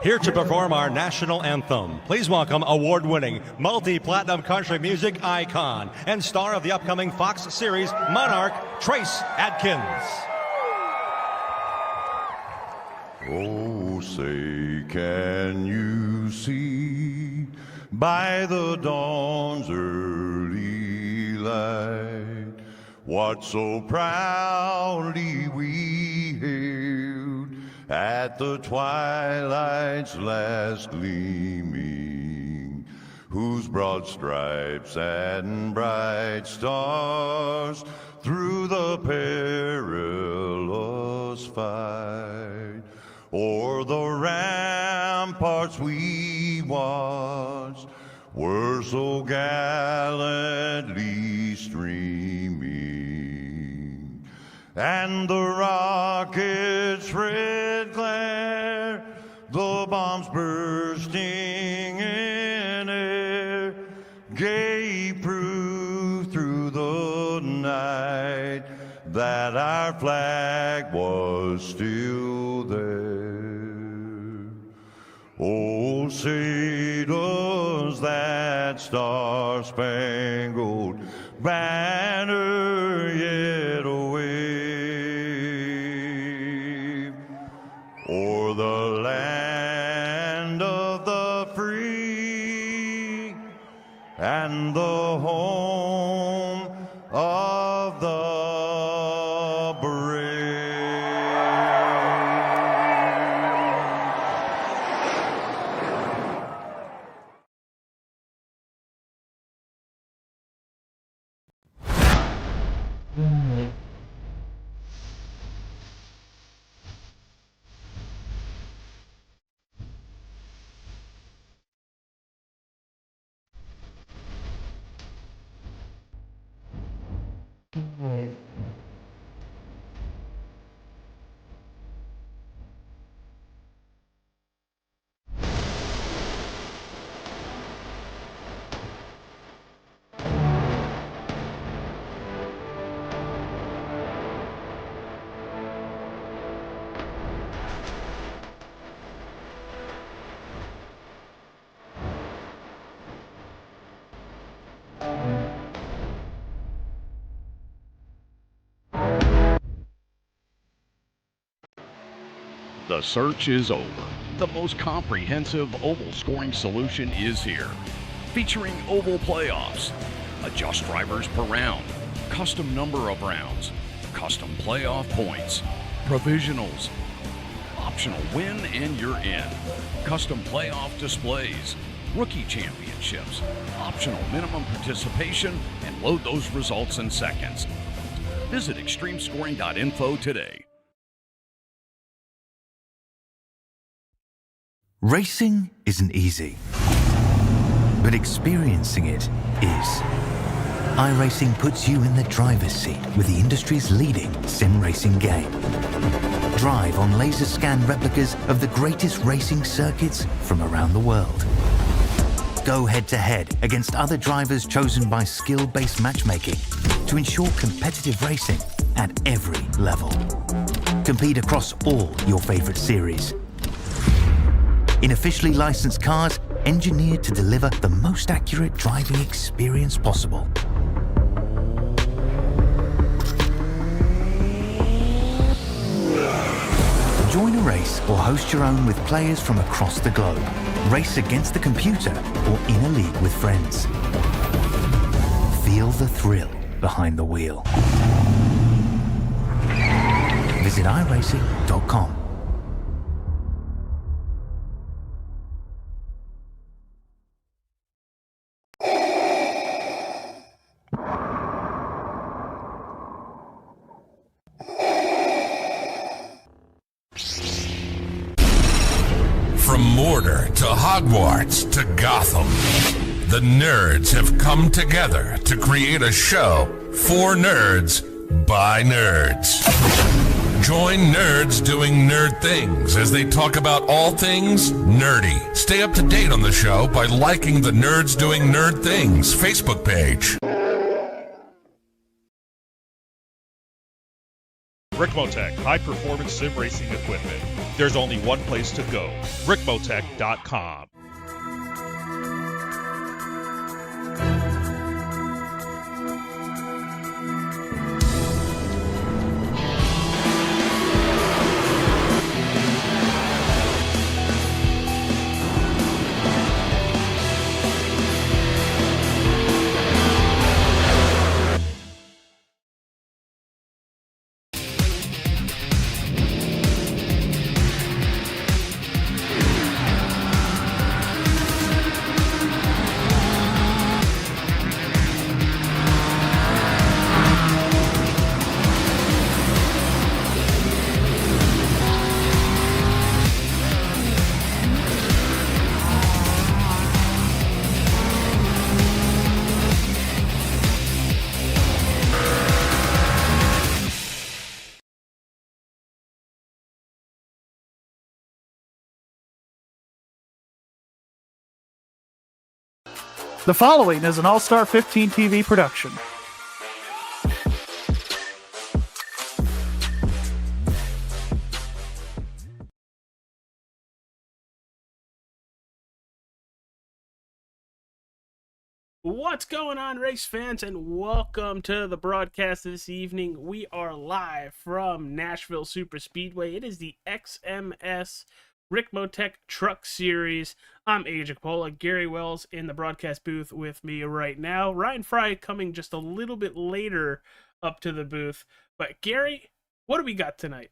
Here to perform our national anthem, please welcome award-winning, multi-platinum country music icon and star of the upcoming Fox series Monarch, Trace Adkins. Oh, say, can you see by the dawn's early light what so proudly we hailed at the twilight's last gleaming, whose broad stripes and bright stars through the perilous fight o'er the ramparts we watched were so gallantly streaming, and the rockets' red glare, the bombs bursting in air, gave proof through the night that our flag was still there. Oh, say does that star-spangled banner yet wave o'er the land of the free and the home of the brave. The search is over. The most comprehensive oval scoring solution is here. Featuring oval playoffs, adjust drivers per round, custom number of rounds, custom playoff points, provisionals, optional win and you're in, custom playoff displays, rookie championships, optional minimum participation, and load those results in seconds. Visit extremescoring.info today. Racing isn't easy, but experiencing it is. iRacing puts you in the driver's seat with the industry's leading sim racing game. Drive on laser scan replicas of the greatest racing circuits from around the world. Go head-to-head against other drivers chosen by skill-based matchmaking to ensure competitive racing at every level. Compete across all your favorite series. In officially licensed cars, engineered to deliver the most accurate driving experience possible. Join a race or host your own with players from across the globe. Race against the computer or in a league with friends. Feel the thrill behind the wheel. Visit iRacing.com. From Mordor to Hogwarts to Gotham, The nerds have come together to create a show for nerds by nerds. Join nerds doing nerd things as they talk about all things nerdy. Stay up to date on the show by liking the Nerds Doing Nerd Things Facebook page. RICMOTECH, high-performance sim racing equipment. There's only one place to go, RICMOTECH.com. The following is an All-Star 15 TV production. What's going on, race fans, and welcome to the broadcast this evening. We are live from Nashville Super Speedway. It is the XMS RICMOTECH Truck Series. I'm AJ Capola. Gary Wells in the broadcast booth with me right now. Ryan Fry coming just a little bit later up to the booth. But Gary, what do we got tonight?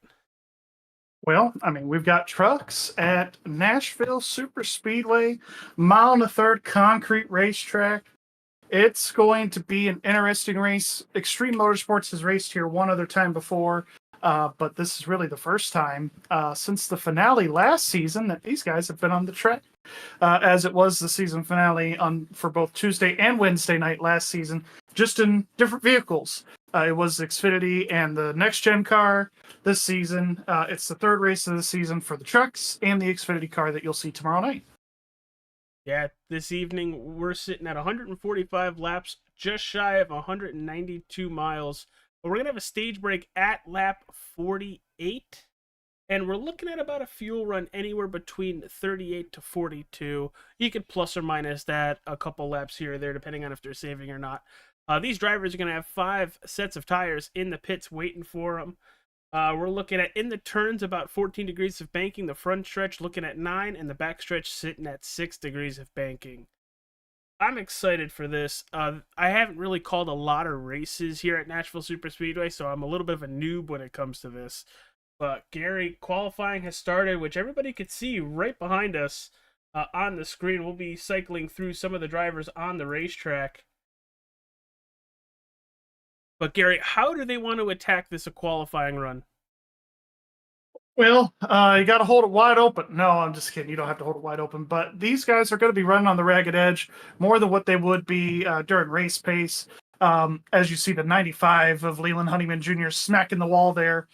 Well, we've got trucks at Nashville Super Speedway, mile and a third concrete racetrack. It's going to be an interesting race. Extreme Motorsports has raced here one other time before. But this is really the first time since the finale last season that these guys have been on the track, as it was the season finale for both Tuesday and Wednesday night last season, just in different vehicles. It was Xfinity and the next-gen car this season. It's the third race of the season for the trucks and the Xfinity car that you'll see tomorrow night. Yeah, this evening we're sitting at 145 laps, just shy of 192 miles. But we're going to have a stage break at lap 48, and we're looking at about a fuel run anywhere between 38 to 42. You could plus or minus that a couple laps here or there, depending on if they're saving or not. These drivers are going to have 5 sets of tires in the pits waiting for them. We're looking at, in the turns, about 14 degrees of banking. The front stretch looking at 9, and the back stretch sitting at 6 degrees of banking. I'm excited for this. I haven't really called a lot of races here at Nashville Super Speedway, so I'm a little bit of a noob when it comes to this. But Gary, qualifying has started, which everybody could see right behind us on the screen. We'll be cycling through some of the drivers on the racetrack. But Gary, how do they want to attack this qualifying run? Well, you got to hold it wide open. No, I'm just kidding. You don't have to hold it wide open. But these guys are going to be running on the ragged edge more than what they would be during race pace. As you see the 95 of Leland Honeyman Jr. smacking the wall there,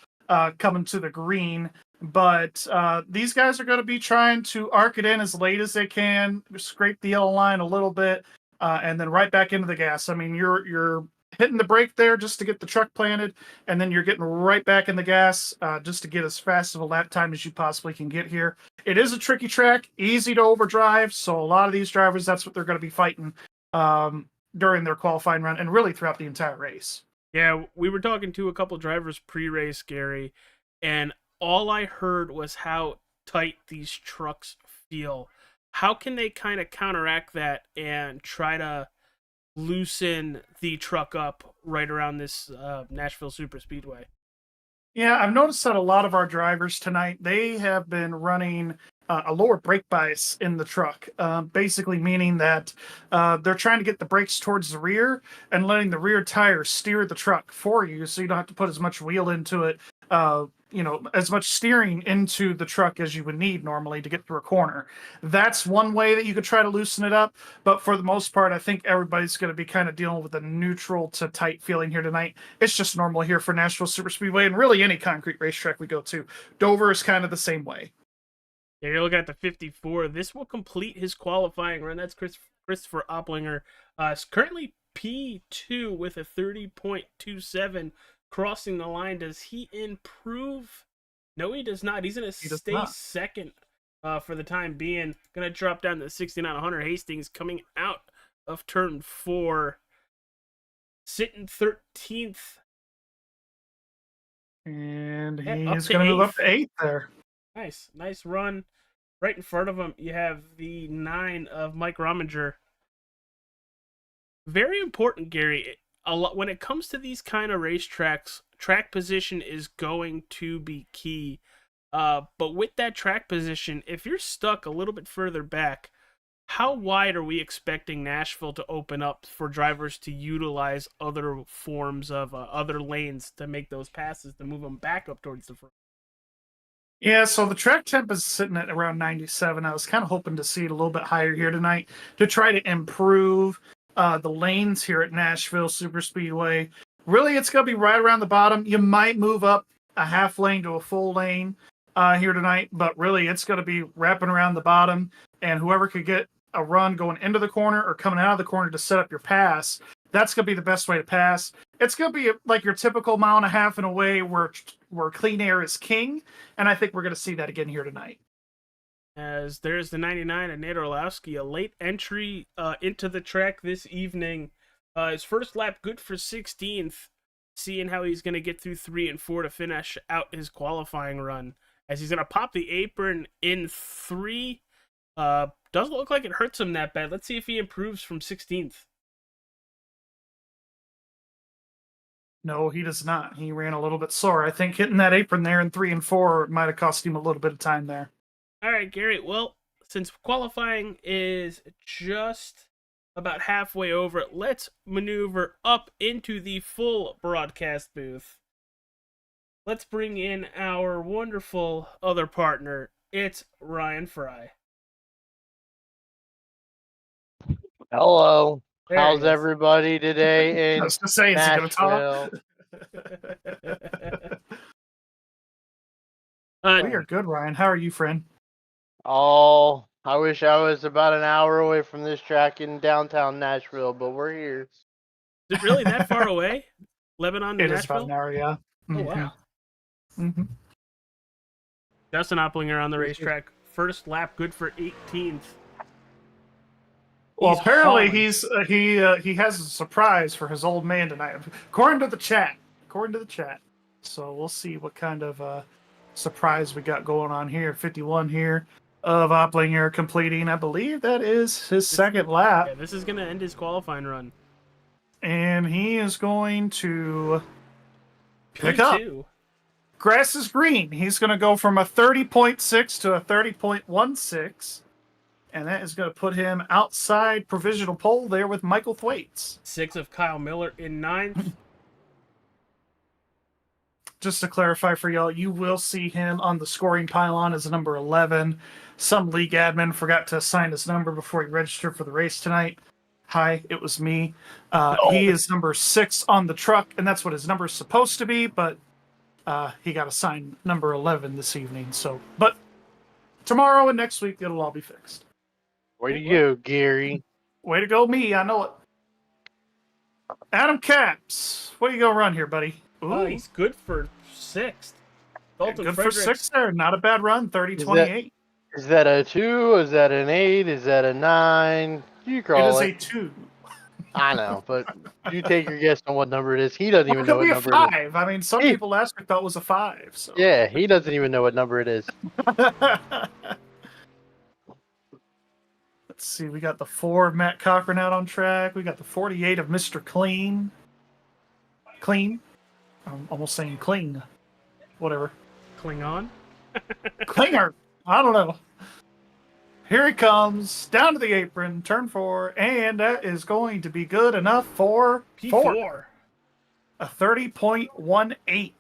coming to the green. But these guys are going to be trying to arc it in as late as they can, scrape the yellow line a little bit, and then right back into the gas. You're hitting the brake there just to get the truck planted, and then you're getting right back in the gas just to get as fast of a lap time as you possibly can get here. It is a tricky track, easy to overdrive, so a lot of these drivers, that's what they're going to be fighting during their qualifying run and really throughout the entire race. Yeah, we were talking to a couple drivers pre-race, Gary, and all I heard was how tight these trucks feel. How can they kind of counteract that and try to loosen the truck up right around this Nashville Super Speedway? Yeah, I've noticed that a lot of our drivers tonight, they have been running a lower brake bias in the truck, basically meaning that they're trying to get the brakes towards the rear and letting the rear tire steer the truck for you so you don't have to put as much wheel into it as much steering into the truck as you would need normally to get through a corner. That's one way that you could try to loosen it up. But for the most part, I think everybody's going to be kind of dealing with a neutral to tight feeling here tonight. It's just normal here for Nashville Superspeedway and really any concrete racetrack we go to. Dover is kind of the same way. Yeah, you're looking at the 54. This will complete his qualifying run. That's Christopher Opplinger. Currently P2 with a 30.27. Crossing the line. Does he improve? No, he does not. He's going to stay second for the time being. Going to drop down to 6900. Hastings coming out of turn 4. Sitting 13th. And he's going to move up to 8th there. Nice run. Right in front of him, you have the 9 of Mike Rominger. Very important, Gary. A lot when it comes to these kind of racetracks, track position is going to be key. But with that track position, if you're stuck a little bit further back, how wide are we expecting Nashville to open up for drivers to utilize other forms of other lanes to make those passes to move them back up towards the front? Yeah, so the track temp is sitting at around 97. I was kind of hoping to see it a little bit higher here tonight to try to improve the lanes here at Nashville Superspeedway. Really, it's going to be right around the bottom. You might move up a half lane to a full lane here tonight, but really it's going to be wrapping around the bottom, and whoever could get a run going into the corner or coming out of the corner to set up your pass, that's going to be the best way to pass. It's going to be like your typical mile and a half in a way where clean air is king, and I think we're going to see that again here tonight. As there's the 99 of Nate Orlowski, a late entry into the track this evening. His first lap good for 16th, seeing how he's going to get through 3 and 4 to finish out his qualifying run. As he's going to pop the apron in 3. Doesn't look like it hurts him that bad. Let's see if he improves from 16th. No, he does not. He ran a little bit slower. I think hitting that apron there in 3 and 4 might have cost him a little bit of time there. All right, Gary. Well, since qualifying is just about halfway over, let's maneuver up into the full broadcast booth. Let's bring in our wonderful other partner. It's Ryan Fry. Hello. There How's he is. everybody today in I was just saying, is he going to talk? Nashville? We are good, Ryan. How are you, friend? Oh, I wish I was about an hour away from this track in downtown Nashville, but we're here. Is it really that far away? Lebanon to It Nashville? is about an hour, yeah. Oh, wow. Mm-hmm. Justin Opplinger on the racetrack. First lap, good for 18th. Well, He's apparently hauling. he has a surprise for his old man tonight, according to the chat. So we'll see what kind of surprise we got going on here. 51 here of Opplinger completing. I believe that is his second lap. Yeah, this is going to end his qualifying run. And he is going to pick up. Grass is green. He's going to go from a 30.6 to a 30.16. And that is going to put him outside provisional pole there with Michael Thwaites. 6 of Kyle Miller in 9th. Just to clarify for y'all, you will see him on the scoring pylon as number 11. Some league admin forgot to assign his number before he registered for the race tonight. Hi, it was me. He is number 6 on the truck, and that's what his number is supposed to be, but he got assigned number 11 this evening. But tomorrow and next week, it'll all be fixed. Way to go, Gary. Way to go, me. I know it. Adam Capps, what are you going to run here, buddy? Oh, he's good for 6th. Dalton Good Fredericks. for 6th there. Not a bad run. 30-28. Is that a 2? Is that an 8? Is that a 9? You call It it. is a 2. I know, but you take your guess on what number it is. He doesn't even It know could what be a number it is. 5. I mean, some people last week thought it was a 5. So. Yeah, he doesn't even know what number it is. Let's see. We got the 4 of Matt Cochran out on track. We got the 48 of Mr. Clean. I'm almost saying clean. Whatever. Klingon. Klinger. I don't know. Here he comes. Down to the apron. Turn 4. And that is going to be good enough for P4. A 30.18.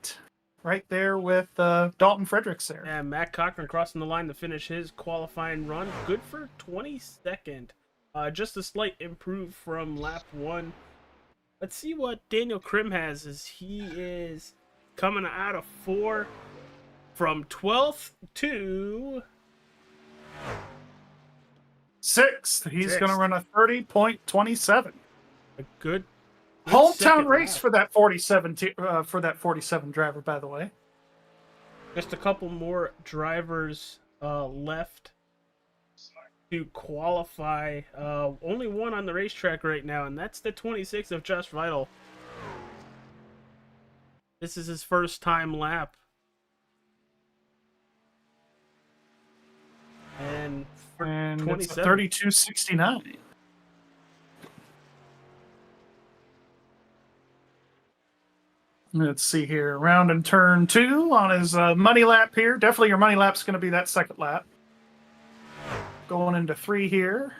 right there with Dalton Fredericks there. Yeah, Matt Cochran crossing the line to finish his qualifying run. Good for 22nd. Just a slight improve from lap 1. Let's see what Daniel Krim has, as he is coming out of 4 from 12th to 6th. He's going to run a 30.27. A good hometown second race lap. for that 47 driver, by the way. Just a couple more drivers left to qualify. Only one on the racetrack right now, and that's the 26 of Josh Vital. This is his first time lap. And for And it's a 27. 32.69. Let's see here. Round and turn 2 on his money lap here. Definitely your money lap's going to be that second lap. Going into 3 here.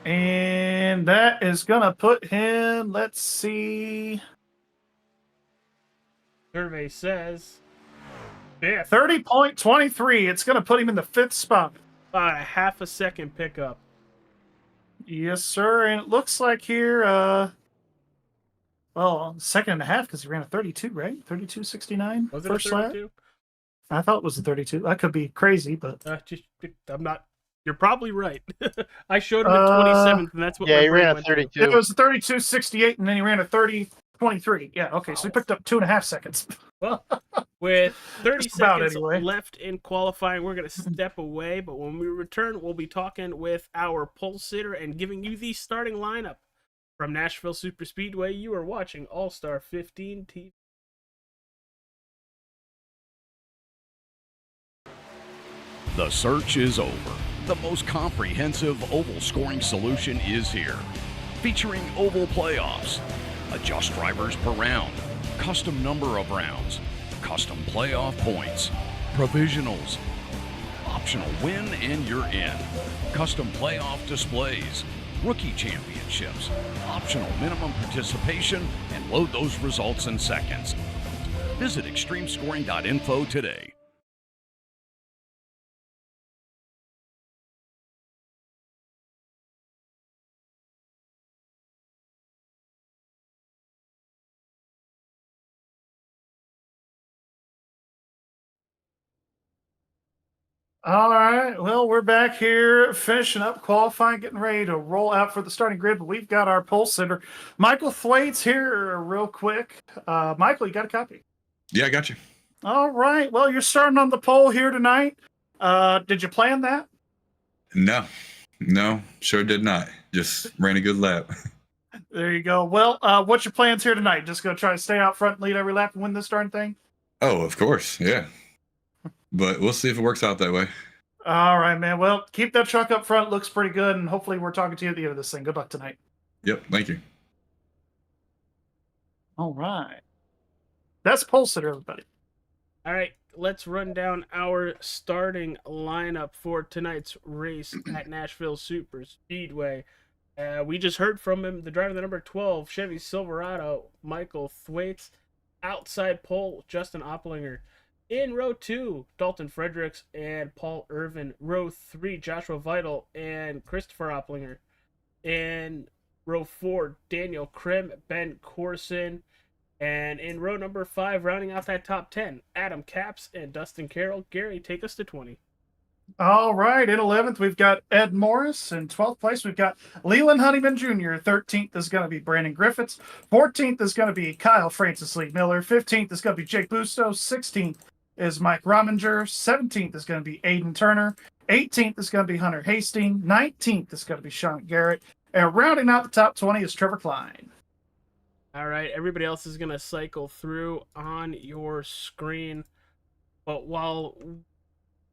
And that is going to put him, let's see, Survey says 5th. 30.23. It's going to put him in the 5th spot. About a half a second pickup. Yes, sir. And it looks like here, well, second and a half because he ran a 32, right? 32.69 Was it first a lap. 32? I thought it was a 32. I could be crazy, but I'm not. You're probably right. I showed him at 27th, and that's what. Yeah, my he brain ran a went to. 32. it was a 32.68, and then he ran a 30.23. Yeah, okay, so he picked up 2.5 seconds. Well, with 30 Just about seconds anyway. left in qualifying, we're going to step away. But when we return, we'll be talking with our pole sitter and giving you the starting lineup from Nashville Super Speedway. You are watching All Star 15 TV. The search is over. The most comprehensive oval scoring solution is here. Featuring oval playoffs, adjust drivers per round, custom number of rounds, custom playoff points, provisionals, optional win and you're in, custom playoff displays, rookie championships, optional minimum participation, and load those results in seconds. Visit extremescoring.info today. All right, well, we're back here finishing up qualifying, getting ready to roll out for the starting grid, but we've got our pole sitter, Michael Thwaites, here real quick. Michael, you got a copy? Yeah, I got you. All right, well, you're starting on the pole here tonight. Did you plan that? No, sure did not. Just ran a good lap. There you go. Well, what's your plans here tonight? Just gonna try to stay out front and lead every lap and win this darn thing? Oh, of course, yeah. But we'll see if it works out that way. All right, man. Well, keep that truck up front. Looks pretty good, and hopefully we're talking to you at the end of this thing. Good luck tonight. Yep, thank you. All right. That's pole sitter, everybody. All right, let's run down our starting lineup for tonight's race at Nashville Super Speedway. We just heard from him, the driver, the number 12 Chevy Silverado, Michael Thwaites. Outside pole, Justin Opplinger. In row 2, Dalton Fredericks and Paul Irvin. Row 3, Joshua Vital and Christopher Opplinger. In row 4, Daniel Krim, Ben Corson. And in row number 5, rounding out that top 10, Adam Capps and Dustin Carroll. Gary, take us to 20. All right. In 11th, we've got Ed Morris. In 12th place, we've got Leland Honeyman Jr. 13th is going to be Brandon Griffiths. 14th is going to be Kyle Francis Lee Miller. 15th is going to be Jake Busto. 16th is Mike Rominger. 17th is going to be Aiden Turner. 18th is going to be Hunter Hastings. 19th is going to be Sean Garrett. And rounding out the top 20 is Trevor Klein. All right, everybody else is going to cycle through on your screen. But while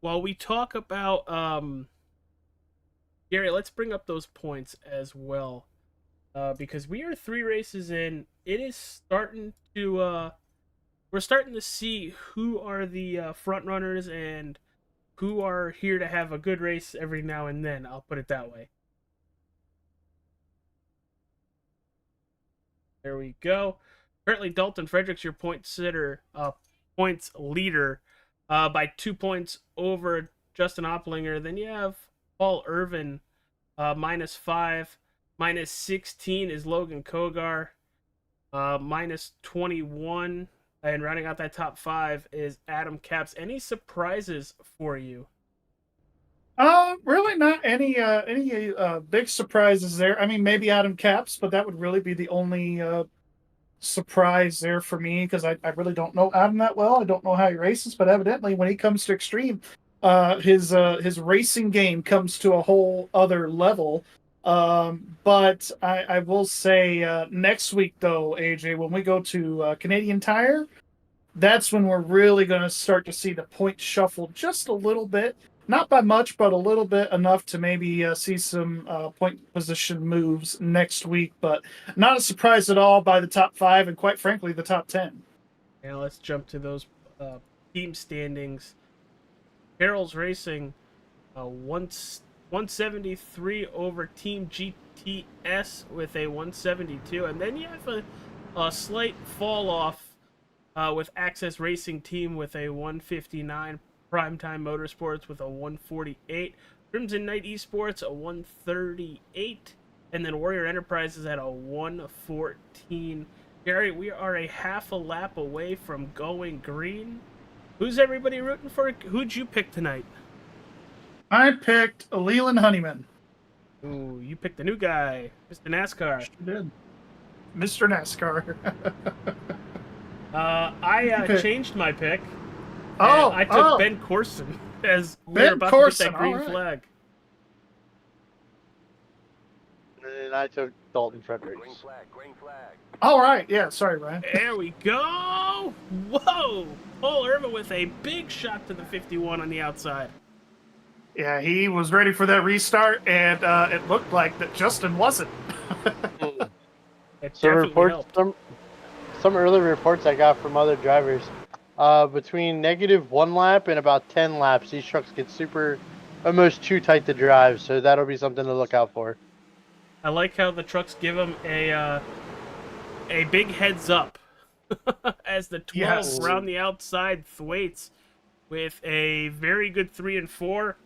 we talk about Gary, let's bring up those points as well. Because we are 3 races in. It is starting to we're starting to see who are the front runners and who are here to have a good race every now and then. I'll put it that way. There we go. Currently, Dalton Fredericks, your points leader, by 2 points over Justin Opplinger. Then you have Paul Irvin, -5. -16 is Logan Kogar. -21. And rounding out that top 5 is Adam Capps. Any surprises for you? Really not any big surprises there. I mean, maybe Adam Capps, but that would really be the only surprise there for me, because I really don't know Adam that well. I don't know how he races, but evidently when he comes to Extreme, his racing game comes to a whole other level. But I will say next week though, AJ, when we go to Canadian Tire, that's when we're really going to start to see the points shuffle just a little bit. Not by much, but a little bit, enough to maybe see some point position moves next week. But not a surprise at all by the top 5, and quite frankly, the top 10. Now let's jump to those team standings. Carroll's Racing, 173 over Team GTS with a 172. And then you have a slight fall off with Access Racing Team with a 159. Primetime Motorsports with a 148, Crimson Knight Esports a 138, and then Warrior Enterprises at a 114. Gary, we are a half a lap away from going green. Who's everybody rooting for? Who'd you pick tonight? I picked Leland Honeyman. Ooh, you picked the new guy, Mr. NASCAR. Sure did. Mr. NASCAR. I changed my pick. I took Ben Corson as we were about to get that green flag. And I took Dalton Fredericks. Green flag. All right. Yeah, sorry, Ryan. There we go. Whoa. Paul Irvin with a big shot to the 51 on the outside. Yeah, he was ready for that restart, and it looked like that Justin wasn't. Some early reports I got from other drivers. Between -1 lap and about 10 laps, these trucks get almost too tight to drive, so that'll be something to look out for. I like how the trucks give them a big heads up as the 12 around the outside thwaites with a very good 3 and 4,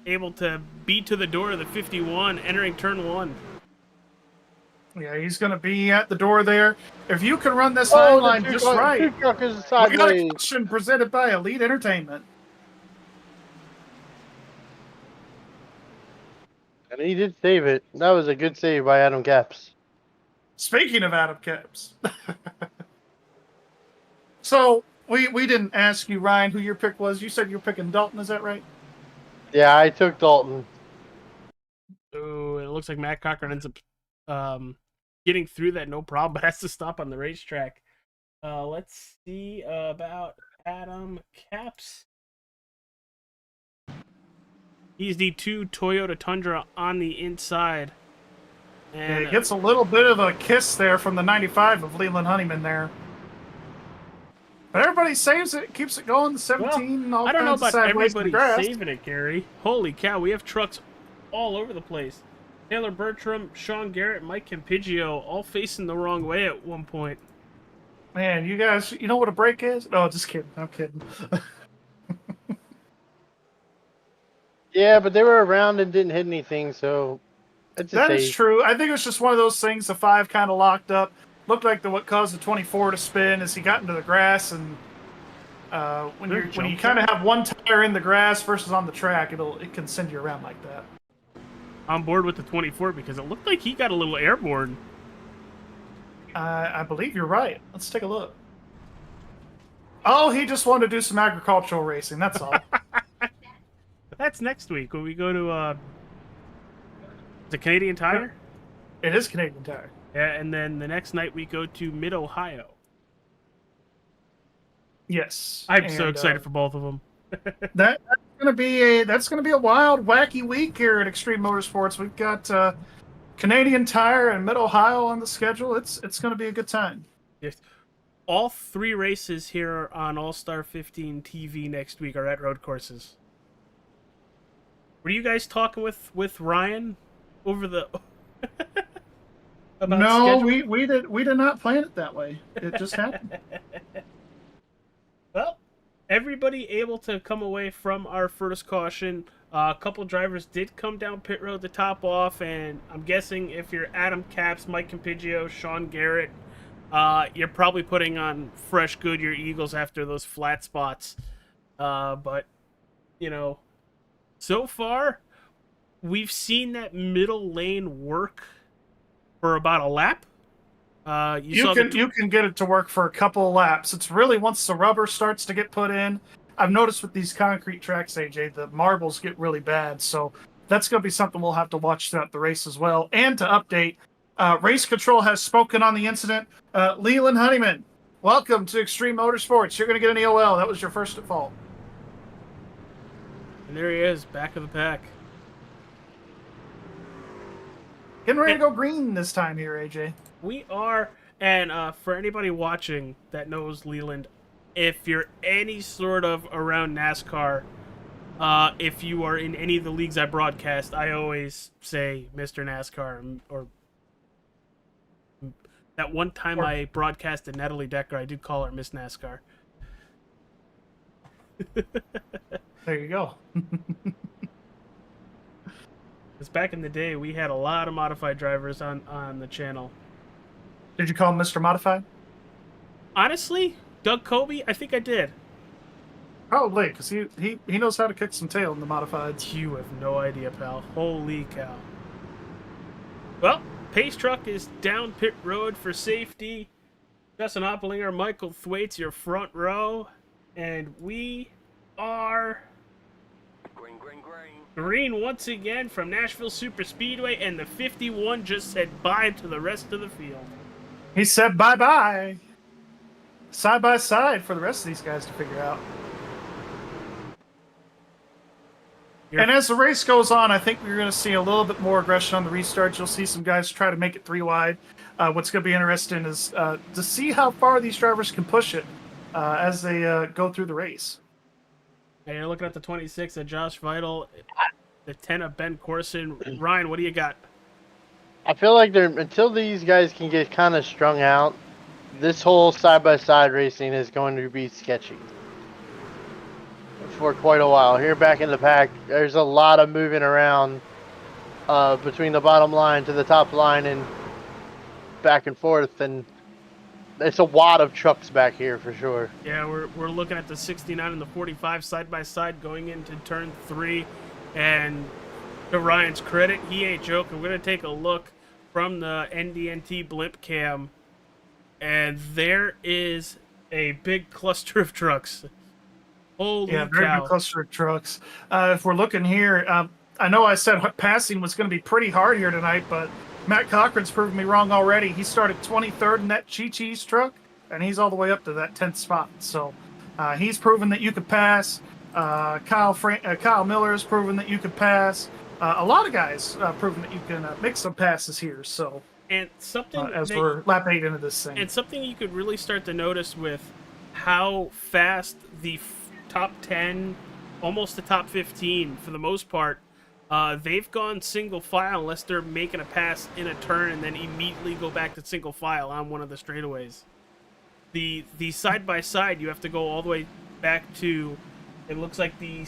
able to beat to the door of the 51, entering turn 1. Yeah, he's going to be at the door there. If you can run this line just right, we got a question presented by Elite Entertainment. And he did save it. That was a good save by Adam Capps. Speaking of Adam Capps. So, we didn't ask you, Ryan, who your pick was. You said you were picking Dalton, is that right? Yeah, I took Dalton. Oh, it looks like Matt Cochran ends up getting through that no problem, but has to stop on the racetrack. Let's see about Adam Capps. He's the 2 Toyota Tundra on the inside. And it gets a little bit of a kiss there from the 95 of Leland Honeyman there. But everybody saves it, keeps it going, the 17. Well, I don't know about everybody saving it, Gary. Holy cow, we have trucks all over the place. Taylor Bertram, Sean Garrett, Mike Campigio, all facing the wrong way at one point. Man, you guys, you know what a break is? No, just kidding. I'm kidding. Yeah, but they were around and didn't hit anything, so it's that is true. I think it was just one of those things. The 5 kind of locked up. Looked like what caused the 24 to spin as he got into the grass, and when you kind of have one tire in the grass versus on the track, it can send you around like that. On board with the 24 because it looked like he got a little airborne. I believe you're right. Let's take a look. Oh, he just wanted to do some agricultural racing. That's all. That's next week when we go to the Canadian Tire. It is Canadian Tire. Yeah, and then the next night we go to Mid-Ohio. Yes, I'm so excited for both of them. That's gonna be a wild, wacky week here at Extreme Motorsports. We've got Canadian Tire and Mid-Ohio on the schedule. It's gonna be a good time. Yes, all 3 races here on All Star 15 TV next week are at road courses. Were you guys talking with Ryan over the? about No, schedule? we did not plan it that way. It just happened. Well, everybody able to come away from our first caution. A couple drivers did come down pit road to top off, and I'm guessing if you're Adam Capps, Mike Campigio, Sean Garrett, you're probably putting on fresh Goodyear Eagles after those flat spots. But, you know, so far, we've seen that middle lane work for about a lap. You can get it to work for a couple of laps. It's really once the rubber starts to get put in. I've noticed with these concrete tracks, AJ, the marbles get really bad. So that's going to be something we'll have to watch throughout the race as well. And to update, Race Control has spoken on the incident. Leland Honeyman, welcome to Extreme Motorsports. You're going to get an EOL. That was your first at fault. And there he is, back of the pack. Getting ready to go green this time here, AJ. We are, and for anybody watching that knows Leland, if you're any sort of around NASCAR, if you are in any of the leagues I broadcast, I always say Mr. NASCAR. Or that one time I broadcasted Natalie Decker, I did call her Miss NASCAR. There you go. Because back in the day, we had a lot of modified drivers on the channel. Did you call him Mr. Modified? Honestly, Doug Kobe, I think I did. Probably, because he knows how to kick some tail in the modifieds. You have no idea, pal. Holy cow. Well, Pace Truck is down pit road for safety. Justin Opplinger, Michael Thwaites, your front row. And we are green once again from Nashville Super Speedway. And the 51 just said bye to the rest of the field. He said bye-bye. Side by side for the rest of these guys to figure out. And as the race goes on, I think we're going to see a little bit more aggression on the restarts. You'll see some guys try to make it 3 wide. What's going to be interesting is to see how far these drivers can push it as they go through the race. And you're looking at the 26 of Josh Vital, the 10 of Ben Corson. Ryan, what do you got? I feel like until these guys can get kind of strung out, this whole side-by-side racing is going to be sketchy for quite a while. Here back in the pack, there's a lot of moving around between the bottom line to the top line and back and forth, and it's a lot of trucks back here for sure. Yeah, we're looking at the 69 and the 45 side-by-side going into turn 3, and to Ryan's credit, he ain't joking. We're going to take a look from the NDNT blimp cam, and there is a big cluster of trucks. Holy cow. Very big cluster of trucks. If we're looking here, I know I said passing was going to be pretty hard here tonight, but Matt Cochran's proven me wrong already. He started 23rd in that Chi-Chi's truck, and he's all the way up to that 10th spot. So he's proven that you could pass. Kyle Miller has proven that you could pass. A lot of guys proven that you can make some passes here. So, and something as we're lap 8 into this thing, and something you could really start to notice with how fast the top 10, almost the top 15 for the most part, they've gone single file unless they're making a pass in a turn and then immediately go back to single file on one of the straightaways. The side by side, you have to go all the way back to, it looks like the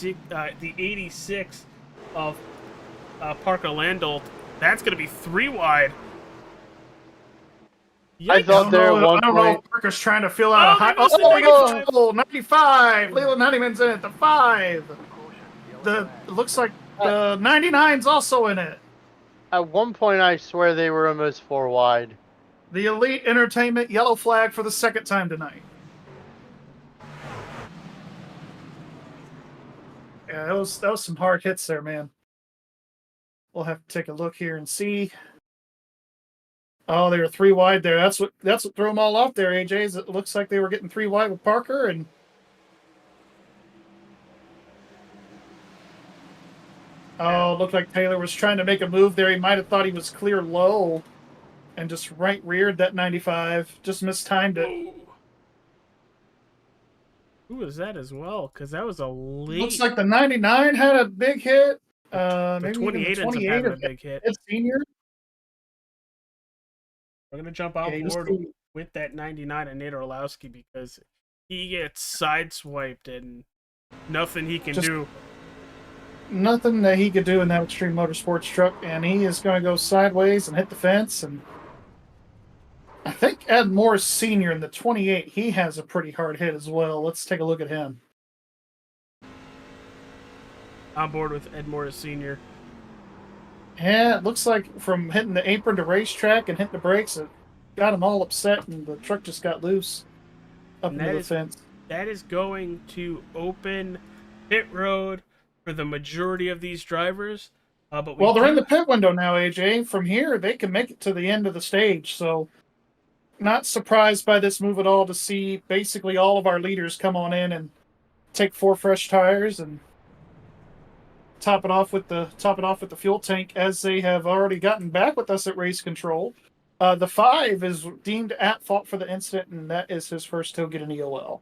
86 of Parker Landolt. That's going to be 3 wide. Yikes. I thought there at one point. I don't know if Parker's trying to fill out a high. Oh, 95. Leland Honeyman's in it. The 5. It looks like the 99's also in it. At one point, I swear they were almost 4 wide. The Elite Entertainment yellow flag for the 2nd time tonight. Yeah, that was some hard hits there, man. We'll have to take a look here and see. Oh, they were 3 wide there. That's what threw them all off there, AJ. It looks like they were getting 3 wide with Parker, and it looked like Taylor was trying to make a move there. He might have thought he was clear low and just right reared that 95. Just mistimed it. Who was that as well? Because that was a late. Looks like the 99 had a big hit. The Maybe 28 even the ends up 28 having a big hit. Senior. We're going to jump out board with that 99 of Nader Orlowski because he gets sideswiped and nothing he can do. Nothing that he could do in that Extreme Motorsports truck, and he is going to go sideways and hit the fence. And I think Ed Morris Sr. in the 28, he has a pretty hard hit as well. Let's take a look at him. On board with Ed Morris Sr. Yeah, it looks like from hitting the apron to racetrack and hitting the brakes, it got him all upset, and the truck just got loose up into the fence. That is going to open pit road for the majority of these drivers. But they're in the pit window now, AJ. From here, they can make it to the end of the stage. So, not surprised by this move at all to see basically all of our leaders come on in and take 4 fresh tires and top it off with the fuel tank, as they have already gotten back with us at race control. The 5 is deemed at fault for the incident, and that is his first tailgate in EOL.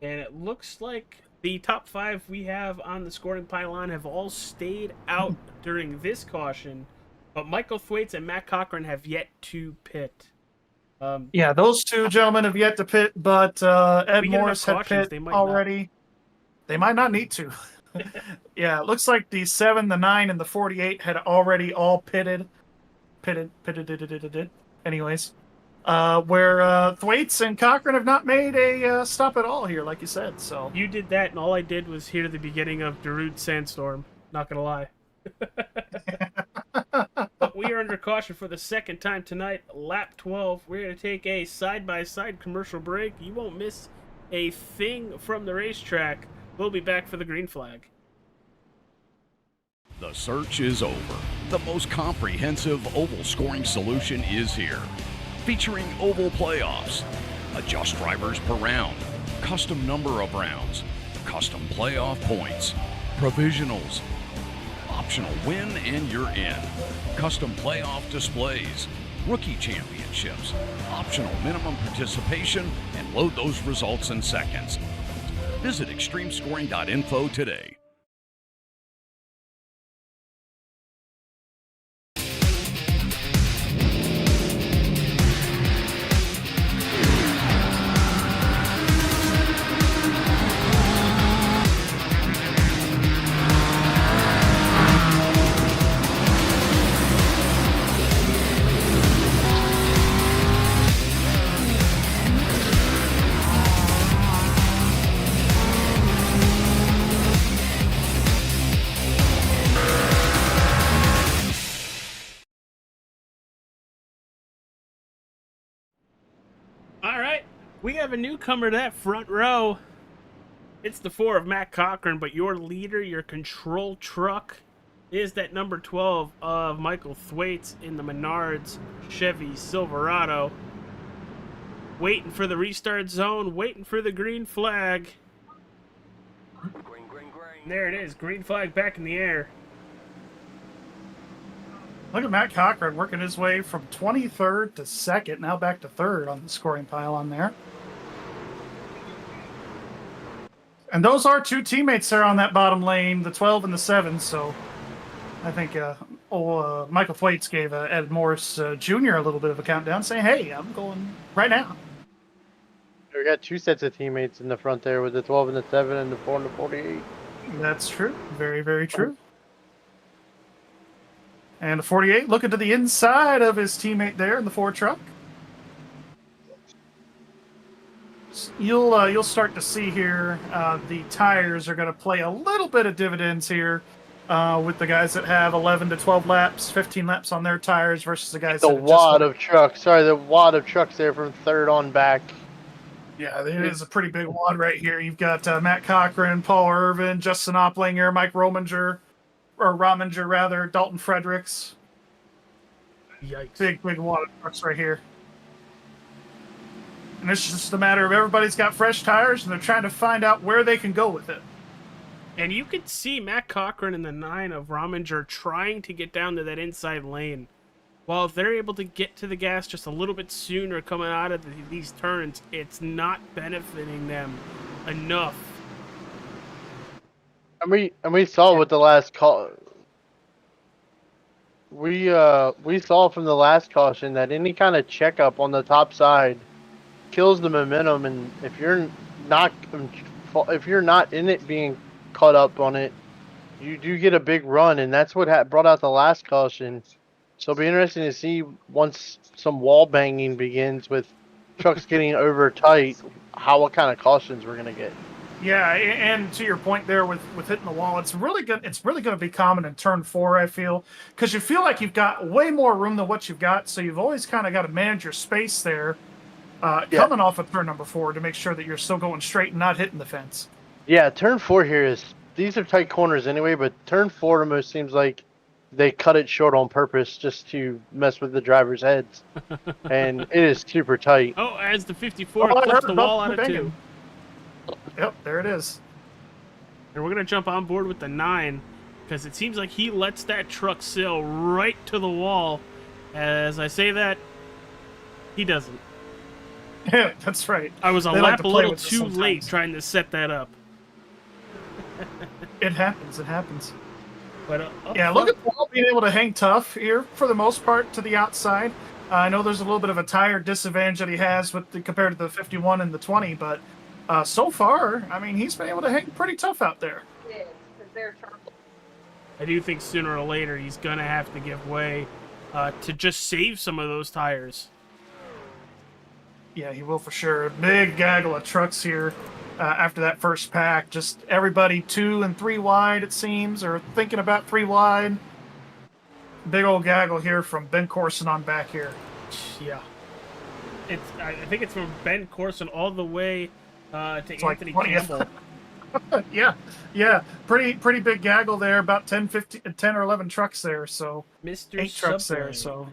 And it looks like the top 5 we have on the scoring pylon have all stayed out during this caution, but Michael Thwaites and Matt Cochran have yet to pit. Yeah, those two gentlemen have yet to pit, but Ed Morris had pit already. They might not need to. Yeah, it looks like the 7, the 9, and the 48 had already all pitted. Anyways, where Thwaites and Cochran have not made a stop at all here, like you said. So you did that, and all I did was hear the beginning of Darude Sandstorm. Not gonna lie. But we are under caution for the second time tonight, lap 12. We're gonna take a side-by-side commercial break. You won't miss a thing from the racetrack. We'll be back for the green flag. The search is over. The most comprehensive oval scoring solution is here. Featuring oval playoffs, adjust drivers per round, custom number of rounds, custom playoff points, provisionals, optional win and you're in, custom playoff displays, rookie championships, optional minimum participation, and load those results in seconds. Visit extremescoring.info today. We have a newcomer to that front row. It's the 4 of Matt Cochran, but your leader, your control truck, is that number 12 of Michael Thwaites in the Menards Chevy Silverado. Waiting for the restart zone, waiting for the green flag. Green. There it is, green flag back in the air. Look at Matt Cochran working his way from 23rd to 2nd, now back to 3rd on the scoring pylon there. And those are 2 teammates there on that bottom lane, the 12 and the 7, so I think Michael Thwaites gave Ed Morris Jr. a little bit of a countdown, saying, hey, I'm going right now. We got 2 sets of teammates in the front there with the 12 and the 7 and the 4 and the 48. That's true. Very, very true. And the 48 looking to the inside of his teammate there in the 4 truck. You'll start to see here the tires are going to play a little bit of dividends here with the guys that have 11 to 12 laps, 15 laps on their tires versus the guys the wad of trucks. Sorry, the wad of trucks there from 3rd on back. Yeah, it is a pretty big wad right here. You've got Matt Cochran, Paul Irvin, Justin Opplinger, Mike Rominger, Dalton Fredericks. Yikes. Big wad of trucks right here. And it's just a matter of everybody's got fresh tires, and they're trying to find out where they can go with it. And you could see Matt Cochran in the 9 of Rominger trying to get down to that inside lane. Well, if they're able to get to the gas just a little bit sooner coming out of these turns, it's not benefiting them enough. And we saw with the last call. we saw from the last caution that any kind of checkup on the top side kills the momentum, and if you're not in it being caught up on it, you do get a big run, and that's what brought out the last caution. So it'll be interesting to see once some wall banging begins with trucks getting over tight, what kind of cautions we're gonna get. Yeah, and to your point there with hitting the wall, it's really good. It's really going to be common in turn 4, I feel, because you feel like you've got way more room than what you've got. So you've always kind of got to manage your space there, coming off of turn number 4 to make sure that you're still going straight and not hitting the fence. Yeah, turn 4 here these are tight corners anyway, but turn 4 almost seems like they cut it short on purpose just to mess with the drivers' heads, and it is super tight. Oh, as the 54 clips the wall out of 2. Yep, there it is. And we're going to jump on board with the 9 because it seems like he lets that truck sail right to the wall. As I say that, he doesn't. Yeah, that's right. I was a They lap like a to play little with this too sometimes. late trying to set that up. It happens. It happens. But Yeah, look at the wall being able to hang tough here for the most part to the outside. I know there's a little bit of a tire disadvantage that he has compared to the 51 and the 20, but so far, I mean, he's been able to hang pretty tough out there. I do think sooner or later he's going to have to give way to just save some of those tires. Yeah, he will for sure. Big gaggle of trucks here after that first pack. Just everybody 2 and 3 wide, it seems, or thinking about 3 wide. Big old gaggle here from Ben Corson on back here. Yeah. I think it's from Ben Corson all the way to It's Anthony like 20th. Campbell. yeah. Pretty big gaggle there. About 10 or 11 trucks there. So Mr. 8 trucks Subway. there. So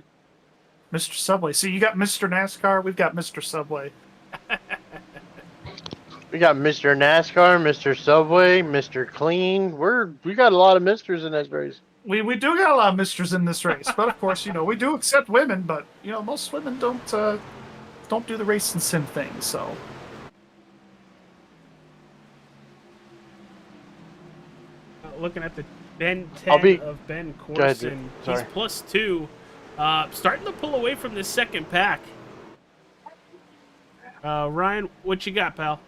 Mr. Subway. So you got Mr. NASCAR. We've got Mr. Subway. We got Mr. NASCAR, Mr. Subway, Mr. Clean. We got a lot of misters in this race. We do got a lot of misters in this race, but of course, we do accept women, but most women don't do the race and sim thing. So Looking at the Ben 10 of Ben Go ahead, dude. Corson, he's Sorry. +2. Starting to pull away from the second pack. Ryan, what you got, pal?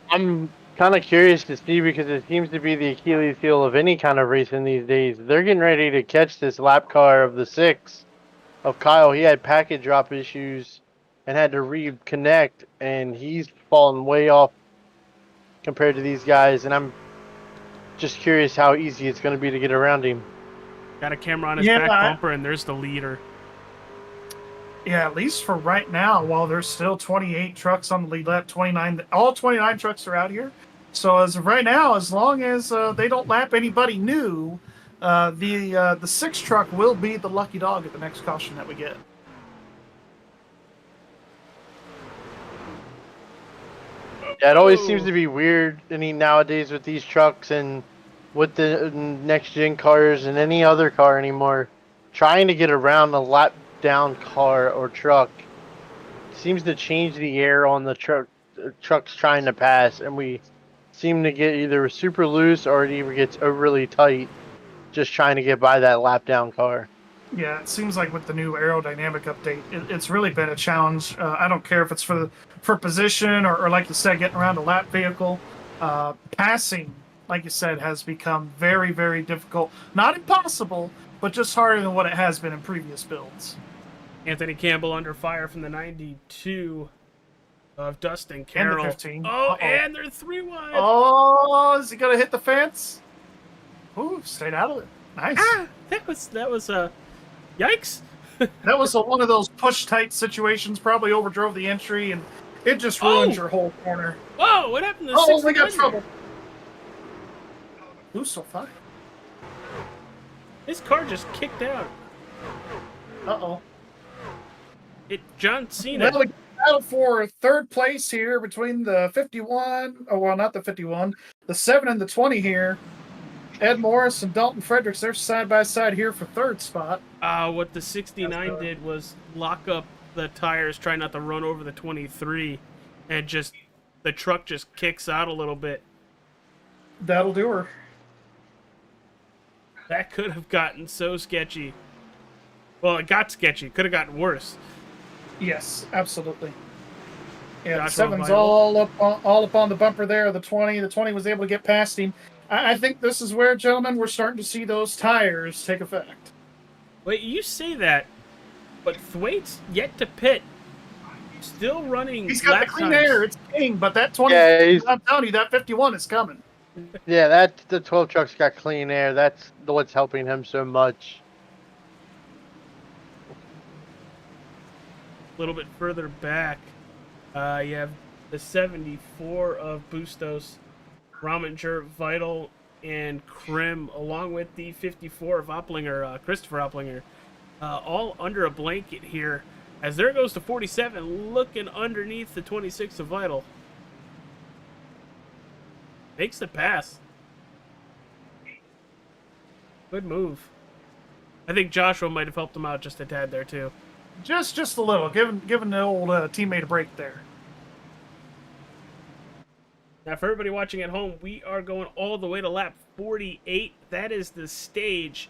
I'm kind of curious to see because it seems to be the Achilles heel of any kind of racing these days. They're getting ready to catch this lap car of the 6 of Kyle. He had packet drop issues and had to reconnect, and he's fallen way off compared to these guys, and I'm just curious how easy it's going to be to get around him. Got a camera on his back bumper, and there's the leader. yeah, at least for right now, while there's still 28 trucks on the lead lap, 29, all 29 trucks are out here. So as of right now, as long as they don't lap anybody new, the 6 truck will be the lucky dog at the next caution that we get. Yeah, it always seems to be weird nowadays with these trucks and with the next-gen cars and any other car anymore. Trying to get around a lap-down car or truck seems to change the air on the trucks trying to pass, and we seem to get either super loose or it even gets overly tight just trying to get by that lap-down car. Yeah, it seems like with the new aerodynamic update, it's really been a challenge. I don't care if it's for position or like you said, getting around a lap vehicle. Passing, like you said, has become very, very difficult. Not impossible, but just harder than what it has been in previous builds. Anthony Campbell under fire from the 92 of Dustin Carroll. And the 15. Oh, and they're 3 wide. Oh, is he going to hit the fence? Ooh, stayed out of it. Nice. That was yikes. That was one of those push tight situations, probably overdrove the entry, and it just ruins your whole corner. Whoa, what happened to the Oh, we 61 got there? trouble. Who's so far? His car just kicked out. Uh-oh. John Cena. Well, we battle for 3rd place here between the 51, oh, well, not the 51, the 7 and the 20 here. Ed Morris and Dalton Fredericks, they're side by side here for 3rd spot. What the 69 did was lock up the tires, try not to run over the 23, and the truck just kicks out a little bit. That'll do her. That could have gotten so sketchy. Well, it got sketchy. Could have gotten worse. Yes, absolutely. Yeah, Joshua the 7's Vital. all up on the bumper there. The 20 was able to get past him. I think this is where, gentlemen, we're starting to see those tires take effect. Wait, you say that, but Thwaite's yet to pit. Still running. He's got the clean times. air. It's king, but that 20, Yeah, I'm telling you, that 51 is coming. Yeah, the 12 truck's got clean air. That's what's helping him so much. A little bit further back, you have the 74 of Bustos, Rominger, Vital, and Krim, along with the 54 of Opplinger, Christopher Opplinger, all under a blanket here. As there goes to 47, looking underneath the 26 of Vital. Makes the pass. Good move. I think Joshua might have helped him out just a tad there, too. Just a little, giving the old teammate a break there. Now, for everybody watching at home, we are going all the way to lap 48. That is the stage.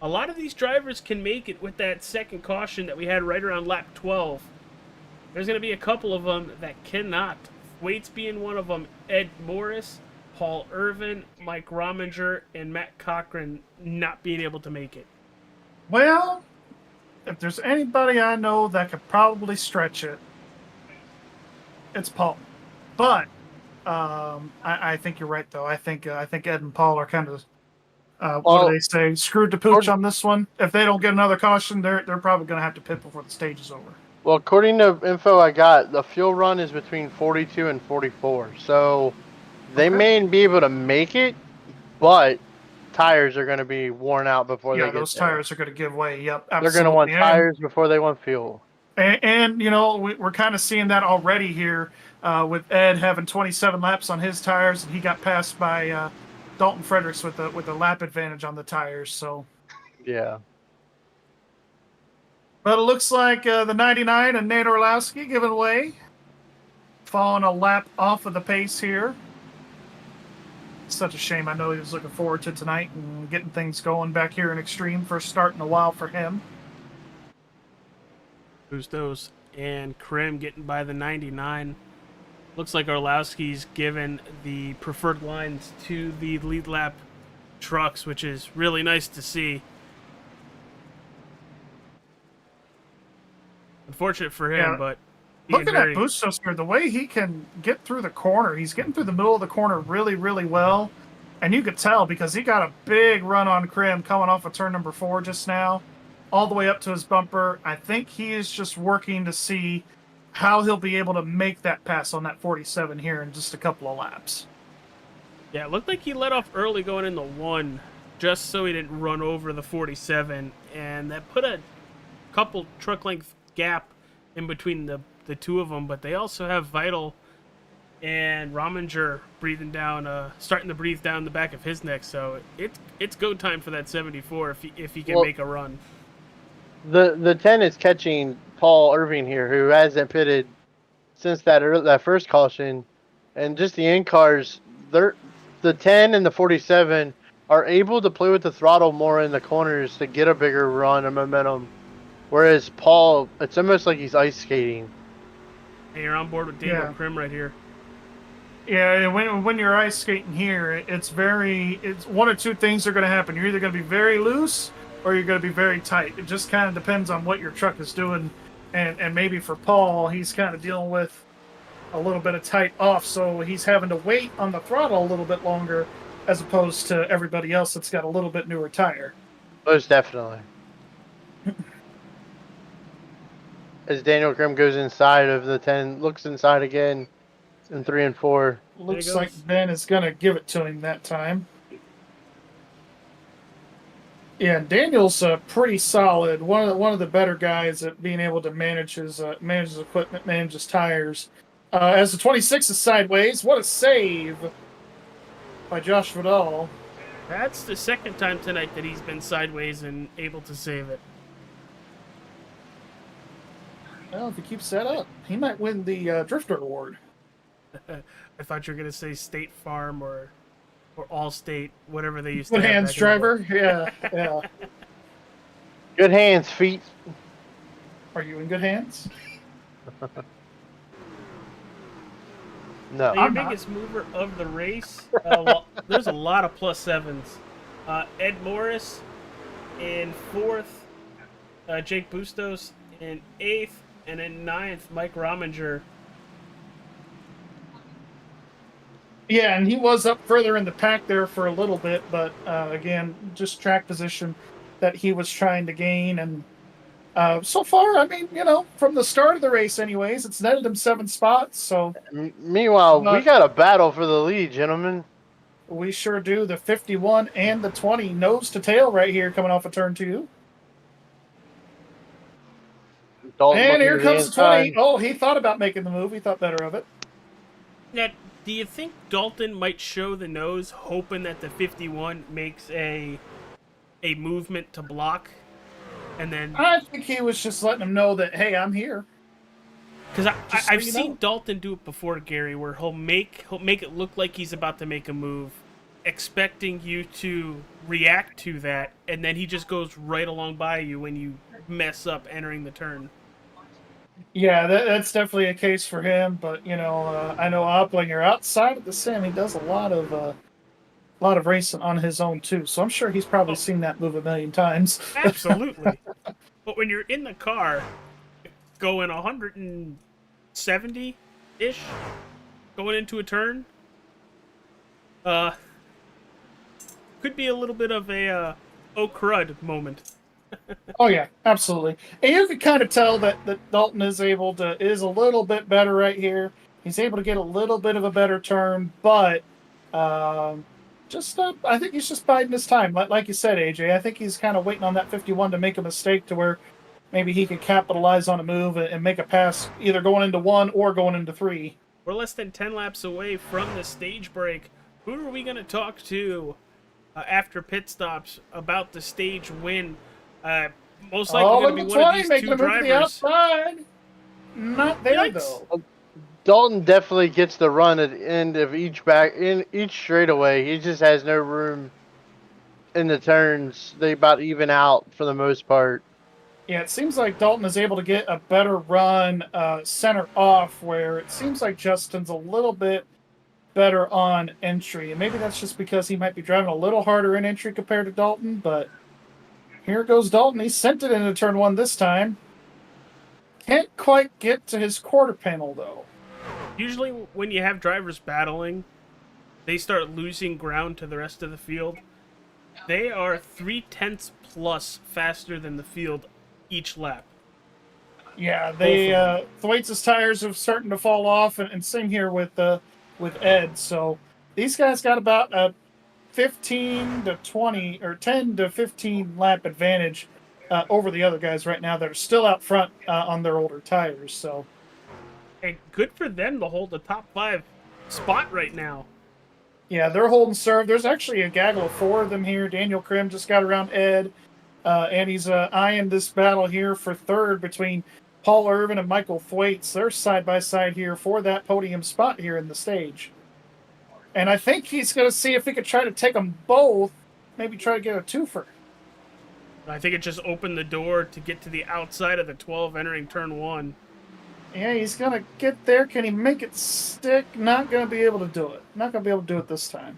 A lot of these drivers can make it with that second caution that we had right around lap 12. There's going to be a couple of them that cannot. Waits being one of them. Ed Morris, Paul Irvin, Mike Rominger, and Matt Cochran not being able to make it. Well, if there's anybody I know that could probably stretch it, it's Paul. But I think you're right, though. I think Ed and Paul are kind of what do they say? Screwed to pooch on this one. If they don't get another caution, they're probably going to have to pit before the stage is over. Well, according to info I got, the fuel run is between 42 and 44. So they may be able to make it, but tires are going to be worn out before they get there. Yeah, those tires are going to give way. Yep, absolutely. They're going to want tires before they want fuel. And you know, we're kind of seeing that already here with Ed having 27 laps on his tires, and he got passed by Dalton Fredericks with the lap advantage on the tires. So yeah. But it looks like the 99 and Nate Orlowski giving way, falling a lap off of the pace here. Such a shame. I know he was looking forward to tonight and getting things going back here in Extreme. First start in a while for him. Bustos and Krim getting by the 99. Looks like Orlowski's given the preferred lines to the lead lap trucks, which is really nice to see. Unfortunate for him, but looking at Bustos here, the way he can get through the corner, he's getting through the middle of the corner really, really well. And you could tell because he got a big run on Krim coming off of turn number 4 just now, all the way up to his bumper. I think he is just working to see how he'll be able to make that pass on that 47 here in just a couple of laps. Yeah, it looked like he let off early going into 1 just so he didn't run over the 47, and that put a couple truck length gap in between the two of them. But they also have Vital and Rominger breathing down, starting to breathe down the back of his neck. So it's go time for that 74 if he can make a run. The 10 is catching Paul Irving here, who hasn't pitted since that first caution, and just the in cars. The 10 and the 47 are able to play with the throttle more in the corners to get a bigger run and momentum. Whereas Paul, it's almost like he's ice skating. Hey, you're on board with Daniel Krim right here. Yeah, when you're ice skating here, it's one or two things are going to happen. You're either going to be very loose or you're going to be very tight. It just kind of depends on what your truck is doing. And maybe for Paul, he's kind of dealing with a little bit of tight off, so he's having to wait on the throttle a little bit longer as opposed to everybody else that's got a little bit newer tire. Most definitely. As Daniel Krim goes inside of the 10, looks inside again in 3 and 4. Looks like Ben is going to give it to him that time. Yeah, Daniel's pretty solid. One of the better guys at being able to manage his equipment, manage his tires. As the 26 is sideways, what a save by Josh Vidal. That's the second time tonight that he's been sideways and able to save it. Well, if he keeps that up, he might win the Drifter Award. I thought you were going to say State Farm or Allstate, whatever they used to Good have. hands driver, yeah. Good hands, feet. Are you in good hands? No. Your I'm not. biggest mover of the race. Well, there's a lot of plus sevens. Ed Morris in 4th, Jake Bustos in 8th, and in 9th, Mike Rominger. Yeah, and he was up further in the pack there for a little bit, but again, just track position that he was trying to gain. And so far, I mean, from the start of the race, anyways, it's netted him 7 spots. So Meanwhile, we got a battle for the lead, gentlemen. we sure do. The 51 and the 20 nose to tail right here coming off of turn 2. And here comes the 20. Oh, he thought about making the move. He thought better of it. Now, do you think Dalton might show the nose, hoping that the 51 makes a movement to block, and then? I think he was just letting him know that, hey, I'm here. Because I've seen Dalton do it before, Gary, where he'll make it look like he's about to make a move, expecting you to react to that, and then he just goes right along by you when you mess up entering the turn. Yeah, that's definitely a case for him. But I know Opplinger outside of the sim, he does a lot of racing on his own too. So I'm sure he's probably seen that move a million times. Absolutely. But when you're in the car, going 170-ish, going into a turn, could be a little bit of a oh crud moment. Oh yeah, absolutely. And you can kind of tell that Dalton is a little bit better right here. He's able to get a little bit of a better turn, but I think he's just biding his time. Like you said, AJ, I think he's kind of waiting on that 51 to make a mistake to where maybe he could capitalize on a move and make a pass either going into 1 or going into 3. We're less than 10 laps away from the stage break. Who are we going to talk to after pit stops about the stage win? Most likely going to be one of these two drivers. The outside. Not there though. Dalton definitely gets the run at the end of each straightaway. He just has no room in the turns. They about even out for the most part. Yeah, it seems like Dalton is able to get a better run center off, where it seems like Justin's a little bit better on entry. And maybe that's just because he might be driving a little harder in entry compared to Dalton, but here goes Dalton. He sent it into turn 1 this time. Can't quite get to his quarter panel, though. Usually when you have drivers battling, they start losing ground to the rest of the field. They are 0.3 plus faster than the field each lap. Yeah, Thwaites' tires are starting to fall off, and same here with Ed. So these guys got about a 15 to 20 or 10 to 15 lap advantage over the other guys right now that are still out front on their older tires. So, and good for them to hold the top 5 spot right now. Yeah, they're holding serve. There's actually a gaggle of 4 of them here. Daniel Krim just got around Ed, and he's eyeing this battle here for 3rd between Paul Irvin and Michael Thwaites. They're side by side here for that podium spot here in the stage. And I think he's going to see if he could try to take them both, maybe try to get a twofer. I think it just opened the door to get to the outside of the 12 entering turn 1. Yeah, he's going to get there. Can he make it stick? Not going to be able to do it. Not going to be able to do it this time.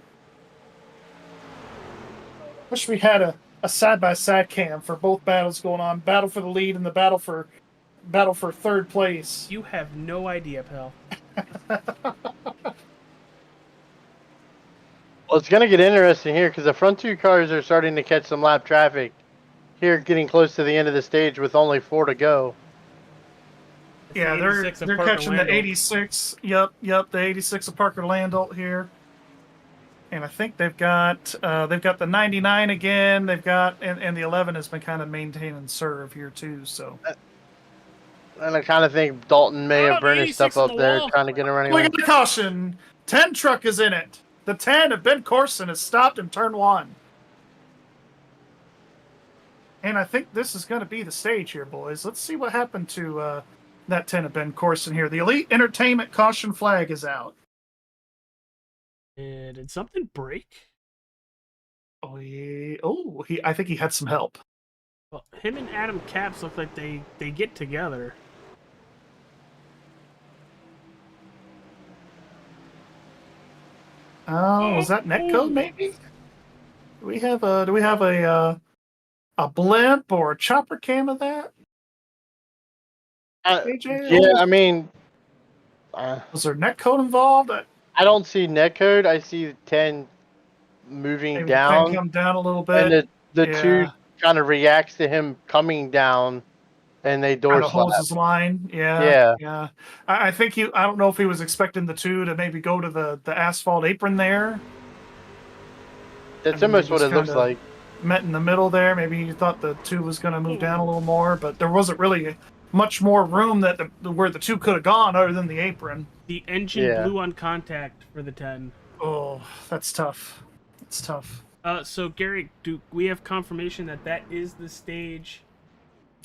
Wish we had a side-by-side cam for both battles going on. Battle for the lead and the battle for 3rd place. You have no idea, pal. Well, it's going to get interesting here because the front 2 cars are starting to catch some lap traffic here, getting close to the end of the stage with only 4 to go. Yeah, they're catching the 86. Yep, the 86 of Parker Landolt here. And I think they've got the 99 again. They've got and the 11 has been kind of maintaining serve here too. So. And I kind of think Dalton may have burned his stuff up there, trying to get him running. Look at the caution. 10 truck is in it. The 10 of Ben Corson has stopped in turn 1. And I think this is going to be the stage here, boys. Let's see what happened to that 10 of Ben Corson here. The Elite Entertainment caution flag is out. Did something break? I think he had some help. Well, him and Adam Capps look like they get together. Oh, was that netcode maybe? Do we have a blimp or a chopper cam of that? AJ? Yeah, I mean, Was there netcode involved? I don't see netcode. I see 10 moving Maybe down, the pen come down a little bit. and the Yeah. two kind of reacts to him coming down, and they door Kind of slap. holds his line. Yeah. Yeah. I think I don't know if he was expecting the two to maybe go to the asphalt apron there. That's I mean, almost they what just it looks kinda like. Met in the middle there. Maybe he thought the two was going to move down a little more, but there wasn't really much more room where the two could have gone other than the apron. The engine blew on contact for the 10. Oh, that's tough. It's tough. So Gary, do we have confirmation that is the stage?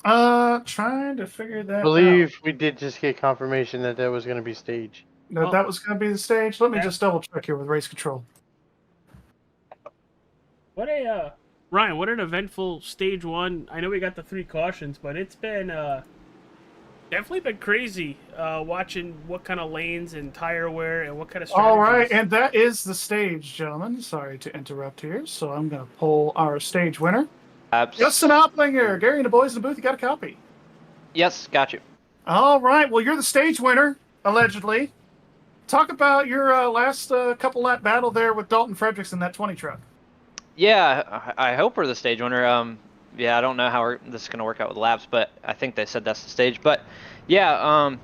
Trying to figure that I believe we did just get confirmation that was going to be stage. that was going to be the stage. Let me just double check here with race control. What a Ryan, what an eventful stage one. I know we got the 3 cautions, but it's been definitely been crazy watching what kind of lanes and tire wear and what kind of strategies. All right, and that is the stage, gentlemen. Sorry to interrupt here. So I'm going to pull our stage winner. Justin Opplinger. Gary and the boys in the booth, you got a copy? Yes, got you. All right. Well, you're the stage winner, allegedly. Talk about your last couple lap battle there with Dalton Fredericks in that 20 truck. Yeah, I hope we're the stage winner. Yeah, I don't know how this is going to work out with laps, but I think they said that's the stage. But yeah,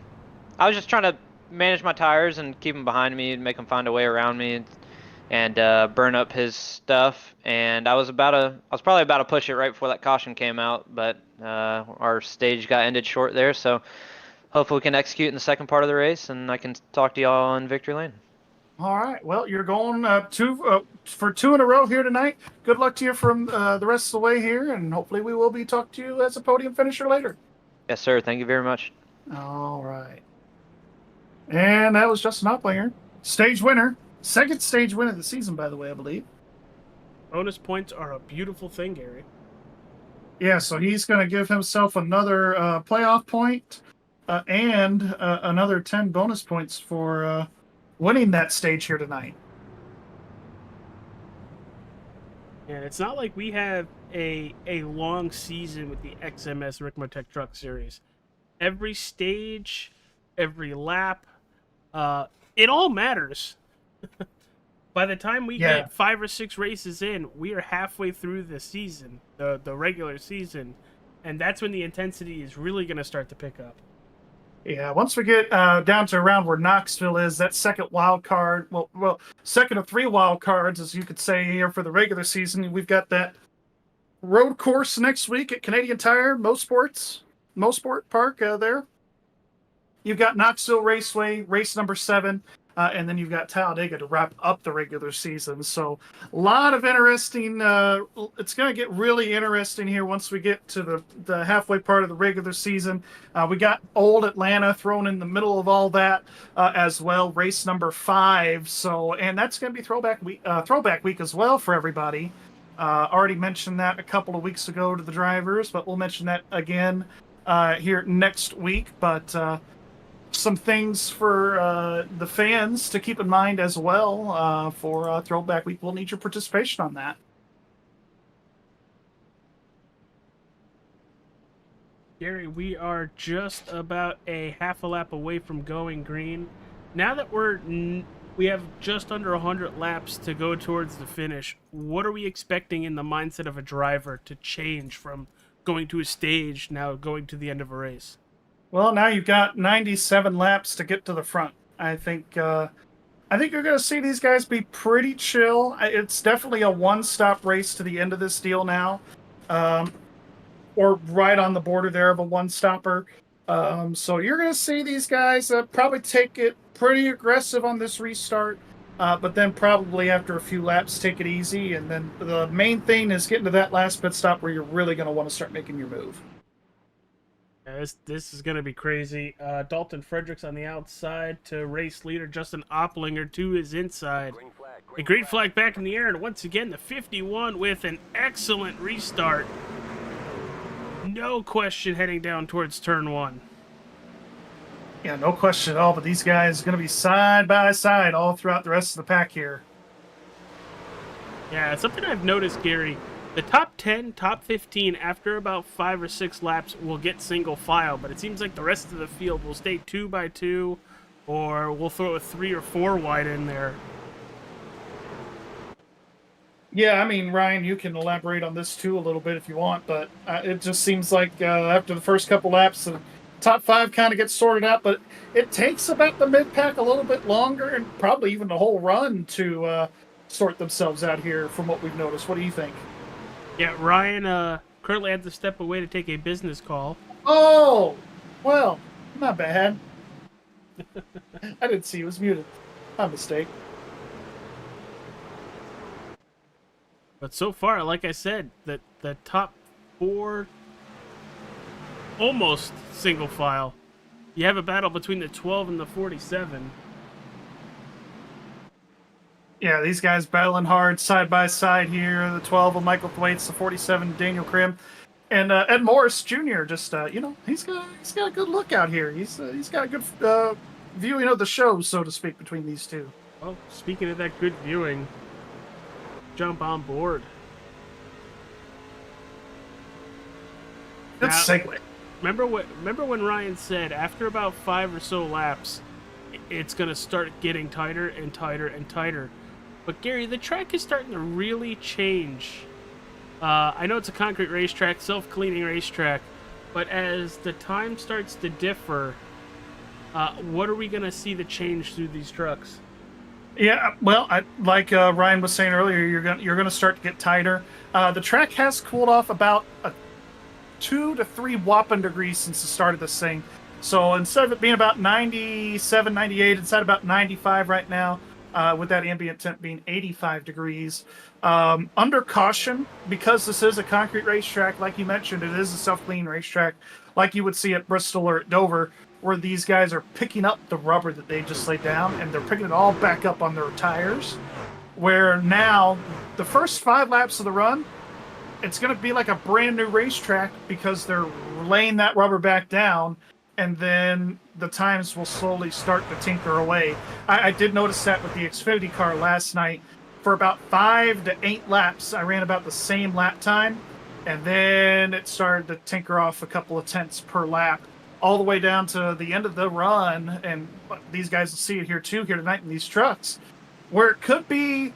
I was just trying to manage my tires and keep them behind me and make them find a way around me and burn up his stuff. And I was probably about to push it right before that caution came out, but our stage got ended short there. So hopefully we can execute in the second part of the race, and I can talk to y'all in victory lane. All right. Well, you're going for 2 in a row here tonight. Good luck to you from the rest of the way here, and hopefully we will be talking to you as a podium finisher later. Yes, sir. Thank you very much. All right. And that was Justin Opplinger, stage winner. Second stage win of the season, by the way, I believe. Bonus points are a beautiful thing, Gary. Yeah, so he's going to give himself another playoff point and another 10 bonus points for winning that stage here tonight. And it's not like we have a long season with the XMS RICMOTECH Truck Series. Every stage, every lap, it all matters. By the time we get 5 or 6 races in, we are halfway through the season, the regular season, and that's when the intensity is really going to start to pick up. Yeah, once we get down to around where Knoxville is, that second wild card, well, second of 3 wild cards, as you could say here for the regular season, we've got that road course next week at Canadian Tire, Mosport Park there. You've got Knoxville Raceway, race number 7, and then you've got Talladega to wrap up the regular season. So a lot of interesting, it's going to get really interesting here once we get to the halfway part of the regular season. We got Old Atlanta thrown in the middle of all that as well, race number 5. So, and that's going to be throwback week as well for everybody. Already mentioned that a couple of weeks ago to the drivers, but we'll mention that again here next week. But some things for the fans to keep in mind as well for Throwback Week. We'll need your participation on that. Gary, we are just about a half a lap away from going green. Now that we have just under 100 laps to go towards the finish, what are we expecting in the mindset of a driver to change from going to a stage now going to the end of a race? Well, now you've got 97 laps to get to the front. I think you're going to see these guys be pretty chill. It's definitely a one-stop race to the end of this deal now, or right on the border there of a one-stopper. So you're going to see these guys probably take it pretty aggressive on this restart, but then probably after a few laps take it easy. And then the main thing is getting to that last pit stop where you're really going to want to start making your move. Yeah, this is going to be crazy. Dalton Fredericks on the outside to race leader Justin Opplinger to his inside. A green flag back in the air, and once again the 51 with an excellent restart. no question heading down towards turn 1. Yeah, no question at all. But these guys are going to be side by side all throughout the rest of the pack here. Yeah, something I've noticed, Gary, the top 10, top 15, after about 5 or 6 laps will get single file, but it seems like the rest of the field will stay 2 by 2, or we'll throw a 3 or 4 wide in there. Yeah, I mean, Ryan, you can elaborate on this too a little bit if you want, but it just seems like after the first couple laps, the top 5 kind of gets sorted out, but it takes about the mid-pack a little bit longer and probably even the whole run to sort themselves out here from what we've noticed. What do you think? Yeah, Ryan currently had to step away to take a business call. Oh, well, not bad. I didn't see he was muted. My mistake. But so far, like I said, the top 4 almost single file. You have a battle between the 12 and the 47. Yeah, these guys battling hard side by side here. The 12 of Michael Thwaites, the 47 Daniel Krim, and Ed Morris Jr. Just he's got a good look out here. He's got a good viewing of the show, so to speak, between these two. Well, speaking of that good viewing, jump on board. Good segue. Remember when Ryan said after about 5 or so laps, it's going to start getting tighter and tighter and tighter. But Gary, the track is starting to really change. I know it's a concrete racetrack, self-cleaning racetrack, but as the time starts to differ, what are we going to see the change through these trucks? Yeah, well, like Ryan was saying earlier, you're gonna start to get tighter. The track has cooled off about 2 to 3 whopping degrees since the start of this thing. So instead of it being about 97, 98, it's at about 95 right now, with that ambient temp being 85 degrees. Under caution, because this is a concrete racetrack, like you mentioned, it is a self-cleaning racetrack, like you would see at Bristol or at Dover, where these guys are picking up the rubber that they just laid down, and they're picking it all back up on their tires, where now the first 5 laps of the run, it's going to be like a brand new racetrack because they're laying that rubber back down, and then the times will slowly start to tinker away. I did notice that with the Xfinity car last night. For about 5 to 8 laps, I ran about the same lap time, and then it started to tinker off a couple of tenths per lap, all the way down to the end of the run. And these guys will see it here tonight in these trucks, where it could be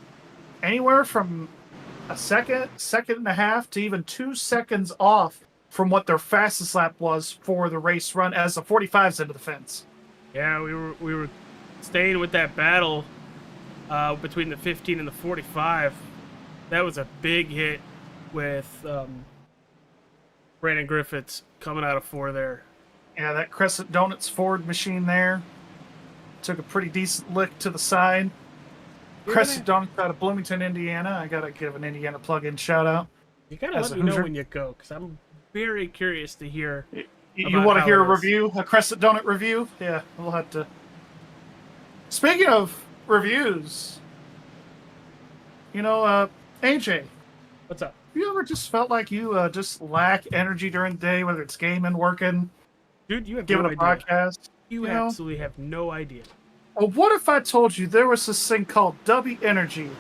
anywhere from a second and a half to even 2 seconds off from what their fastest lap was for the race run as the 45's into the fence. Yeah, we were staying with that battle between the 15 and the 45. That was a big hit with Brandon Griffiths coming out of 4 there. Yeah, that Crescent Donuts Ford machine there took a pretty decent lick to the side. Crescent Donuts out of Bloomington, Indiana. I gotta give an Indiana plug-in shout out. You gotta let me know when you go, because I'm very curious to hear. You want to hear a review, a Crescent Donut review? Yeah, we'll have to. Speaking of reviews, AJ, what's up? Have you ever just felt like you just lack energy during the day, whether it's gaming, working? Dude, you have giving no a idea. podcast. You absolutely have no idea. Well, what if I told you there was this thing called W Energy,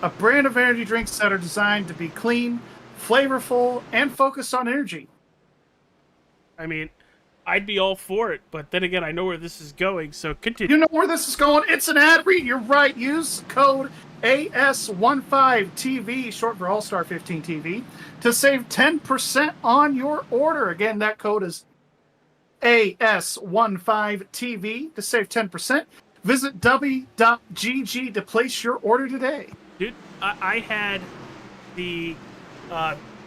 a brand of energy drinks that are designed to be clean, flavorful, and focused on energy? I mean, I'd be all for it, but then again, I know where this is going, so continue. You know where this is going? It's an ad read. You're right. Use code AS15TV, short for All-Star 15 TV, to save 10% on your order. Again, that code is AS15TV to save 10%. Visit w.gg to place your order today. Dude, I had the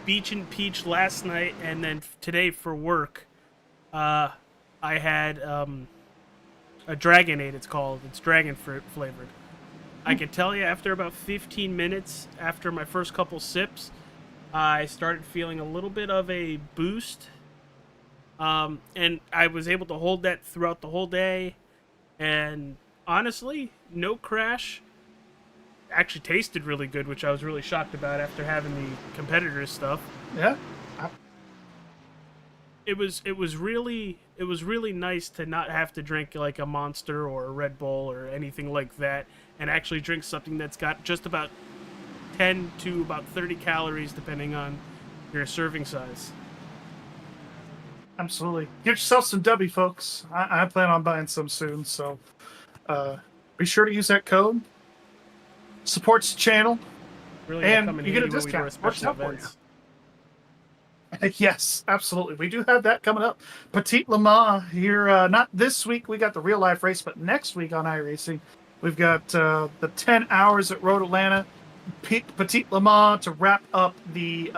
Beach and Peach last night, and then today for work, I had a Dragonade, it's called. It's dragon fruit flavored. I can tell you after about 15 minutes after my first couple sips, I started feeling a little bit of a boost. And I was able to hold that throughout the whole day. And honestly, no crash. Actually tasted really good, which I was really shocked about after having the competitors stuff. Yeah. it was really nice to not have to drink like a Monster or a Red Bull or anything like that, and actually drink something that's got just about 10 to about 30 calories depending on your serving size. Absolutely. Get yourself some W, folks. I plan on buying some soon, so be sure to use that code. Supports the channel, Really and you get a discount. Works out for you. Yes, absolutely. We do have that coming up. Petite Le Mans here. Not this week. We got the real life race, but next week on iRacing, we've got the 10 hours at Road Atlanta. Petite Le Mans to wrap up the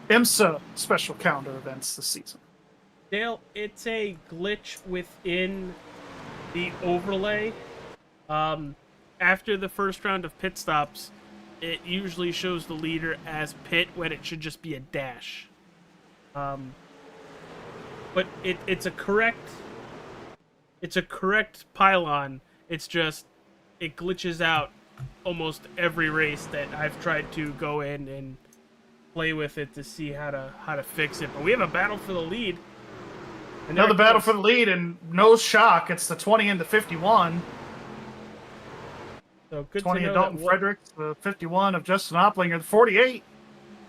IMSA special calendar events this season. Dale, it's a glitch within the overlay. After the first round of pit stops, it usually shows the leader as pit when it should just be a dash. But it's a correct pylon. It's just it glitches out almost every race that I've tried to go in and play with it to see how to fix it. But we have a battle for the lead. Another battle for the lead, and no shock. It's the 20 and the 51. So good 20 to know of Dalton that Fredericks, the 51 of Justin Opplinger, the 48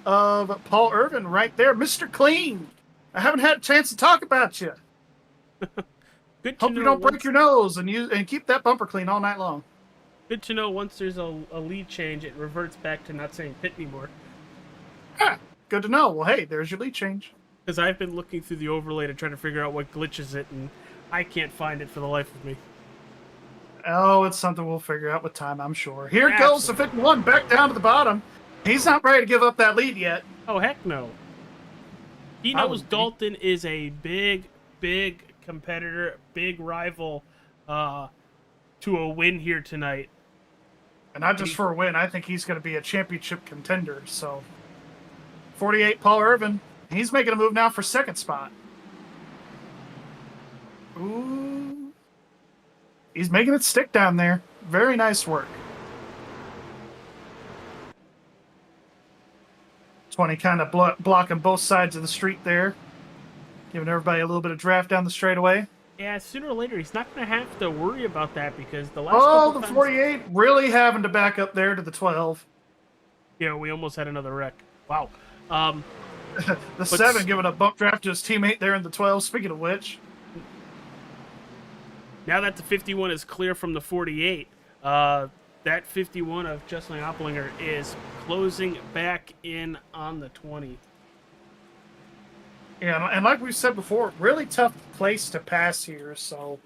of Paul Irvin right there. Mr. Clean. I haven't had a chance to talk about you. Good to Hope you don't break your nose and keep that bumper clean all night long. Good to know once there's a lead change, it reverts back to not saying pit anymore. Ah, good to know. Well, hey, there's your lead change. Because I've been looking through the overlay to try to figure out what glitches it, and I can't find it for the life of me. Oh, it's something we'll figure out with time, I'm sure. Here goes the 51 back down to the bottom. He's not ready to give up that lead yet. Oh, heck no. He knows Dalton is a big competitor, big rival to a win here tonight. And not just for a win. I think he's going to be a championship contender. So, 48, Paul Irvin. He's making a move now for second spot. Ooh. He's making it stick down there. Very nice work. 20 kind of blocking both sides of the street there. Giving everybody a little bit of draft down the straightaway. Yeah, sooner or later, he's not going to have to worry about that because the last couple times... 48 really having to back up there to the 12. Yeah, we almost had another wreck. Wow. The 7 giving a bump draft to his teammate there in the 12, speaking of which. Now that the 51 is clear from the 48, that 51 of Justin Opplinger is closing back in on the 20. Yeah, and like we said before, really tough place to pass here, so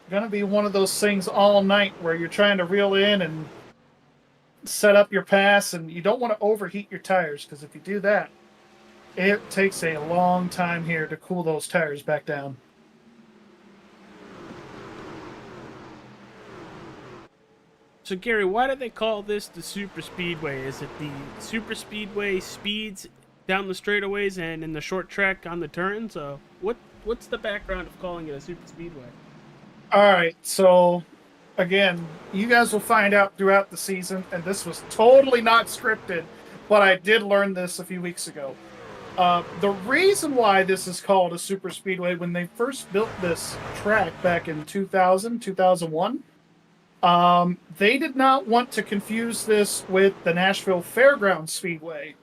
going to be one of those things all night where you're trying to reel in and set up your pass, and you don't want to overheat your tires, because if you do that, it takes a long time here to cool those tires back down. So, Gary, why do they call this the super speedway? Is it the super speedway speeds down the straightaways and in the short track on the turns? What's the background of calling it a super speedway? All right, so again, you guys will find out throughout the season, and this was totally not scripted, but I did learn this a few weeks ago. The reason why this is called a super speedway, when they first built this track back in 2001, they did not want to confuse this with the Nashville Fairgrounds Speedway.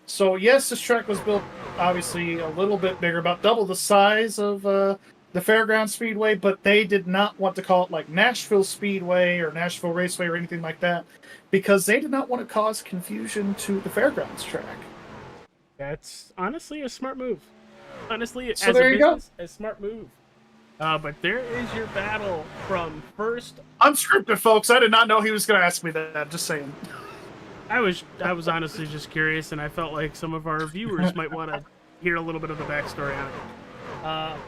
So yes, this track was built obviously a little bit bigger, about double the size of the Fairgrounds Speedway, but they did not want to call it like Nashville Speedway or Nashville Raceway or anything like that, because they did not want to cause confusion to the Fairgrounds track. That's honestly a smart move. Honestly, So as there a you go. business, a smart move. But there is your battle from first. Unscripted, folks. I did not know he was going to ask me that. Just saying. I was honestly just curious, and I felt like some of our viewers might want to hear a little bit of the backstory on it.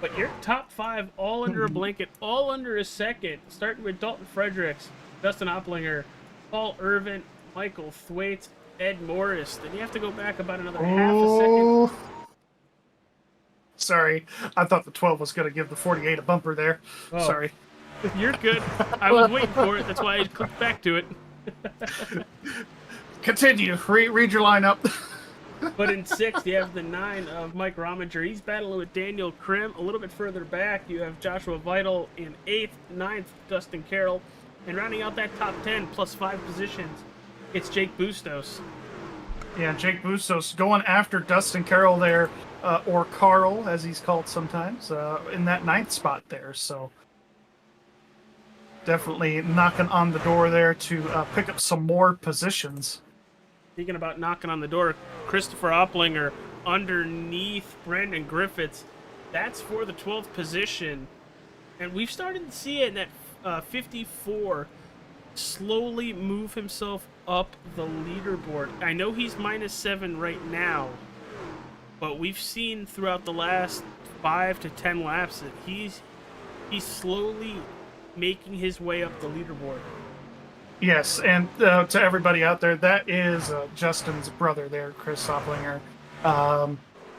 But your top 5, all under a blanket, all under a second, starting with Dalton Fredericks, Justin Opplinger, Paul Irvin, Michael Thwaites, Ed Morris. Then you have to go back about another half a second. Sorry, I thought the 12 was going to give the 48 a bumper there. Oh. Sorry. You're good. I was waiting for it. That's why I clicked back to it. Continue. Read your lineup. But in 6th, you have the 9 of Mike Rominger. He's battling with Daniel Krim. A little bit further back, you have Joshua Vital in 8th. 9th, Dustin Carroll. And rounding out that top 10, plus 5 positions, it's Jake Bustos. Yeah, Jake Bustos going after Dustin Carroll there, or Carl, as he's called sometimes, in that 9th spot there. So definitely knocking on the door there to pick up some more positions. Speaking about knocking on the door, Christopher Opplinger underneath Brandon Griffiths. That's for the 12th position. And we've started to see it in that 54 slowly move himself up the leaderboard. I know he's -7 right now, but we've seen throughout the last 5 to 10 laps that he's slowly making his way up the leaderboard. Yes, and to everybody out there, that is Justin's brother there, Chris Opplinger.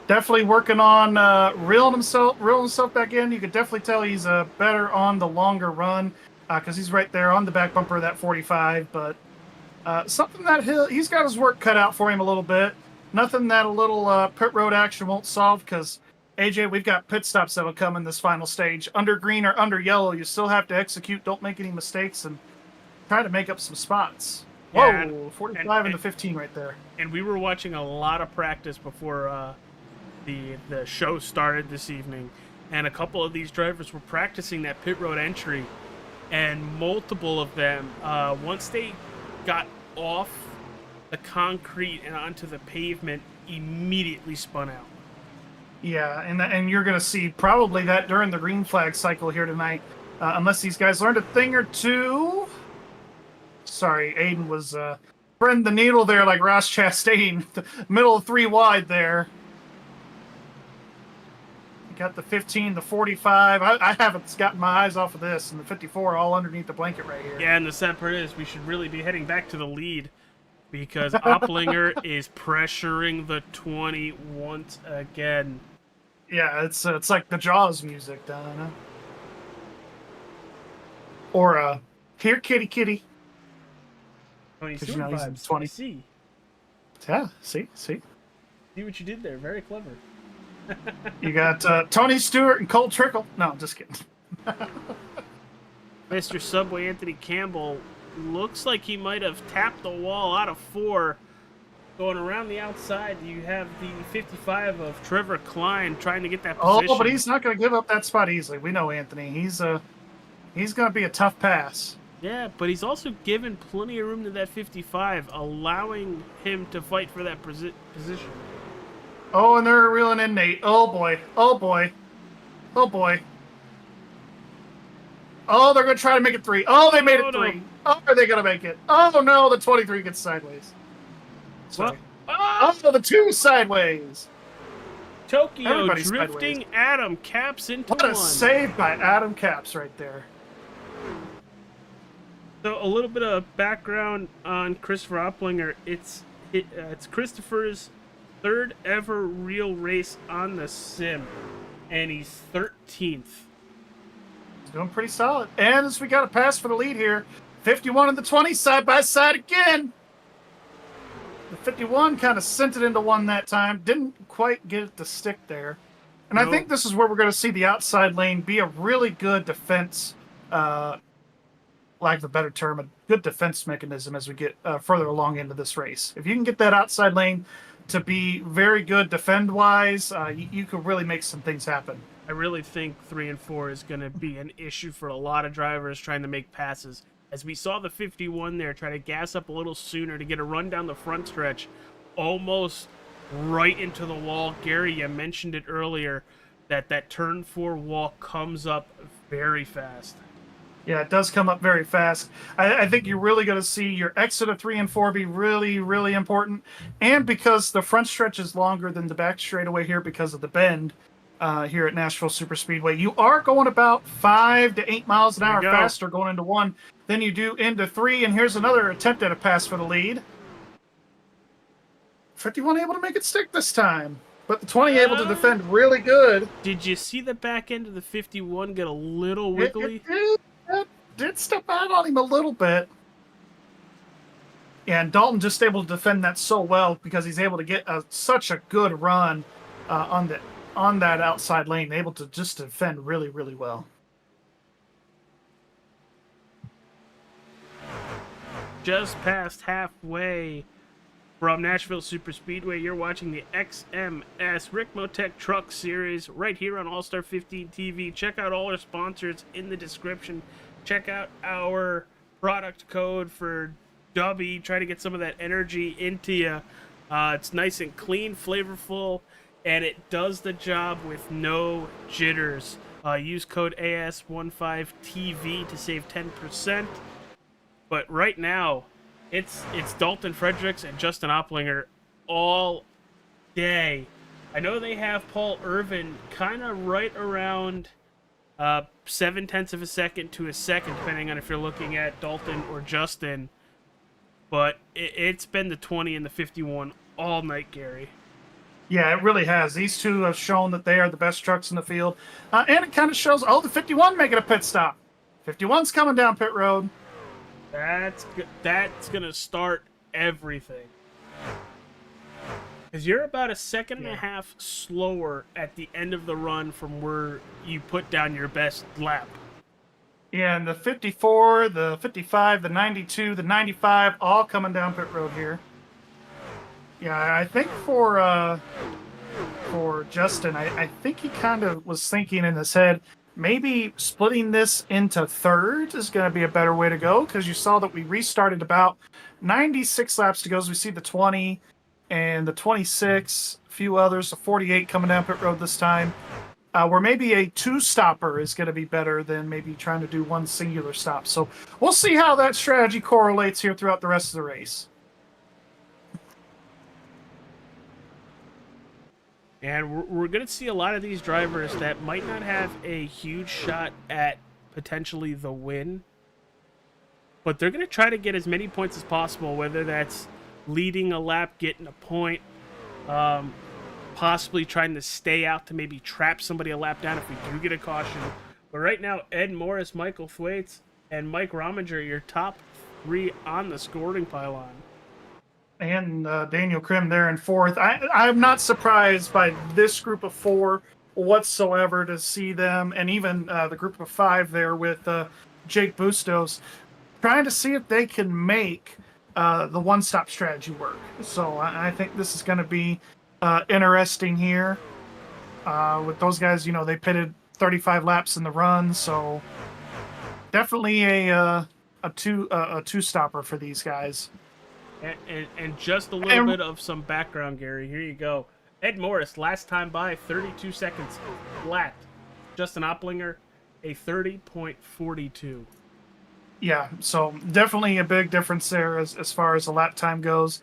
Definitely working on reeling himself back in. You could definitely tell he's better on the longer run because he's right there on the back bumper of that 45. But something that he's got his work cut out for him a little bit. Nothing that a little pit road action won't solve because, AJ, we've got pit stops that'll come in this final stage. Under green or under yellow, you still have to execute. Don't make any mistakes and try to make up some spots. Yeah, whoa, 45 and the 15 right there. And we were watching a lot of practice before the show started this evening, and a couple of these drivers were practicing that pit road entry, and multiple of them, once they got off the concrete and onto the pavement, immediately spun out. Yeah, and you're going to see probably that during the green flag cycle here tonight, unless these guys learned a thing or two. Sorry, Aiden was threading the needle there like Ross Chastain, the middle of 3 wide there. Got the 15, the 45. I haven't gotten my eyes off of this, and the 54 all underneath the blanket right here. Yeah, and the sad part is we should really be heading back to the lead because Opplinger is pressuring the 20 once again. Yeah, it's like the Jaws music, Donna. Or here, kitty, kitty. 20 'Cause, Stewart he's vibes. 20. See Yeah, see. what you did there. Very clever. You got Tony Stewart and Cole Trickle. No, just kidding. Mr. Subway Anthony Campbell looks like he might have tapped the wall out of 4. Going around the outside, you have the 55 of Trevor Klein trying to get that position. Oh, but he's not going to give up that spot easily. We know Anthony. He's going to be a tough pass. Yeah, but he's also given plenty of room to that 55, allowing him to fight for that position. Oh, and they're reeling in Nate. Oh, boy. Oh, boy. Oh, boy. Oh, they're going to try to make it 3. Oh, they made it 3. No. Oh, are they going to make it? Oh, no, the 23 gets sideways. Sorry. Oh, the 2 sideways. Tokyo Everybody's drifting sideways. Adam Caps into What a one. save by Adam Caps right there. So a little bit of background on Christopher Opplinger. It's Christopher's 3rd ever real race on the sim, and he's 13th. He's doing pretty solid. And as we got a pass for the lead here, 51 and the 20 side by side again. The 51 kind of sent it into 1 that time. Didn't quite get it to stick there. And I think this is where we're going to see the outside lane be a really good defense, lack of a better term, a good defense mechanism as we get further along into this race. If you can get that outside lane to be very good defend-wise, you could really make some things happen. I really think 3 and 4 is going to be an issue for a lot of drivers trying to make passes. As we saw the 51 there try to gas up a little sooner to get a run down the front stretch, almost right into the wall. Gary, you mentioned it earlier, that turn 4 wall comes up very fast. Yeah, it does come up very fast. I think you're really going to see your exit of 3 and 4 be really, really important. And because the front stretch is longer than the back straightaway here because of the bend here at Nashville Superspeedway, you are going about 5 to 8 miles an hour faster going into 1 than you do into 3. And here's another attempt at a pass for the lead. 51 able to make it stick this time. But the 20 able to defend really good. Did you see the back end of the 51 get a little wiggly? It did step out on him a little bit. And Dalton just able to defend that so well because he's able to get such a good run on that outside lane, able to just defend really, really well. Just past halfway from Nashville Superspeedway, you're watching the XMS RICMOTECH Truck Series right here on All-Star 15 TV. Check out all our sponsors in the description. Check out our product code for Dubby. Try to get some of that energy into you. It's nice and clean, flavorful, and it does the job with no jitters. Use code AS15TV to save 10%. But right now, it's Dalton Fredericks and Justin Opplinger all day. I know they have Paul Irvin kind of right around 0.7 of a second to a second, depending on if you're looking at Dalton or Justin. But it's been the 20 and the 51 all night, Gary. Yeah, it really has. These two have shown that they are the best trucks in the field. And it kind of shows, the 51 making a pit stop. 51's coming down pit road. That's going to start everything. Because you're about a second and a half slower at the end of the run from where you put down your best lap. Yeah, and the 54, the 55, the 92, the 95, all coming down pit road here. Yeah, I think for Justin, I think he kind of was thinking in his head, maybe splitting this into thirds is going to be a better way to go, because you saw that we restarted about 96 laps to go. So we see the 20 and the 26, a few others, the 48 coming down pit road this time. Where maybe a two-stopper is going to be better than maybe trying to do one singular stop. So we'll see how that strategy correlates here throughout the rest of the race. And we're going to see a lot of these drivers that might not have a huge shot at potentially the win, but they're going to try to get as many points as possible, whether that's leading a lap, getting a point, possibly trying to stay out to maybe trap somebody a lap down if we do get a caution. But right now, Ed Morris, Michael Thwaites, and Mike Rominger, your top three on the scoring pylon. And Daniel Krim there in fourth. I'm not surprised by this group of four whatsoever to see them, and even the group of five there with Jake Bustos, trying to see if they can make the one-stop strategy work. So I think this is going to be interesting here with those guys. You know, they pitted 35 laps in the run, so definitely a two-stopper for these guys. And just a little bit of some background, Gary. Here you go. Ed Morris, last time by, 32 seconds flat. Justin Opplinger, a 30.42. Yeah, so definitely a big difference there as far as the lap time goes.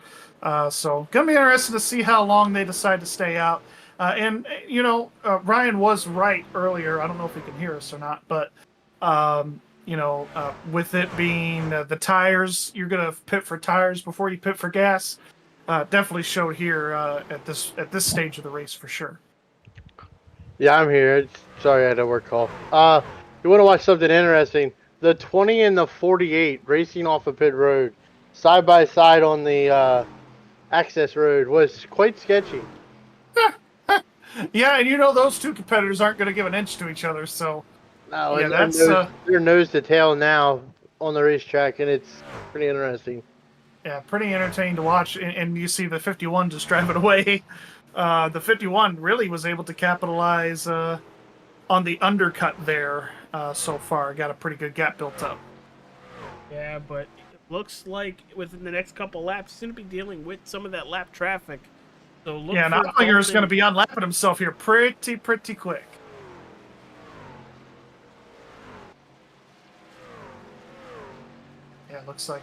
So going to be interesting to see how long they decide to stay out. And, you know, Ryan was right earlier. I don't know if he can hear us or not, but, you know, with it being the tires, you're going to pit for tires before you pit for gas. Definitely showed here at this stage of the race for sure. Yeah, I'm here. Sorry, I had a work call. You want to watch something interesting? The 20 and the 48 racing off of pit road, side by side on the access road, was quite sketchy. Yeah, and you know those two competitors aren't going to give an inch to each other, so no, yeah, that's they're nose to tail now on the racetrack, and it's pretty interesting. Yeah, pretty entertaining to watch, and you see the 51 just driving away. The 51 really was able to capitalize on the undercut there so far. Got a pretty good gap built up. Yeah, but it looks like within the next couple laps, he's going to be dealing with some of that lap traffic. So look, yeah, and Opplinger is going to be unlapping himself here pretty quick. Yeah, it looks like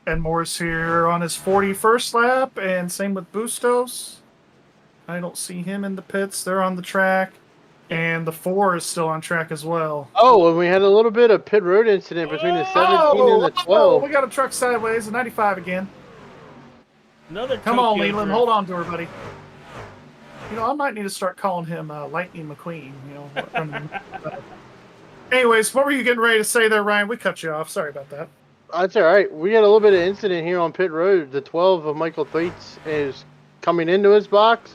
Ed Morris here on his 41st lap, and same with Bustos. I don't see him in the pits. They're on the track. And the 4 is still on track as well. Oh, and we had a little bit of pit road incident between the 17 and the 12. We got a truck sideways, the 95 again. Come on, Leland. Hold on to her, buddy. You know, I might need to start calling him Lightning McQueen. You know. Anyways, what were you getting ready to say there, Ryan? We cut you off. Sorry about that. That's all right. We got a little bit of incident here on pit road. The 12 of Michael Thwaites is coming into his box,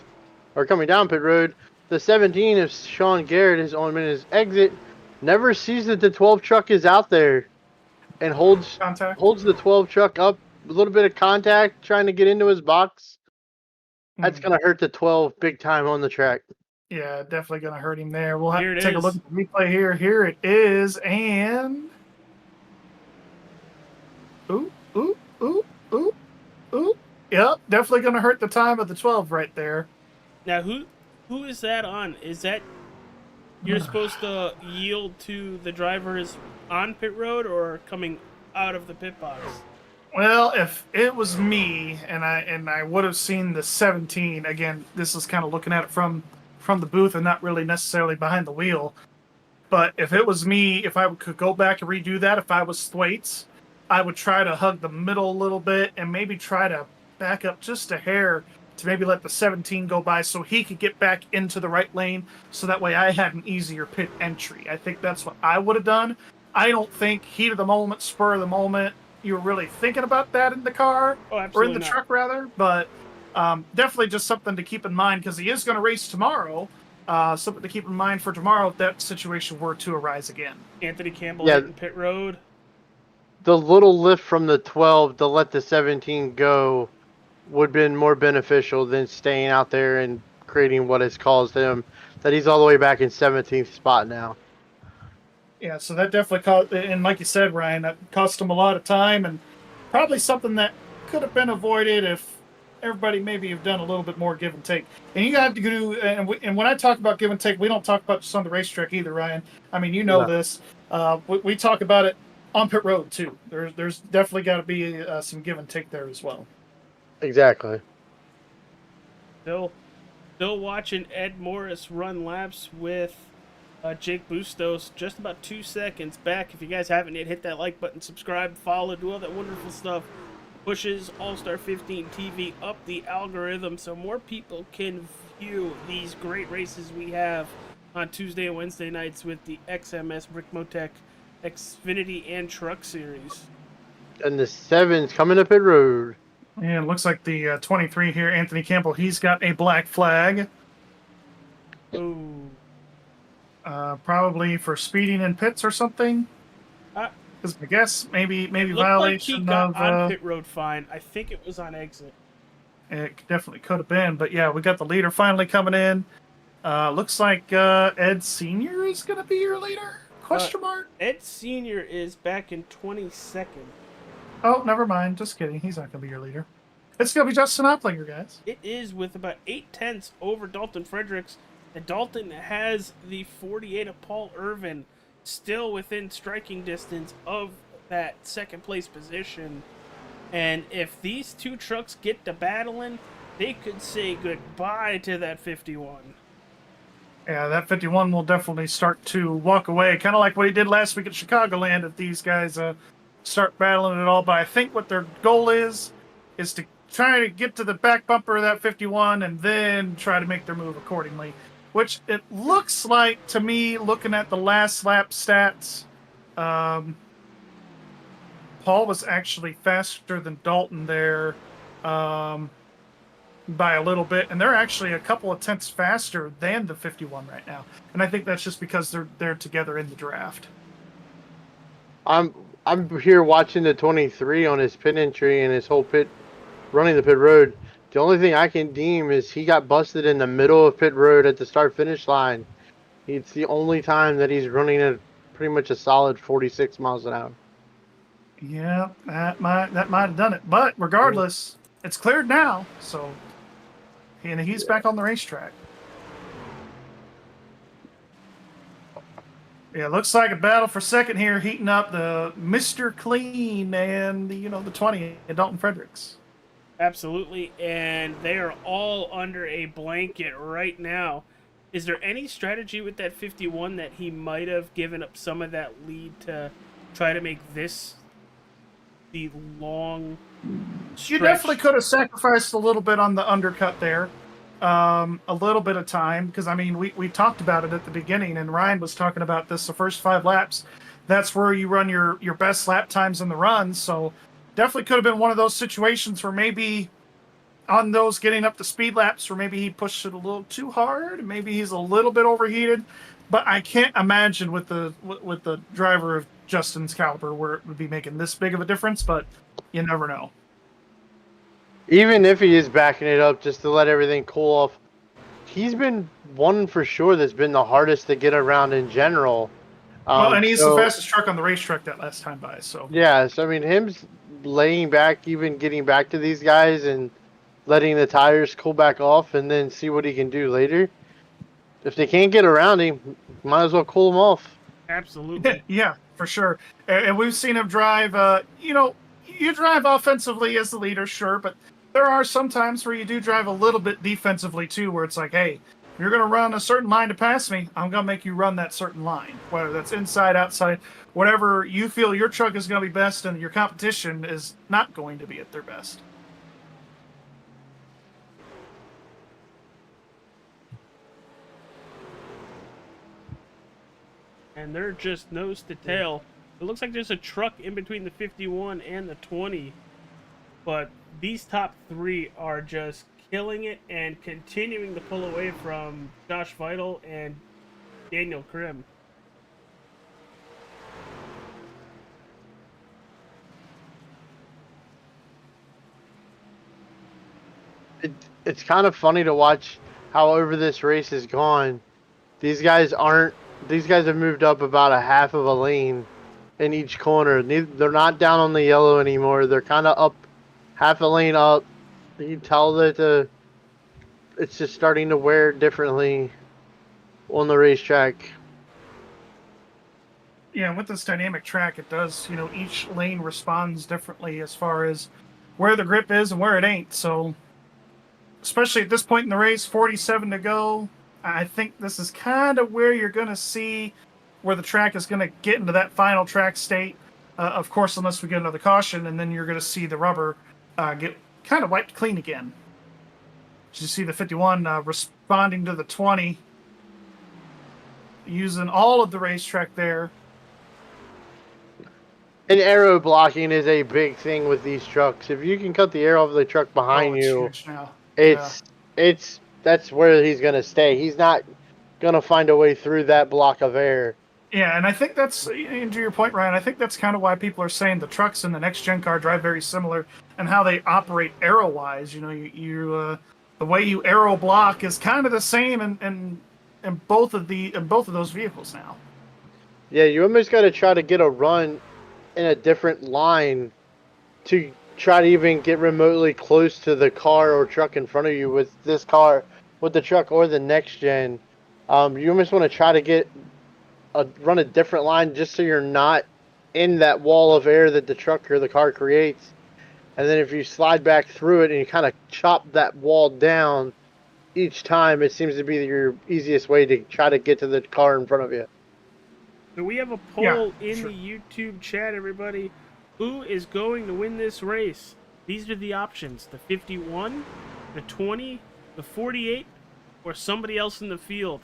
or coming down pit road. The 17 of Sean Garrett is on his exit. Never sees that the 12 truck is out there, and holds the 12 truck up. A little bit of contact, trying to get into his box. That's gonna hurt the 12 big time on the track. Yeah, definitely gonna hurt him there. We'll have Here to it take a is. look at the replay here. Here it is, and ooh. Yep, definitely gonna hurt the time of the 12 right there. Now, who is that on? Is that you're supposed to yield to the drivers on pit road or coming out of the pit box? Well, if it was me and I would have seen the 17, again, this is kind of looking at it from the booth and not really necessarily behind the wheel. But if it was me, if I could go back and redo that, if I was Thwaites, I would try to hug the middle a little bit and maybe try to back up just a hair to maybe let the 17 go by so he could get back into the right lane, so that way I had an easier pit entry. I think that's what I would have done. I don't think heat of the moment, spur of the moment, you were really thinking about that in the car, or in the truck rather, but definitely just something to keep in mind, because he is going to race tomorrow. Something to keep in mind for tomorrow if that situation were to arise again. Anthony Campbell hitting pit road. The little lift from the 12 to let the 17 go would have been more beneficial than staying out there and creating what has caused him that he's all the way back in 17th spot now. Yeah, so that definitely cost, and like you said, Ryan, that cost him a lot of time, and probably something that could have been avoided if everybody maybe have done a little bit more give and take. And you have to do, and when I talk about give and take, we don't talk about just on the racetrack either, Ryan. I mean, you know this. We talk about it on pit road too. There's definitely got to be some give and take there as well. Exactly. Still watching Ed Morris run laps with Jake Bustos, just about 2 seconds back. If you guys haven't yet, hit that like button, subscribe, follow, do all that wonderful stuff. Pushes All-Star 15 TV up the algorithm so more people can view these great races we have on Tuesday and Wednesday nights with the XMS RICMOTECH Xfinity and Truck Series. And the 7's coming up pit road. Yeah, it looks like the 23 here, Anthony Campbell, he's got a black flag. Ooh. Probably for speeding in pits or something. Because I guess maybe violation like he of got on pit road fine. I think it was on exit. It definitely could have been, but yeah, we got the leader finally coming in. Looks like Ed Senior is going to be your leader? Question mark. Ed Senior is back in 22nd. Oh, never mind. Just kidding. He's not going to be your leader. It's going to be Justin Opplinger, guys. It is with about 8/10 over Dalton Fredericks. And Dalton has the 48 of Paul Irvin still within striking distance of that second place position. And if these two trucks get to battling, they could say goodbye to that 51. Yeah, that 51 will definitely start to walk away, kind of like what he did last week at Chicagoland if these guys start battling it all. But I think what their goal is to try to get to the back bumper of that 51 and then try to make their move accordingly. Which it looks like to me, looking at the last lap stats, Paul was actually faster than Dalton there by a little bit, and they're actually a couple of tenths faster than the 51 right now. And I think that's just because they're together in the draft. I'm here watching the 23 on his pit entry and his whole pit, running the pit road. The only thing I can deem is he got busted in the middle of pit road at the start-finish line. It's the only time that he's running at pretty much a solid 46 miles an hour. Yeah, that might have done it. But regardless, it's cleared now, so he's back on the racetrack. Yeah, looks like a battle for second here, heating up the Mr. Clean and the 20 Dalton Fredericks. Absolutely, and they are all under a blanket right now. Is there any strategy with that 51 that he might have given up some of that lead to try to make this the long stretch? You definitely could have sacrificed a little bit on the undercut there. A little bit of time, because I mean we talked about it at the beginning, and Ryan was talking about this the first 5 laps. that's where you run your best lap times in the runs. So definitely could have been one of those situations where maybe on those getting up to speed laps, or maybe he pushed it a little too hard. Maybe he's a little bit overheated, but I can't imagine with the driver of Justin's caliber where it would be making this big of a difference. But you never know. Even if he is backing it up just to let everything cool off, he's been one for sure that's been the hardest to get around in general. Well, and he's the fastest truck on the racetrack that last time by. So yeah, so I mean, him laying back, even getting back to these guys and letting the tires cool back off, and then see what he can do later. If they can't get around him, might as well cool him off. Absolutely. Yeah, for sure. And we've seen him drive. You drive offensively as the leader, sure, but there are some times where you do drive a little bit defensively too, where it's like, hey, if you're going to run a certain line to pass me, I'm going to make you run that certain line, whether that's inside, outside, whatever you feel your truck is going to be best and your competition is not going to be at their best. And they're just nose to tail. It looks like there's a truck in between the 51 and the 20, but these top three are just killing it and continuing to pull away from Josh Vital and Daniel Krim. It's kind of funny to watch how over this race has gone. These guys have moved up about a half of a lane in each corner. They're not down on the yellow anymore. They're kind of up half a lane up. You can tell that it's just starting to wear differently on the racetrack. Yeah, with this dynamic track, it does, each lane responds differently as far as where the grip is and where it ain't. So, especially at this point in the race, 47 to go, I think this is kind of where you're going to see where the track is going to get into that final track state. Of course, unless we get another caution, and then you're going to see the rubber get kind of wiped clean again. You see the 51 responding to the 20, using all of the racetrack there. And aero blocking is a big thing with these trucks. If you can cut the air off of the truck behind you, that's where he's going to stay. He's not going to find a way through that block of air. Yeah, and I think that's, and to your point, Ryan, I think that's kind of why people are saying the trucks in the next gen car drive very similar, and how they operate aero-wise. The way you aero block is kind of the same in both of those vehicles now. Yeah, you almost got to try to get a run in a different line to try to even get remotely close to the car or truck in front of you with this car, with the truck or the next gen. You almost want to try to run a different line just so you're not in that wall of air that the truck or the car creates. And then if you slide back through it and you kind of chop that wall down each time, it seems to be your easiest way to try to get to the car in front of you. So we have a poll in the YouTube chat, everybody. Who is going to win this race? These are the options: the 51, the 20, the 48, or somebody else in the field.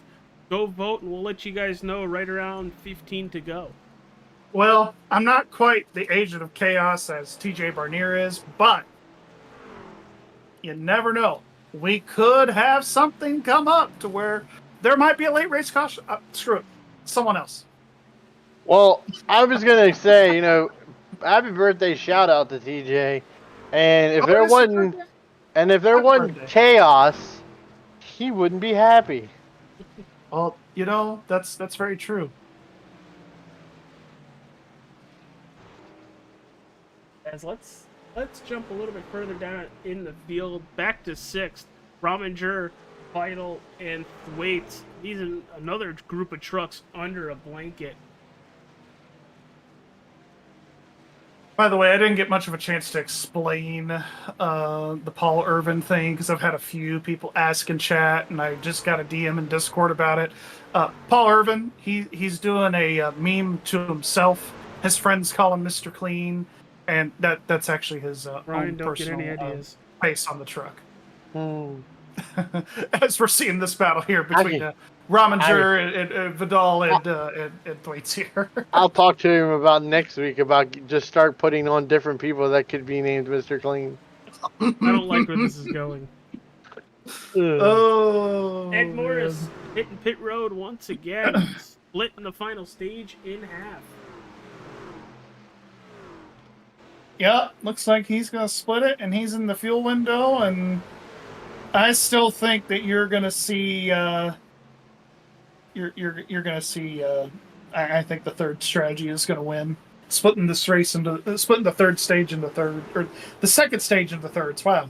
Go vote, and we'll let you guys know right around 15 to go. Well, I'm not quite the agent of chaos as TJ Barnier is, but you never know. We could have something come up to where there might be a late race caution. Screw it. Someone else. Well, I was going to say, happy birthday shout out to TJ. And if there wasn't chaos, he wouldn't be happy. Well, that's very true. Guys, let's jump a little bit further down in the field, back to 6th. Rominger, Vital, and Thwaites. These are another group of trucks under a blanket. By the way, I didn't get much of a chance to explain the Paul Irvin thing because I've had a few people ask in chat, and I just got a DM in Discord about it. Paul Irvin, he's doing a meme to himself. His friends call him Mr. Clean, and that's actually his Ryan, own don't personal get any ideas. face on the truck. As we're seeing this battle here between Rominger and Vidal and Thwaites here. I'll talk to him about next week about just start putting on different people that could be named Mr. Clean. I don't like where this is going. Oh, Ed Morris hitting pit road once again, splitting the final stage in half. Yeah, looks like he's gonna split it, and he's in the fuel window. And I still think that you're gonna see. You're gonna see. I think the third strategy is gonna win. Splitting this race into splitting the third stage into third, or the second stage into thirds. Wow,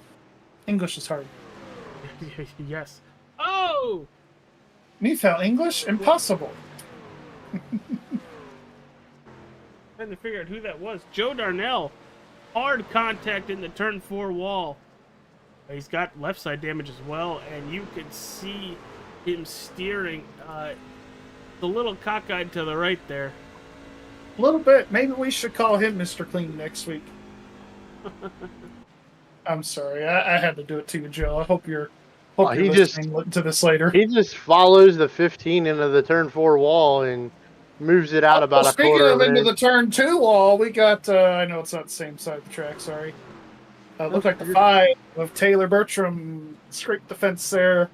English is hard. Yes. Oh! Me fell English? Impossible. Trying to figure out who that was. Joe Darnell. Hard contact in the turn 4 wall. He's got left side damage as well, and you can see him steering the little cockeyed to the right there. A little bit. Maybe we should call him Mr. Clean next week. I'm sorry. I had to do it to you, Joe. I hope you're listening to this later. He just follows the 15 into the turn 4 wall and moves it out about a quarter Speaking of of into the turn 2 wall, we got, I know it's not the same side of the track, sorry. Looks like the 5 of Taylor Bertram scraped the fence there.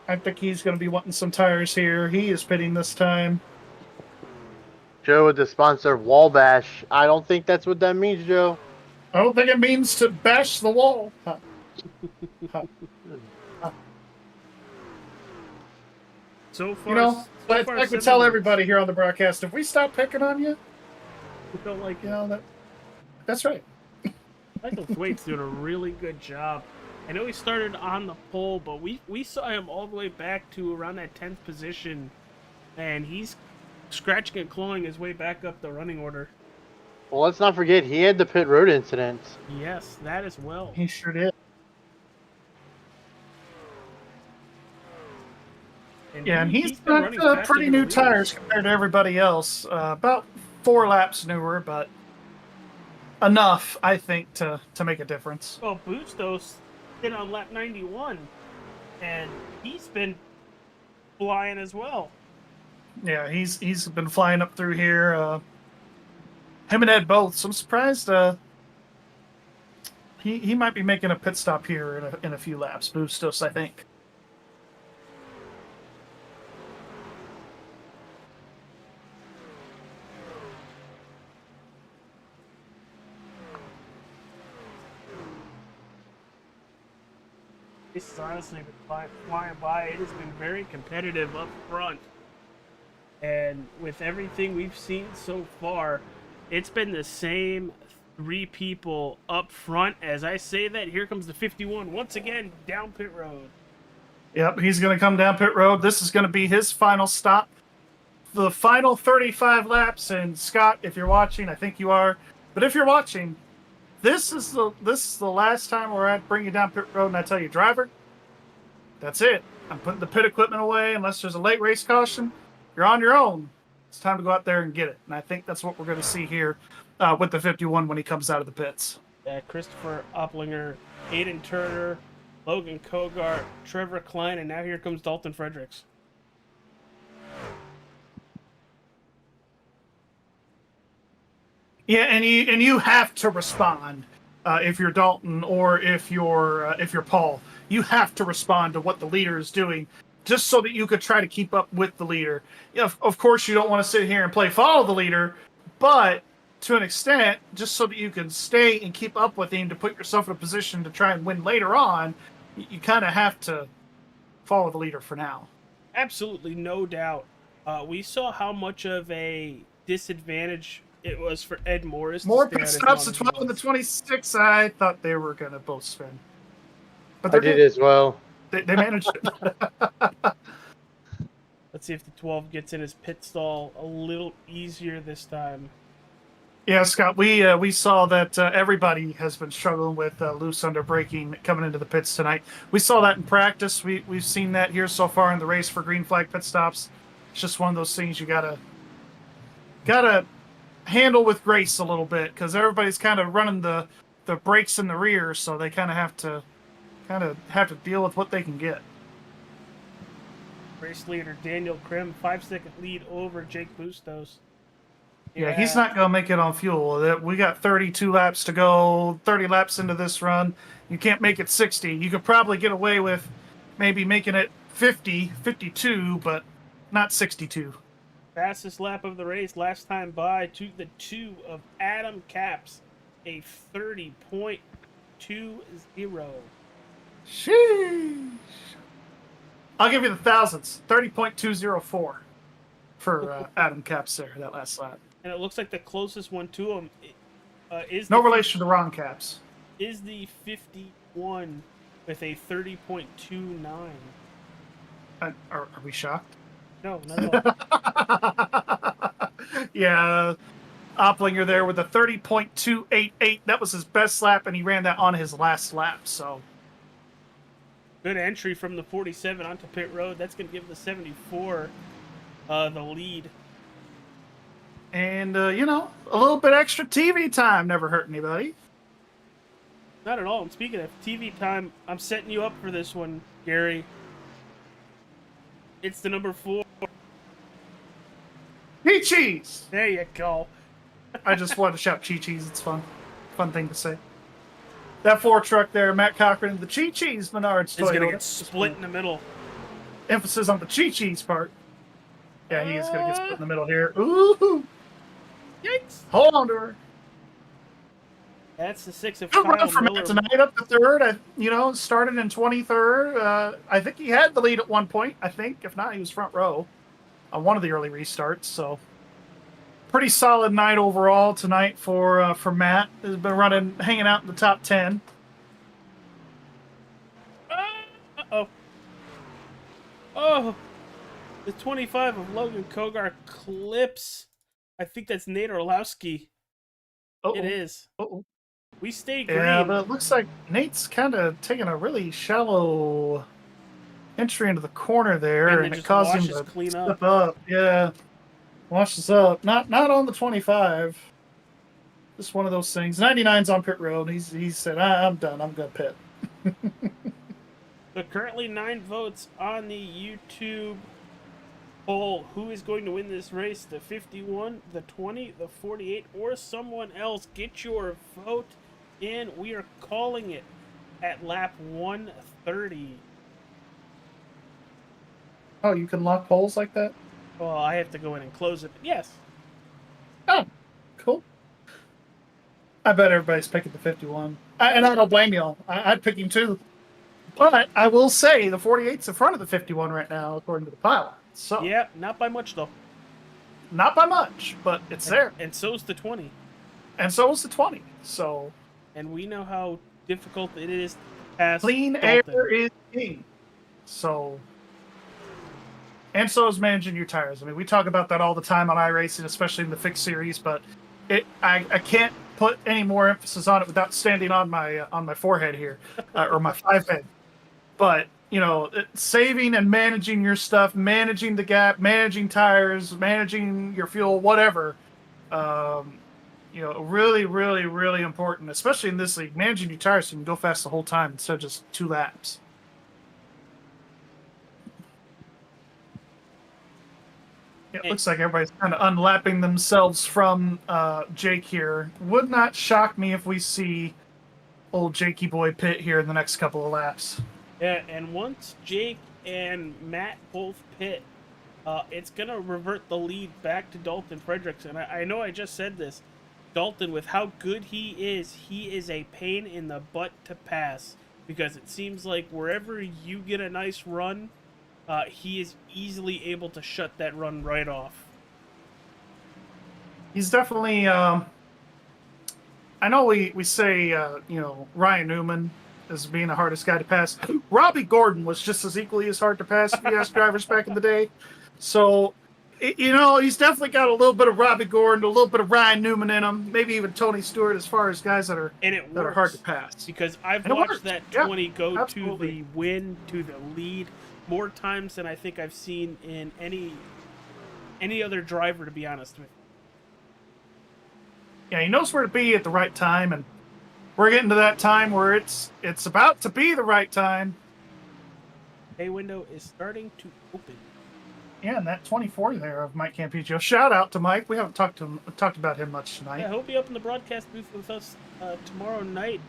I think he's going to be wanting some tires here. He is pitting this time. Joe with the sponsor of Wabash. I don't think that's what that means, Joe. I don't think it means to bash the wall. Huh. Huh. Huh. So far, you know, but I could tell everybody here on the broadcast, if we stop picking on you, we don't like you know, that's right. Michael Thwaites doing a really good job. I know he started on the pole, but we saw him all the way back to around that 10th position, and he's scratching and clawing his way back up the running order. Well, let's not forget, he had the pit road incident. Yes, that as well. He sure did. Yeah, and he's got pretty new tires compared to everybody else. About 4 laps newer, but enough, I think, to make a difference. Well, Bustos hit on lap 91, and he's been flying as well. Yeah, he's been flying up through here. Him and Ed both. So I'm surprised he might be making a pit stop here in a few laps. Bustos, I think. This has honestly been flying by. It has been very competitive up front. And with everything we've seen so far, it's been the same 3 people up front. As I say that, here comes the 51 once again down pit road. Yep, he's going to come down pit road. This is going to be his final stop. The final 35 laps. And Scott, if you're watching, I think you are. But if you're watching, this is the last time where I bring you down pit road and I tell you, driver, that's it. I'm putting the pit equipment away unless there's a late race caution. You're on your own. It's time to go out there and get it. And I think that's what we're going to see here with the 51 when he comes out of the pits. Christopher Opplinger, Aiden Turner, Logan Kogart, Trevor Klein, and now here comes Dalton Fredericks. Yeah, and you have to respond if you're Dalton or if you're Paul. You have to respond to what the leader is doing, just so that you could try to keep up with the leader. You know, of course, you don't want to sit here and follow the leader, but to an extent, just so that you can stay and keep up with him to put yourself in a position to try and win later on, you kind of have to follow the leader for now. Absolutely, no doubt. We saw how much of a disadvantage it was for Ed Morris. More pit stops, the 12 and the 26. I thought they were going to both spin. But I did as well. They managed it. Let's see if the 12 gets in his pit stall a little easier this time. Yeah, Scott, we saw that everybody has been struggling with loose under braking coming into the pits tonight. We saw that in practice. We've seen that here so far in the race for green flag pit stops. It's just one of those things you gotta handle with grace a little bit, because everybody's kind of running the brakes in the rear, so they kind of have to deal with what they can get. Race leader Daniel Krim, 5-second lead over Jake Bustos. Yeah, he's not going to make it on fuel. We got 32 laps to go, 30 laps into this run. You can't make it 60. You could probably get away with maybe making it 50, 52, but not 62. Fastest lap of the race last time by to the 2 of Adam Capps, a 30.20. Sheesh. I'll give you the thousands. 30.204 for Adam Capps there, that last lap. And it looks like the closest one to him is no relation to Ron Capps. Is the 51 with a 30.29. Are we shocked? No, not at all. Yeah, Opplinger there with a 30.288. That was his best lap, and he ran that on his last lap. So good entry from the 47 onto pit road. That's going to give the 74 the lead. And, a little bit extra TV time never hurt anybody. Not at all. And speaking of TV time, I'm setting you up for this one, Gary. It's the number 4. Chi-Cheese! There you go. I just wanted to shout Chi-Cheese. It's fun. Fun thing to say. That 4 truck there, Matt Cochran, the Chi-Cheese Menards Toyota. It's going to get split in the middle. Emphasis on the Chi-Cheese part. Yeah, he is going to get split in the middle here. Ooh! Yikes! Hold on to her. That's the 6 of Good Kyle run for Miller. Matt tonight, up to 3rd. Started in 23rd. I think he had the lead at one point. I think, if not, he was front row on one of the early restarts. So, pretty solid night overall tonight for Matt. Has been hanging out in the top 10. Oh, the 25 of Logan Kogar clips. I think that's Nate Orlowski. It is. We stay green. Yeah, but it looks like Nate's kind of taking a really shallow entry into the corner there, and it caused him to step up. Yeah, washes up. Not on the 25. Just one of those things. 99's on pit road. He said, I'm done. I'm going to pit. So currently 9 votes on the YouTube poll. Who is going to win this race? The 51, the 20, the 48, or someone else? Get your vote in. We are calling it at lap 130. Oh, you can lock polls like that? Well, I have to go in and close it, but yes. Oh, cool. I bet everybody's picking the 51. And I don't blame y'all. I'd pick him too. But I will say the 48's in front of the 51 right now, according to the pilot. So yeah, not by much though. Not by much, but it's there. And so is the 20. And so is the 20. So. And we know how difficult it is to pass. Clean Dalton. air is king. So. And so is managing your tires. I mean, we talk about that all the time on iRacing, especially in the fixed series. But I can't put any more emphasis on it without standing on my forehead here, or my 5 head. But saving and managing your stuff, managing the gap, managing tires, managing your fuel, whatever. Really, really, really important, especially in this league. Managing your tires so you can go fast the whole time instead of just 2 laps. It looks like everybody's kind of unlapping themselves from Jake here. Would not shock me if we see old Jakey boy pit here in the next couple of laps. Yeah, and once Jake and Matt both pit, it's going to revert the lead back to Dalton Fredericks. And I know I just said this. Dalton, with how good he is a pain in the butt to pass. Because it seems like wherever you get a nice run, he is easily able to shut that run right off. He's definitely, I know we say, Ryan Newman as being the hardest guy to pass. Robbie Gordon was just as equally as hard to pass if you ask drivers back in the day. So, he's definitely got a little bit of Robbie Gordon, a little bit of Ryan Newman in him, maybe even Tony Stewart as far as guys that are hard to pass. Because I've watched that 20 go to the win, to the lead, more times than I think I've seen in any other driver, to be honest with you. Yeah, he knows where to be at the right time, and we're getting to that time where it's about to be the right time. pay window is starting to open. Yeah, and that 24 there of Mike Campigio. Shout out to Mike. We haven't talked about him much tonight. Yeah, he'll be up in the broadcast booth with us tomorrow night.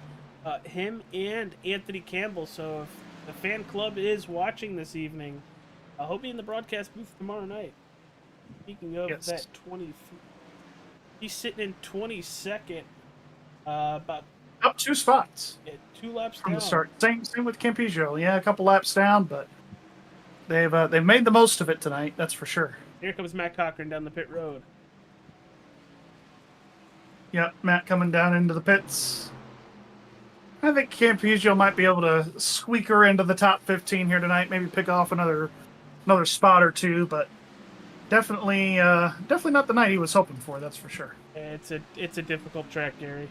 Him and Anthony Campbell. So if the fan club is watching this evening, he'll be in the broadcast booth tomorrow night. Speaking of that 23, he's sitting in 22nd, about up 2 spots. Yeah, 2 laps from down. the start. Same with Campigio. Yeah, a couple laps down, but they've made the most of it tonight. That's for sure. Here comes Matt Cochran down the pit road. Yep, Matt coming down into the pits. I think Campigio might be able to squeak her into the top 15 here tonight. Maybe pick off another spot or two, but definitely not the night he was hoping for. That's for sure. It's a difficult track, Gary.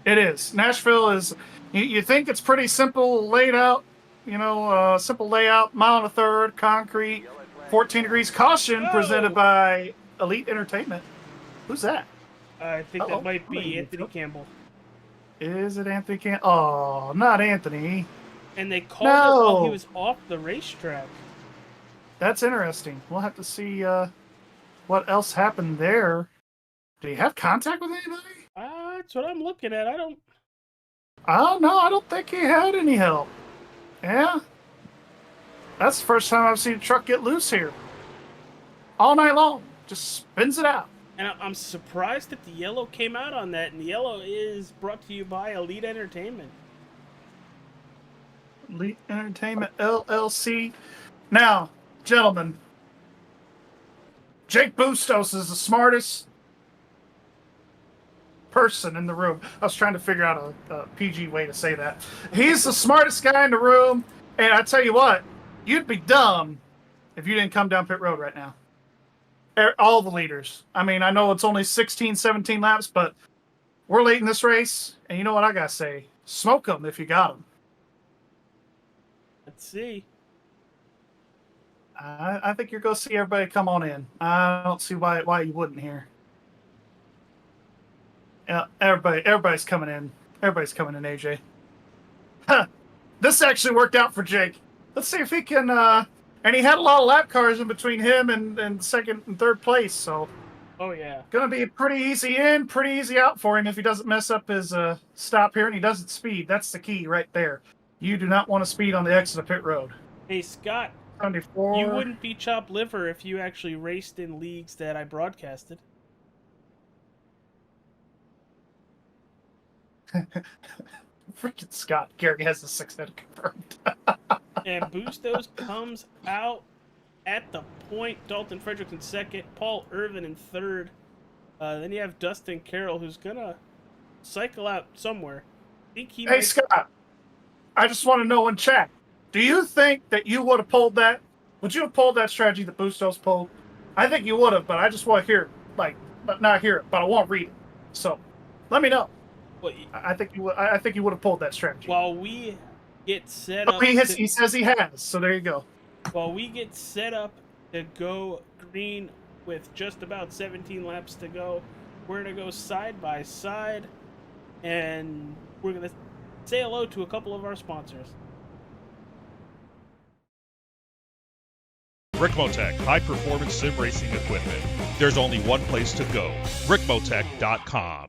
It is. Nashville is. You think it's pretty simple laid out. Simple layout, mile and a third, concrete, 14 degrees. Caution presented by Elite Entertainment. Who's that? I think that might be Anthony Campbell. Is it Anthony Campbell? Oh, not Anthony. And they called it while he was off the racetrack. That's interesting. We'll have to see what else happened there. Did he have contact with anybody? That's what I'm looking at. I don't know. I don't think he had any help. Yeah. That's the first time I've seen a truck get loose here. All night long. Just spins it out. And I'm surprised that the yellow came out on that, and the yellow is brought to you by Elite Entertainment. Elite Entertainment LLC. Now, gentlemen, Jake Bustos is the smartest person in the room. I was trying to figure out a PG way to say that. He's the smartest guy in the room, and I tell you what, you'd be dumb if you didn't come down pit road right now. All the leaders. I mean, I know it's only 16, 17 laps, but we're late in this race, and you know what I gotta say? Smoke them if you got them. Let's see. I think you're going to see everybody come on in. I don't see why you wouldn't here. Yeah, everybody's coming in. Everybody's coming in, AJ. Huh. This actually worked out for Jake. Let's see if he can... and he had a lot of lap cars in between him and second and third place, so... Oh, yeah. Going to be a pretty easy in, pretty easy out for him if he doesn't mess up his stop here and he doesn't speed. That's the key right there. You do not want to speed on the exit of pit road. Hey, Scott. 74. You wouldn't be chopped liver if you actually raced in leagues that I broadcasted. Freaking Scott. Gary has the 6-head confirmed. And Bustos comes out at the point. Dalton Fredericks in second. Paul Irvin in third. Then you have Dustin Carroll, who's going to cycle out somewhere. Hey, Scott. I just want to know in chat. Do you think that you would have pulled that? Would you have pulled that strategy that Bustos pulled? I think you would have, but I just want to hear it. Not hear it, but I want to read it. So, let me know. Well, I think you would. I think you would have pulled that strategy. While we get set up, he says he has. So there you go. While we get set up to go green with just about 17 laps to go, we're gonna go side by side, and we're gonna say hello to a couple of our sponsors. RICMOTECH, high-performance sim racing equipment. There's only one place to go, RICMOTECH.com.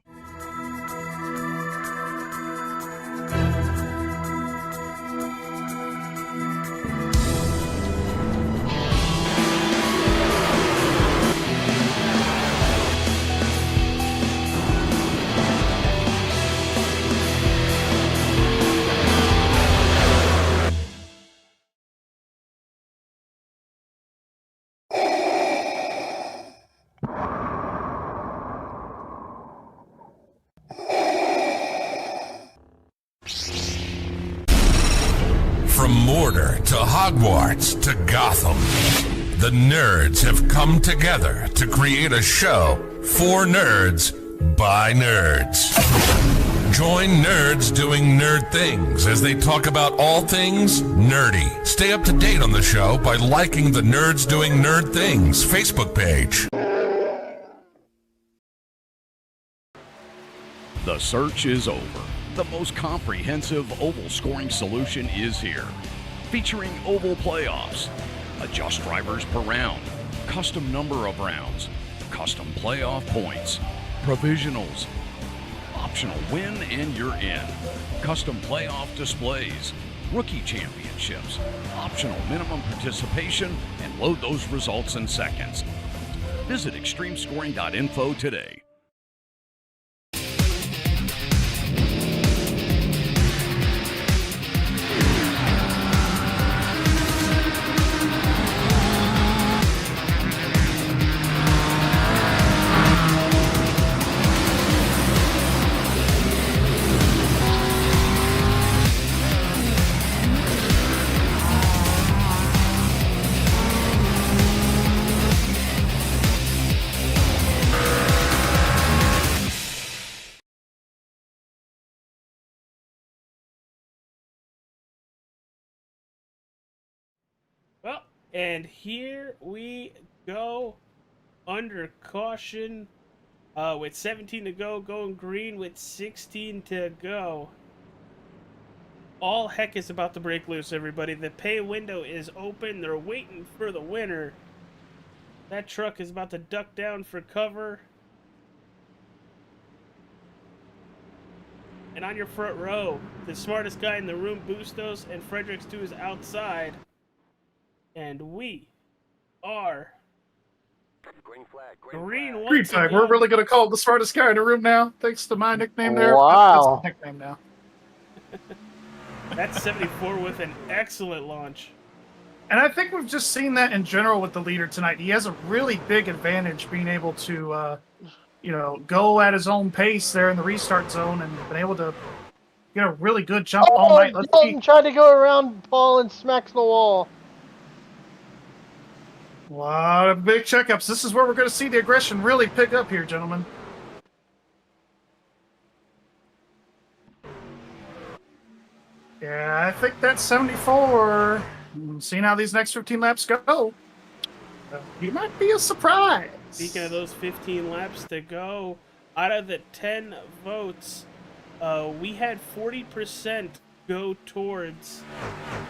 From Mordor to Hogwarts to Gotham, the nerds have come together to create a show for nerds by nerds. Join nerds doing nerd things as they talk about all things nerdy. Stay up to date on the show by liking the Nerds Doing Nerd Things Facebook page. The search is over. The most comprehensive oval scoring solution is here. featuring oval playoffs, adjust drivers per round, custom number of rounds, custom playoff points, provisionals, optional win and you're in, custom playoff displays, rookie championships, optional minimum participation, and load those results in seconds. Visit extremescoring.info today. Well, and here we go under caution with 17 to go, going green with 16 to go. All heck is about to break loose, everybody. The pay window is open. They're waiting for the winner. That truck is about to duck down for cover. And on your front row, the smartest guy in the room, Bustos, and Fredericks 2 is outside. And we are Green flag. green once Green flag. again. We're really going to call him the smartest guy in the room now, thanks to my nickname there. Wow. That's the nickname now. That's 74 with an excellent launch. And I think we've just seen that in general with the leader tonight. He has a really big advantage being able to, go at his own pace there in the restart zone and been able to get a really good jump all night. Let's see. Dalton tried to go around Paul and smacks the wall. A lot of big checkups. This is where we're going to see the aggression really pick up here, gentlemen. Yeah, I think that's 74. Seeing how these next 15 laps go, you might be a surprise. Speaking of those 15 laps to go, out of the 10 votes, we had 40% go towards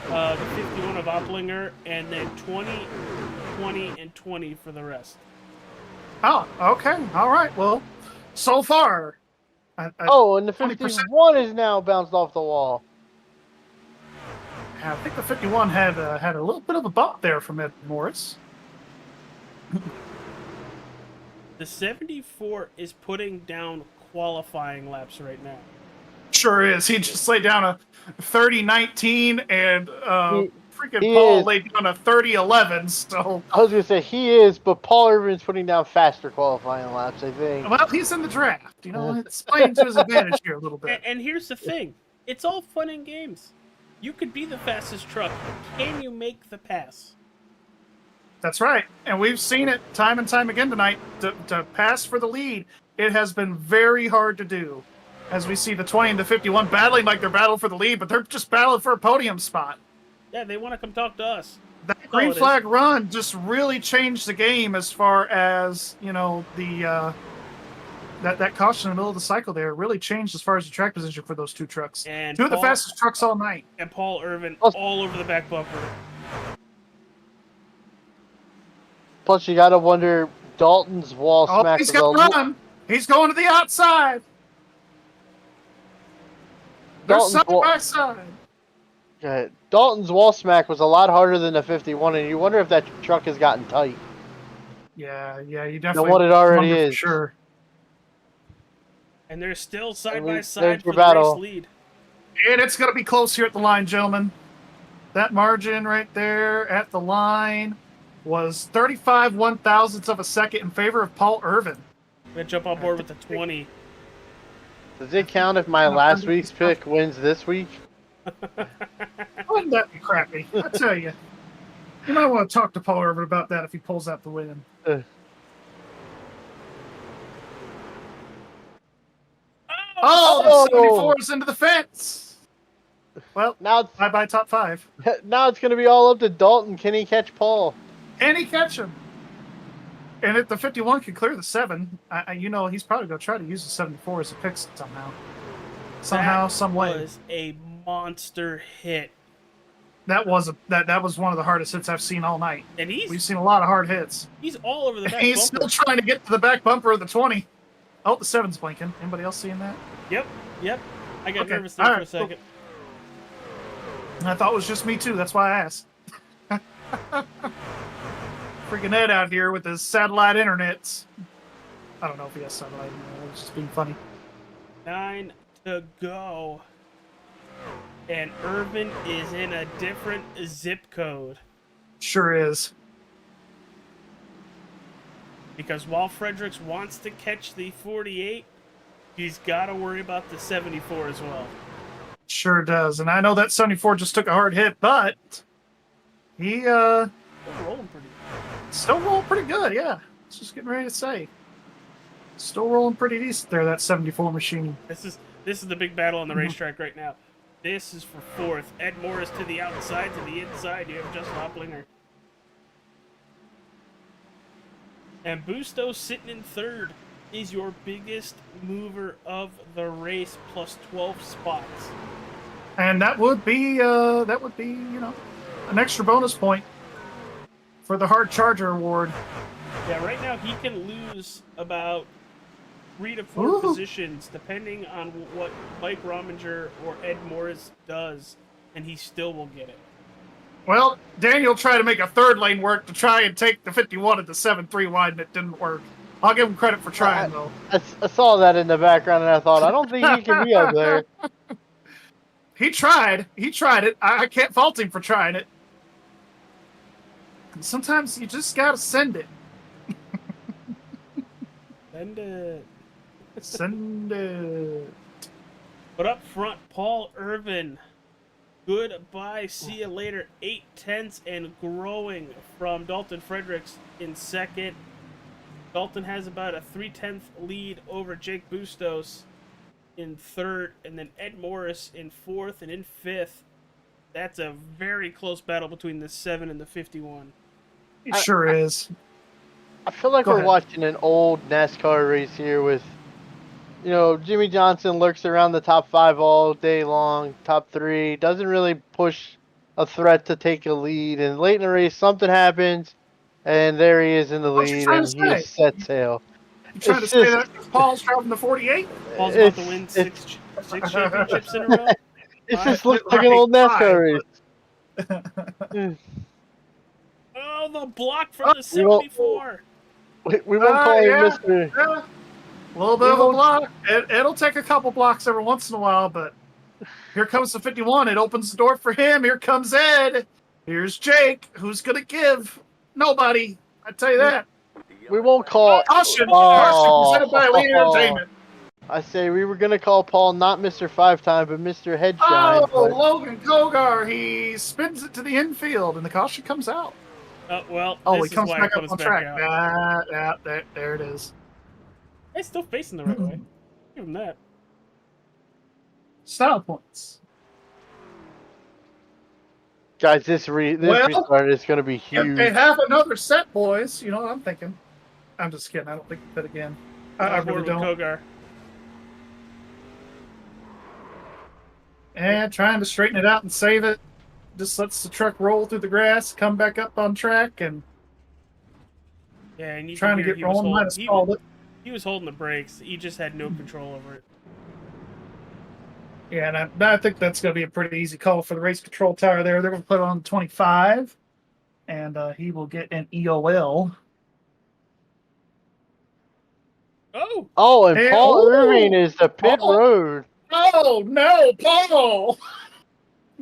the 51 of Opplinger, and then 20, 20, and 20 for the rest. Oh, okay. All right. Well, so far. And the 51 is now bounced off the wall. I think the 51 had a little bit of a bump there from Ed Morris. The 74 is putting down qualifying laps right now. Sure is. He just laid down a 30-19 and freaking he Paul is. laid down a 30-11. So I was going to say he is, but Paul Irvin's putting down faster qualifying laps, I think. well, he's in the draft. It's playing to his advantage here a little bit. And here's the thing. It's all fun and games. You could be the fastest truck. Can you make the pass? That's right. And we've seen it time and time again tonight. To pass for the lead, it has been very hard to do. As we see the 20 and the 51 battling like they're battling for the lead, but they're just battling for a podium spot. Yeah, they want to come talk to us. That green flag run just really changed the game as far as, that caution in the middle of the cycle there really changed as far as the track position for those two trucks. And two of the fastest trucks all night. And Paul Irvin all over the back bumper. Plus, you got to wonder, Dalton's wall smack. He's got to run. He's going to the outside. They're side by side. Dalton's wall smack was a lot harder than the 51, and you wonder if that truck has gotten tight. Yeah, you definitely. Than what it already is. Sure. And they're still side by side for the battle. race lead. And it's going to be close here at the line, gentlemen. That margin right there at the line was 35 1/1000ths of a second in favor of Paul Irvin. I'm going to jump on board with the 20. Does it count if my last week's pick wins this week? Wouldn't that be crappy? I tell you. You might want to talk to Paul Irvin about that if he pulls out the win. The 74 is into the fence. Well, now it's bye-bye top 5. Now it's going to be all up to Dalton. Can he catch Paul? Can he catch him? And if the 51 can clear the 7, he's probably going to try to use the 74 as a pick somehow. Some way. That was a monster hit. that was one of the hardest hits I've seen all night. And we've seen a lot of hard hits. He's all over the back He's bumper. still trying to get to the back bumper of the 20. Oh, the 7's blinking. Anybody else seeing that? Yep. I got nervous there for a second. Cool. I thought it was just me too. That's why I asked. Freaking Ed out here with his satellite internets. I don't know if he has satellite internet. It's just being funny. 9 to go. And Irvin is in a different zip code. Sure is. Because while Fredericks wants to catch the 48, he's got to worry about the 74 as well. Sure does. And I know that 74 just took a hard hit, but he still rolling pretty good, yeah. I was just getting ready to say. Still rolling pretty decent there, that 74 machine. This is the big battle on the racetrack right now. This is for 4th. Ed Morris to the outside, to the inside. You have Justin Hopplinger. And Busto sitting in 3rd is your biggest mover of the race, plus 12 spots. And that would be, you know, an extra bonus point for the Hard Charger Award. Yeah, right now he can lose about 3 to 4 positions, depending on what Mike Rominger or Ed Morris does, and he still will get it. Well, Daniel tried to make a 3rd lane work to try and take the 51 at the 7-3 wide, and it didn't work. I'll give him credit for trying, though. I saw that in the background, and I thought, I don't think he can be up there. He tried. He tried it. I can't fault him for trying it. And sometimes you just gotta send it. Send it. Send it. But up front, Paul Irvin. Goodbye. See you later. 8/10 and growing from Dalton Fredericks in 2nd. Dalton has about a 3/10 lead over Jake Bustos in 3rd, and then Ed Morris in 4th, and in 5th. That's a very close battle between the 7 and the 51. It sure is. I feel like we're watching an old NASCAR race here with, you know, Jimmy Johnson lurks around the top 5 all day long, top 3, doesn't really push a threat to take a lead, and late in the race something happens, and there he is in the lead, and he is set sail. You trying to say that Paul's driving the 48? Paul's about to win six championships in a row? It just looks like an old NASCAR race. Oh, the block from the 74. We won't call him Mr. Yeah. A little bit of a block. It'll take a couple blocks every once in a while, but here comes the 51. It opens the door for him. Here comes Ed. Here's Jake. Who's going to give? Nobody. I tell you that. We won't call... Caution presented by Elite Entertainment. I say we were going to call Paul not Mr. 5-time, but Mr. Headshine. Oh, Logan Kogar. He spins it to the infield, and the caution comes out. Well, he comes back up on track. There it is. He's still facing the right way. Give him that. Style points. Guys, this restart is going to be huge. If they have another set, boys, you know what I'm thinking. I'm just kidding. I don't think that again. I really don't. Kogar. And trying to straighten it out and save it. Just lets the truck roll through the grass, come back up on track, and and you trying to get rolling. Might have stalled it. He was holding the brakes. He just had no control over it. Yeah, and I think that's going to be a pretty easy call for the race control tower there. They're going to put it on 25, and he will get an EOL. Oh, and Paul Irving is the pit road. Oh, no, Paul!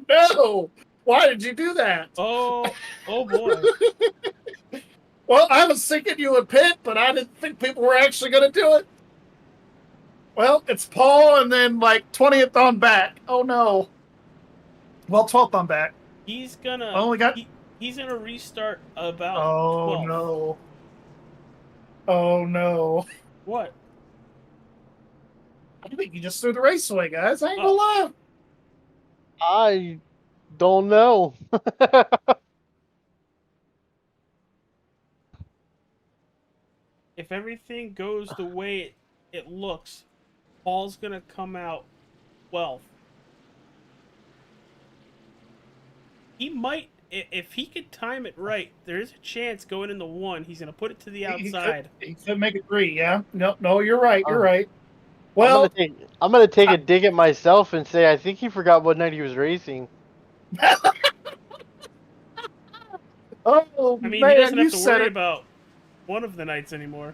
No! Why did you do that? Oh boy. Well, I was thinking you would pit, but I didn't think people were actually going to do it. Well, it's Paul and then like 20th on back. Oh no. Well, 12th on back. He's gonna he's gonna restart about 12th. No. Oh no. What? I think you just threw the race away, guys. I ain't gonna lie. I don't know. If everything goes the way it looks, Paul's gonna come out 12th. he might, if he could time it right, there is a chance going into 1, he's going to put it to the outside. He could make it 3, yeah. No, you're right. You're Oh. right. Well, I'm gonna take a dig at myself and say I think he forgot what night he was racing. oh, I mean, man, he doesn't you have to said worry it. about one of the nights anymore.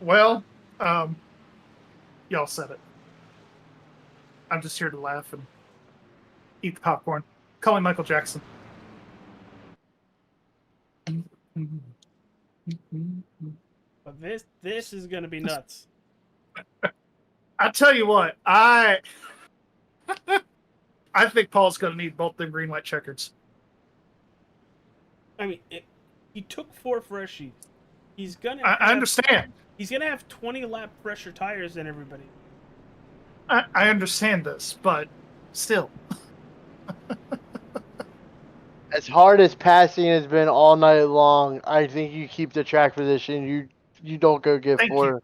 Well, y'all said it. I'm just here to laugh and eat the popcorn. Calling Michael Jackson. But this is going to be nuts. I tell you what, I think Paul's going to need both them green, white checkers. I mean, he took 4 fresh sheets. He's gonna. I understand. He's gonna have 20 lap fresher tires than everybody. I understand this, but still. As hard as passing has been all night long, I think you keep the track position. You don't go get Thank 4.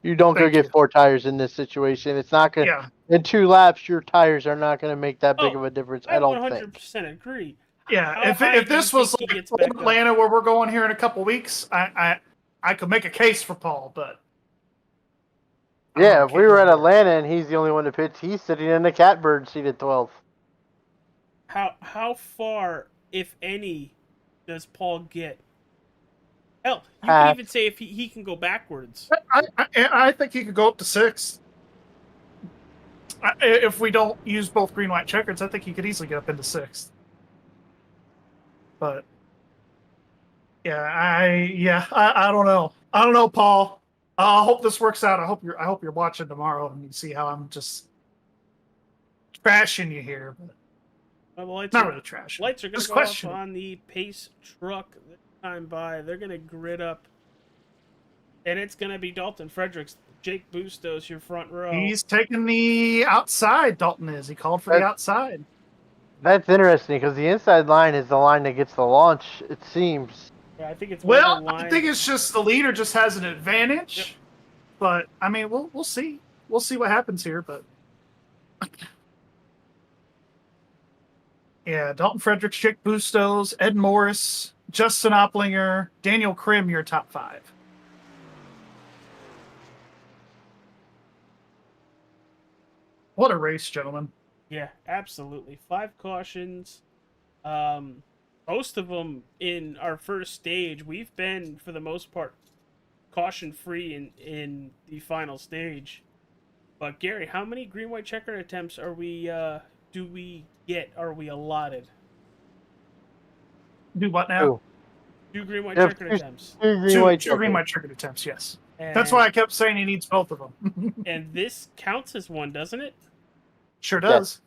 You don't go get 4 tires in this situation. It's not gonna. Yeah. In 2 laps, your tires are not gonna make that big of a difference. I don't think. 100% agree. Yeah, How high if do you this was think he like gets back up? Atlanta, where we're going here in a couple weeks, I could make a case for Paul, but Yeah, if we were at Atlanta and he's the only one to pitch, he's sitting in the catbird seat at 12. How far, if any, does Paul get? Hell, you Half. can even say if he can go backwards. I think he could go up to 6. If we don't use both green, white checkers, I think he could easily get up into 6th. But yeah, I don't know. I don't know, Paul. I hope this works out. I hope you're watching tomorrow and you see how I'm just trashing you here. But Well, the lights not are, really trashing. Lights are going to Just go question. off on the pace truck this time by. They're going to grid up. And it's going to be Dalton Fredericks. Jake Bustos, your front row. He's taking the outside, Dalton is. He called for the outside. That's interesting because the inside line is the line that gets the launch, it seems. Yeah, I think it's Well, line. I think it's just the leader just has an advantage. Yep. But I mean, we'll see. We'll see what happens here, but yeah, Dalton Fredericks, Jake Bustos, Ed Morris, Justin Opplinger, Daniel Krim, your top 5. What a race, gentlemen. Yeah, absolutely. 5 cautions. Most of them in our first stage. We've been, for the most part, caution-free in the final stage. But, Gary, how many green-white checker attempts are we, are we allotted? Do what now? 2 green-white Yep, checker attempts. Two green-white Two green, checkers. white checkered attempts, yes. And, That's why I kept saying he needs both of them. And this counts as one, doesn't it? Sure does.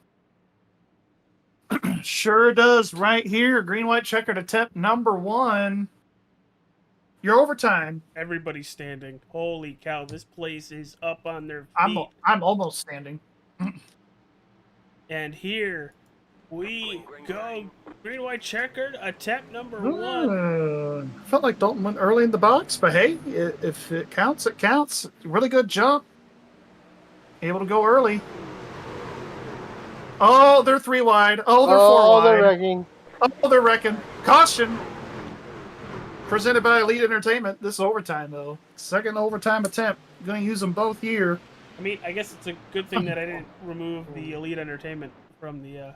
Sure does. Right here, green, white checkered attempt number 1. Your overtime. Everybody's standing. Holy cow, this place is up on their feet. I'm almost standing. And here we go. Green, white checkered attempt number 1. Felt like Dalton went early in the box, but hey, if it counts, it counts. Really good jump. Able to go early. Oh, they're 3 wide. Oh, they're 4 wide. They're wrecking. Oh, they're wrecking. Caution. Presented by Elite Entertainment. This is overtime, though. Second overtime attempt. Going to use them both here. I mean, I guess it's a good thing that I didn't remove the Elite Entertainment from the...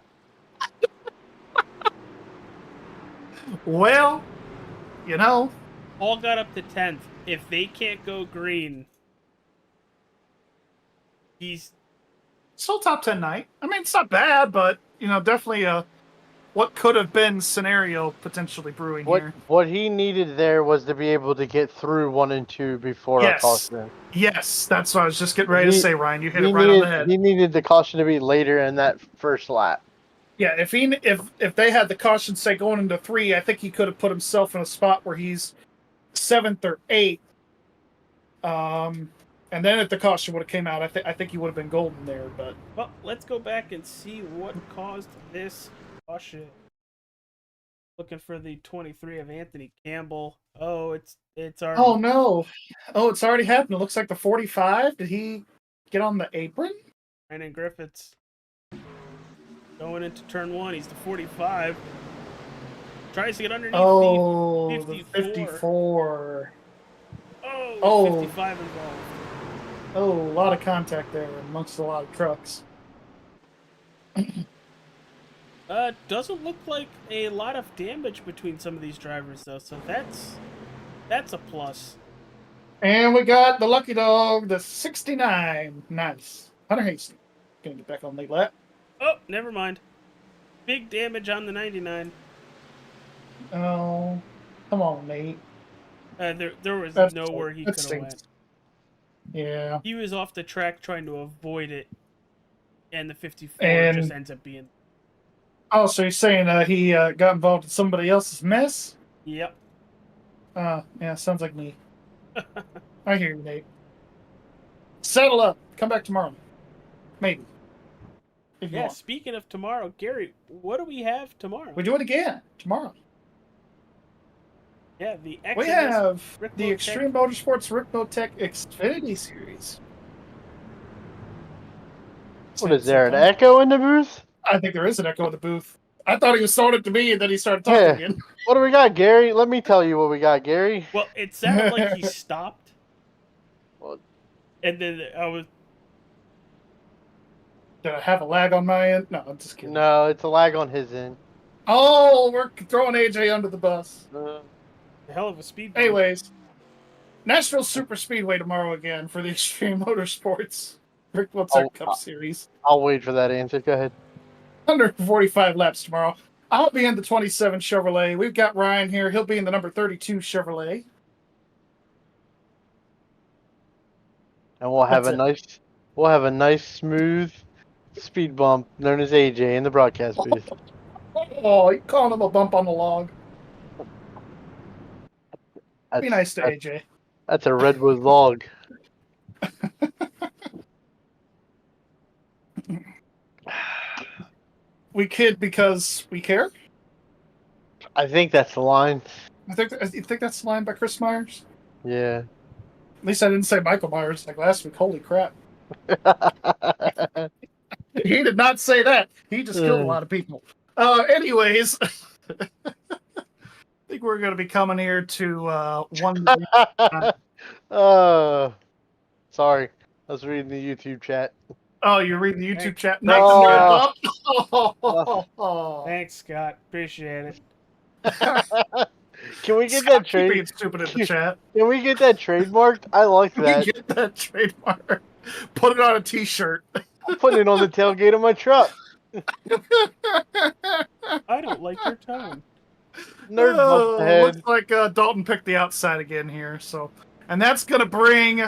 Well, you know. All got up to 10th. If they can't go green, he's... Still top 10 night. I mean, it's not bad, but, you know, definitely what could have been scenario potentially brewing here. What he needed there was to be able to get through 1 and 2 before a caution. Yes, that's what I was just getting ready to say, Ryan. You hit it right on the head. He needed the caution to be later in that first lap. Yeah, if they had the caution, say, going into 3, I think he could have put himself in a spot where he's 7th or 8th. And then if the caution would have came out, I think he would have been golden there. But well, let's go back and see what caused this caution. Looking for the 23 of Anthony Campbell. Oh, it's already... Oh no! Oh, it's already happened. It looks like the 45. Did he get on the apron? Brandon Griffiths. Going into turn 1, he's the 45. Tries to get underneath Oh, the the 54. 54. Oh, 55 involved. Oh, a lot of contact there amongst a lot of trucks. Doesn't look like a lot of damage between some of these drivers, though, so that's a plus. And we got the lucky dog, the 69. Nice. Hunter Hastings. Gonna get back on late lap. Oh, never mind. Big damage on the 99. Oh, come on, Nate. There was nowhere he could have went. Yeah. He was off the track trying to avoid it, and the 54 just ends up being... Oh, so you're saying he got involved in somebody else's mess? Yep. Yeah, sounds like me. I hear you, Nate. Settle up. Come back tomorrow. Maybe. If you Yeah, want. speaking of tomorrow, Gary, what do we have tomorrow? We do it again tomorrow. Yeah, the XMS We have the RICMOTECH. Extreme Motorsports RICMOTECH Xfinity Series. What is there, an echo in the booth? I think there is an echo in the booth. I thought he was throwing it to me, and then he started talking Yeah. again. What do we got, Gary? Let me tell you what we got, Gary. Well, it sounded like he stopped. What? And then I was... Did I have a lag on my end? No, I'm just kidding. No, it's a lag on his end. Oh, we're throwing AJ under the bus. A hell of a speed bump. Anyways, Nashville Super Speedway tomorrow again for the Extreme Motorsports RICMOTECH Cup Series. I'll wait for that answer. Go ahead. 145 laps tomorrow. I'll be in the 27 Chevrolet. We've got Ryan here. He'll be in the number 32 Chevrolet. And we'll have a nice smooth speed bump known as AJ in the broadcast booth. Oh, you calling him a bump on the log? Be nice to AJ. That's a redwood log. We kid because we care. I think that's the line. You think that's the line by Chris Myers? Yeah. At least I didn't say Michael Myers like last week. Holy crap. He did not say that. He just killed a lot of people. Anyways, I think we're going to be coming here to one. Sorry. I was reading the YouTube chat. Oh, you're reading the YouTube chat? No. Thanks, Scott. Appreciate it. Can we get Scott, that trade? being stupid in the chat. Can we get that trademarked? I like that. We get that trademark. Put it on a T-shirt. I'm putting it on the tailgate of my truck. I don't like your tone. Nerd bump ahead. Looks like Dalton picked the outside again here. So, and that's going to bring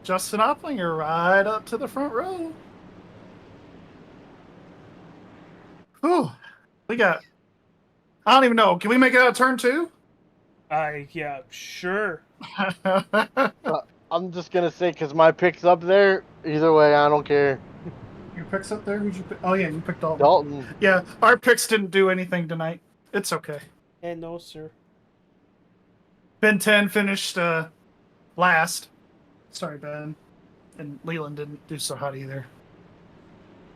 Justin Opplinger right up to the front row. Whew. We got... I don't even know. Can we make it out of turn 2? Yeah, sure. I'm just going to say, because my pick's up there, either way, I don't care. Your pick's up there? Who'd you pick? Oh, yeah, you picked Dalton. Dalton. Yeah, our picks didn't do anything tonight. It's okay. And no, sir. Ben 10 finished last. Sorry, Ben. And Leland didn't do so hot either.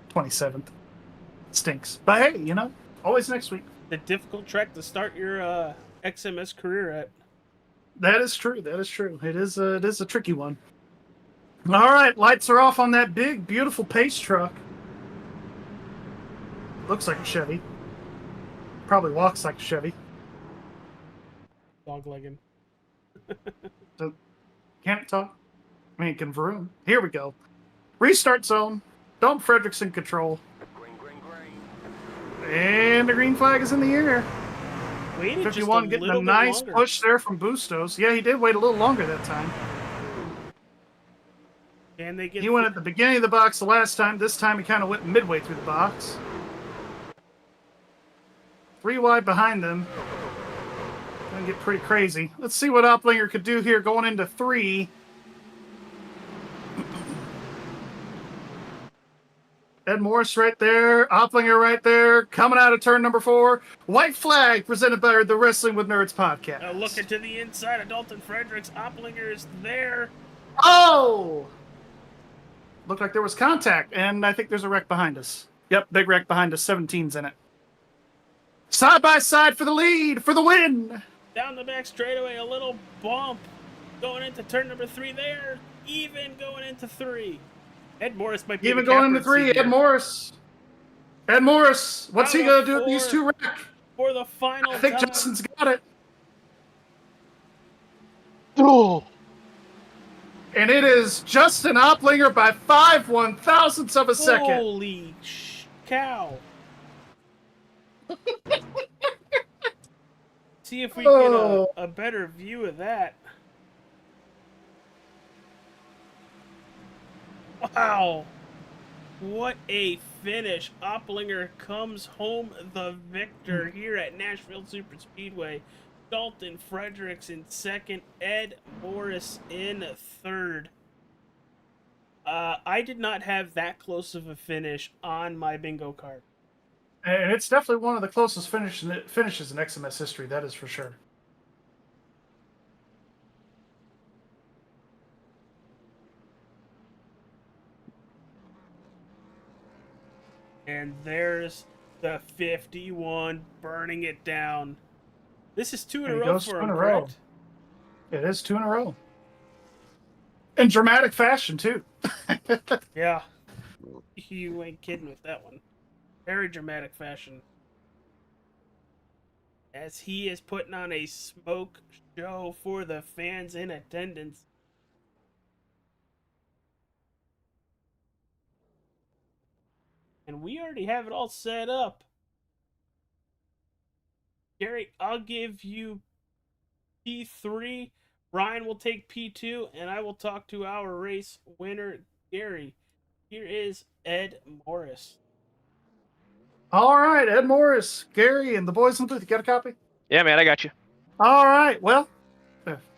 27th. Stinks. But hey, you know, always next week. The difficult track to start your XMS career at. That is true. That is true. It is a tricky one. All right, lights are off on that big, beautiful pace truck. Looks like a Chevy. Probably walks like a Chevy. Dog-legged. So, can't talk. I mean, can vroom. Here we go. Restart zone. Dalton Frederickson control. And the green flag is in the air. Waited 51 getting a nice push there from Bustos. Yeah, he did wait a little longer that time. And they get He went at the beginning of the box the last time. This time he kind of went midway through the box. 3 wide behind them. Gonna get pretty crazy. Let's see what Opplinger could do here going into 3. Ed Morris right there. Opplinger right there. Coming out of turn number 4. White flag presented by the Wrestling with Nerds podcast. Looking to the inside of Dalton Fredericks. Opplinger is there. Oh! Looked like there was contact, and I think there's a wreck behind us. Yep, big wreck behind us, 17's in it. Side by side for the lead, for the win. Down the back straightaway, a little bump. Going into turn number 3 there. Even going into 3. Ed Morris might be even going into 3. Ed Morris. Ed Morris. What's he going to do with these 2 wreck? For the final I think time. Justin's got it. Oh. And it is Justin Oplinger by 5/1000ths of a second. Holy cow. See if we get a better view of that. Wow. What a finish. Oplinger comes home the victor here at Nashville Superspeedway. Dalton Fredericks in second, Ed Morris in third. I did not have that close of a finish on my bingo card. And it's definitely one of the closest finishes in XMS history, that is for sure. And there's the 51 burning it down. This is 2 in a row for him, correct? It is 2 in a row. In dramatic fashion, too. Yeah. You ain't kidding with that one. Very dramatic fashion. As he is putting on a smoke show for the fans in attendance. And we already have it all set up. Gary, I'll give you P3. Brian will take P2, and I will talk to our race winner, Gary. Here is Ed Morris. All right, Ed Morris, Gary, and the boys in the booth. You got a copy? Yeah, man, I got you. All right. Well,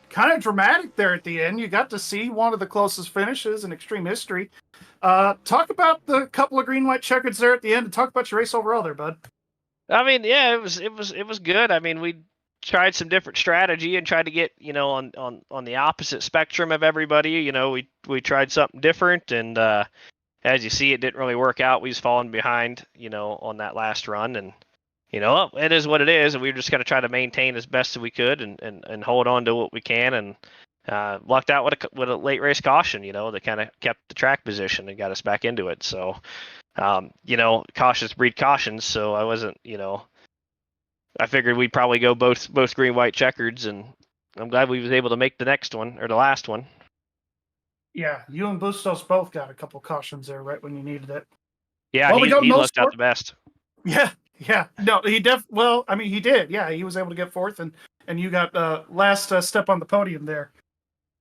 kind of dramatic there at the end. You got to see one of the closest finishes in Extreme history. Talk about the couple of green-white checkers there at the end, and talk about your race overall there, bud. I mean, yeah, it was good. I mean, we tried some different strategy and tried to get, on the opposite spectrum of everybody. We tried something different, and as you see, it didn't really work out. We was falling behind, on that last run, and it is what it is, and we were just gonna try to maintain as best as we could and hold on to what we can, and lucked out with a late race caution, that kind of kept the track position and got us back into it. So. Cautious breed cautions. So I wasn't, I figured we'd probably go both green, white checkereds, and I'm glad we was able to make the next one or the last one. Yeah, you and Bustos both got a couple cautions there right when you needed it. Yeah, he looked out the best. Yeah. No, he did. Yeah, he was able to get fourth, and you got last step on the podium there.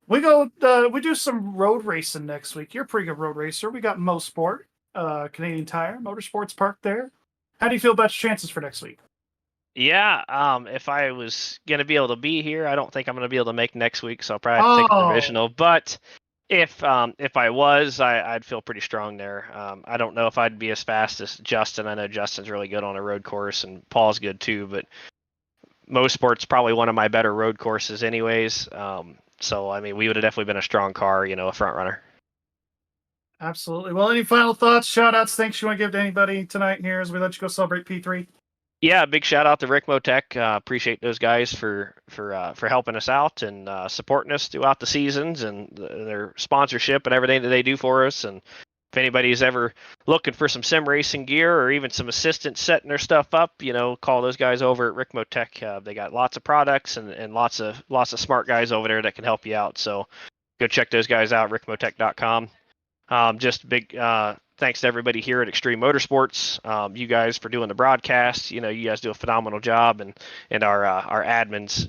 We do some road racing next week. You're a pretty good road racer. We got Mo Sport. Canadian Tire Motorsports Park there. How do you feel about your chances for next week? Yeah, if I was gonna be able to be here, I don't think I'm gonna be able to make next week, so I'll probably have to take a provisional. But if I was, I'd feel pretty strong there. I don't know if I'd be as fast as Justin. I know Justin's really good on a road course, and Paul's good too. But Motorsport's probably one of my better road courses, anyways. So I mean, we would have definitely been a strong car, a front runner. Absolutely. Well, any final thoughts, shout outs, thanks you want to give to anybody tonight here as we let you go celebrate P3? Yeah, big shout out to RICMOTECH. Appreciate those guys for helping us out and supporting us throughout the seasons and their sponsorship and everything that they do for us. And if anybody's ever looking for some sim racing gear or even some assistance setting their stuff up, call those guys over at RICMOTECH. They got lots of products and lots of smart guys over there that can help you out. So go check those guys out, RICMOTECH.com. Just big thanks to everybody here at Extreme Motorsports. You guys for doing the broadcast. You guys do a phenomenal job, and our admins,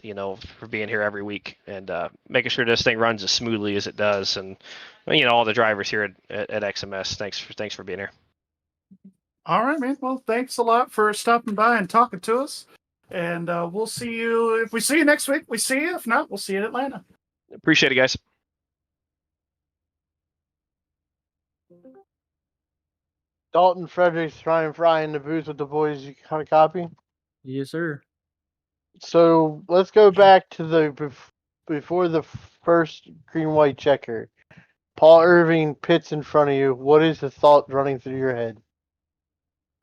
for being here every week and making sure this thing runs as smoothly as it does. And all the drivers here at XMS. Thanks for being here. All right, man. Well, thanks a lot for stopping by and talking to us. And we'll see you. If we see you next week, we see you. If not, we'll see you in Atlanta. Appreciate it, guys. Dalton Fredericks, Ryan Fry in the booth with the boys. You got a copy? Yes, sir. So let's go back to before the first green-white checker. Paul Irving pits in front of you. What is the thought running through your head?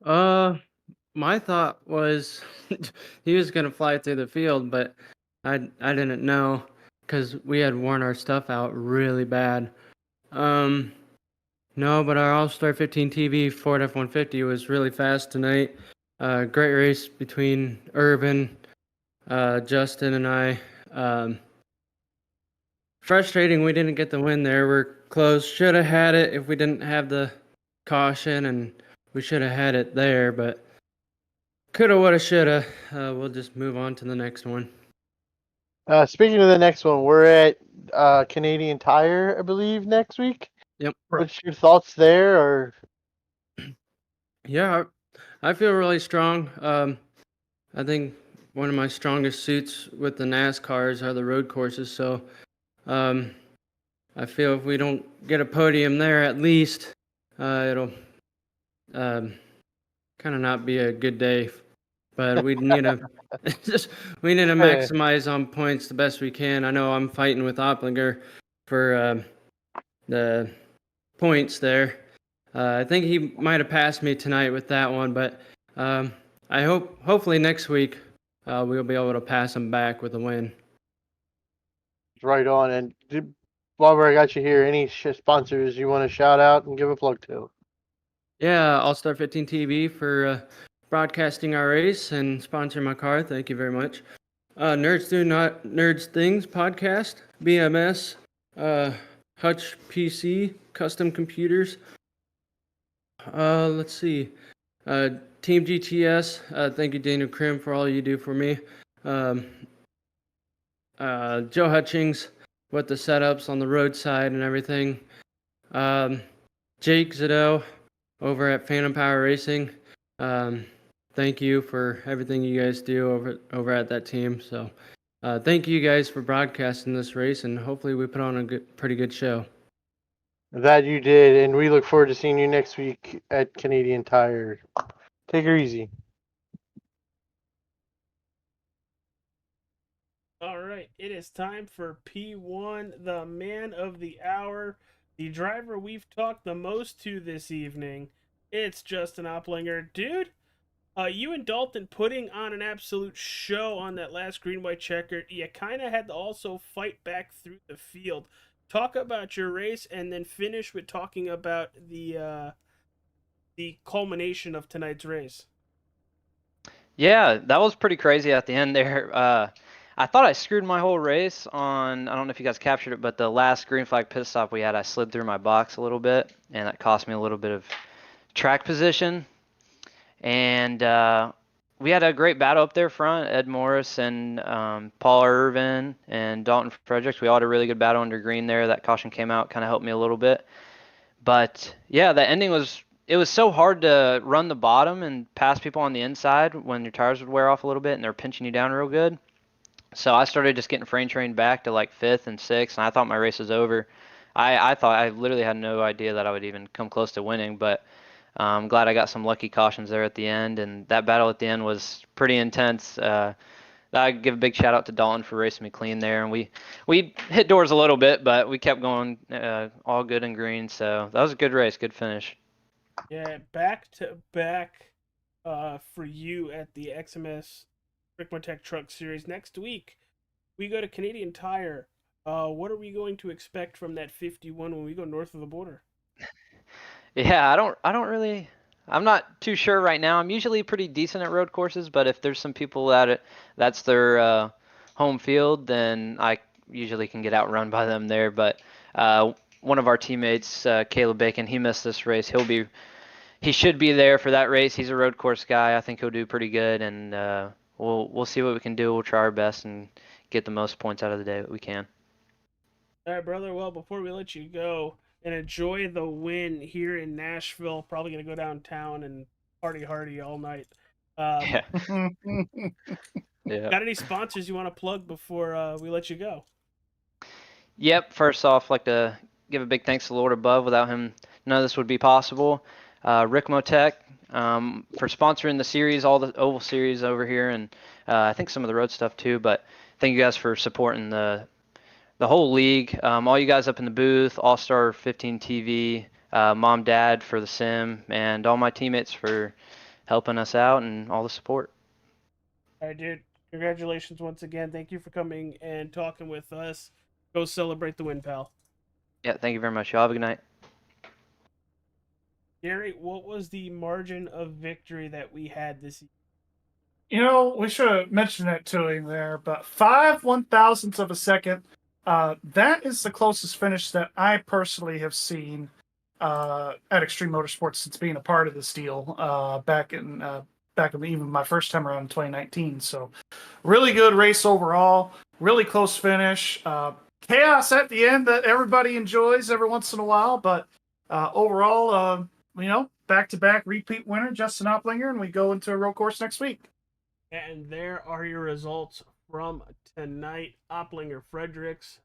My thought was he was gonna fly through the field, but I didn't know because we had worn our stuff out really bad. No, but our All-Star 15 TV Ford F-150 was really fast tonight. Great race between Irvin, Justin, and I. Frustrating we didn't get the win there. We're close. Should have had it if we didn't have the caution, and we should have had it there, but coulda, woulda, shoulda. We'll just move on to the next one. Speaking of the next one, we're at Canadian Tire, I believe, next week. Yep. What's your thoughts there? Or Yeah, I feel really strong. I think one of my strongest suits with the NASCARs are the road courses, so I feel if we don't get a podium there, at least it'll kind of not be a good day. But we need to maximize on points the best we can. I know I'm fighting with Opplinger for the points there. I think he might have passed me tonight with that one, but I hopefully next week we'll be able to pass him back with a win. right on. And while I got you here, any sponsors you want to shout out and give a plug to? Yeah, All-Star 15 TV for broadcasting our race and sponsoring my car. Thank you very much. Nerds Do Not Nerds Things podcast, BMS, Hutch PC, Custom Computers. Let's see. Team GTS, thank you, Daniel Krim, for all you do for me. Joe Hutchings with the setups on the roadside and everything. Jake Zado over at Phantom Power Racing. Thank you for everything you guys do over at that team. So thank you guys for broadcasting this race, and hopefully we put on a pretty good show. That you did, and we look forward to seeing you next week at Canadian Tire. Take her easy. All right, it is time for P1, the man of the hour, the driver we've talked the most to this evening. It's Justin Opplinger. Dude, you and Dalton putting on an absolute show on that last green-white checker. You kind of had to also fight back through the field. Talk about your race and then finish with talking about the culmination of tonight's race. Yeah, that was pretty crazy at the end there. I thought I screwed my whole race on, I don't know if you guys captured it, but the last green flag pit stop we had, I slid through my box a little bit, and that cost me a little bit of track position. And we had a great battle up there front. Ed Morris and Paul Irvin and Dalton Fredericks. We all had a really good battle under green there. That caution came out, kind of helped me a little bit. But yeah, the ending was, it was so hard to run the bottom and pass people on the inside when your tires would wear off a little bit and they're pinching you down real good. So I started just getting frame trained back to like 5th and 6th, and I thought my race was over. I thought, I literally had no idea that I would even come close to winning, but I'm glad I got some lucky cautions there at the end, and that battle at the end was pretty intense. I give a big shout out to Dalton for racing me clean there, and we hit doors a little bit, but we kept going all good and green, so that was a good race, good finish. Yeah, back to back for you at the XMS RICMOTECH Truck Series. Next week, we go to Canadian Tire. What are we going to expect from that 51 when we go north of the border? Yeah, I'm not too sure right now. I'm usually pretty decent at road courses, but if there's some people that's their home field, then I usually can get outrun by them there. But one of our teammates, Caleb Bacon, he missed this race. He should be there for that race. He's a road course guy. I think he'll do pretty good, and we'll see what we can do. We'll try our best and get the most points out of the day that we can. All right, brother. Well, before we let you go and enjoy the win here in Nashville, probably going to go downtown and party hardy all night. Yeah. Got any sponsors you want to plug before we let you go? Yep. First off, like to give a big thanks to the Lord above. Without him, none of this would be possible. RICMOTECH for sponsoring the series, all the oval series over here, and I think some of the road stuff too. But thank you guys for supporting the whole league. All you guys up in the booth, All-Star 15 TV, Mom, Dad for the sim, and all my teammates for helping us out and all the support. All right, dude. Congratulations once again. Thank you for coming and talking with us. Go celebrate the win, pal. Yeah, thank you very much. Y'all have a good night. Gary, what was the margin of victory that we had this year? You know, we should have mentioned it to him there, but 5/1000ths of a second. That is the closest finish that I personally have seen at Extreme Motorsports since being a part of this deal back in even my first time around in 2019. So, really good race overall. Really close finish. Chaos at the end that everybody enjoys every once in a while, but overall, back-to-back repeat winner Justin Opplinger, and we go into a road course next week. And there are your results from tonight. Opplinger, Fredericks,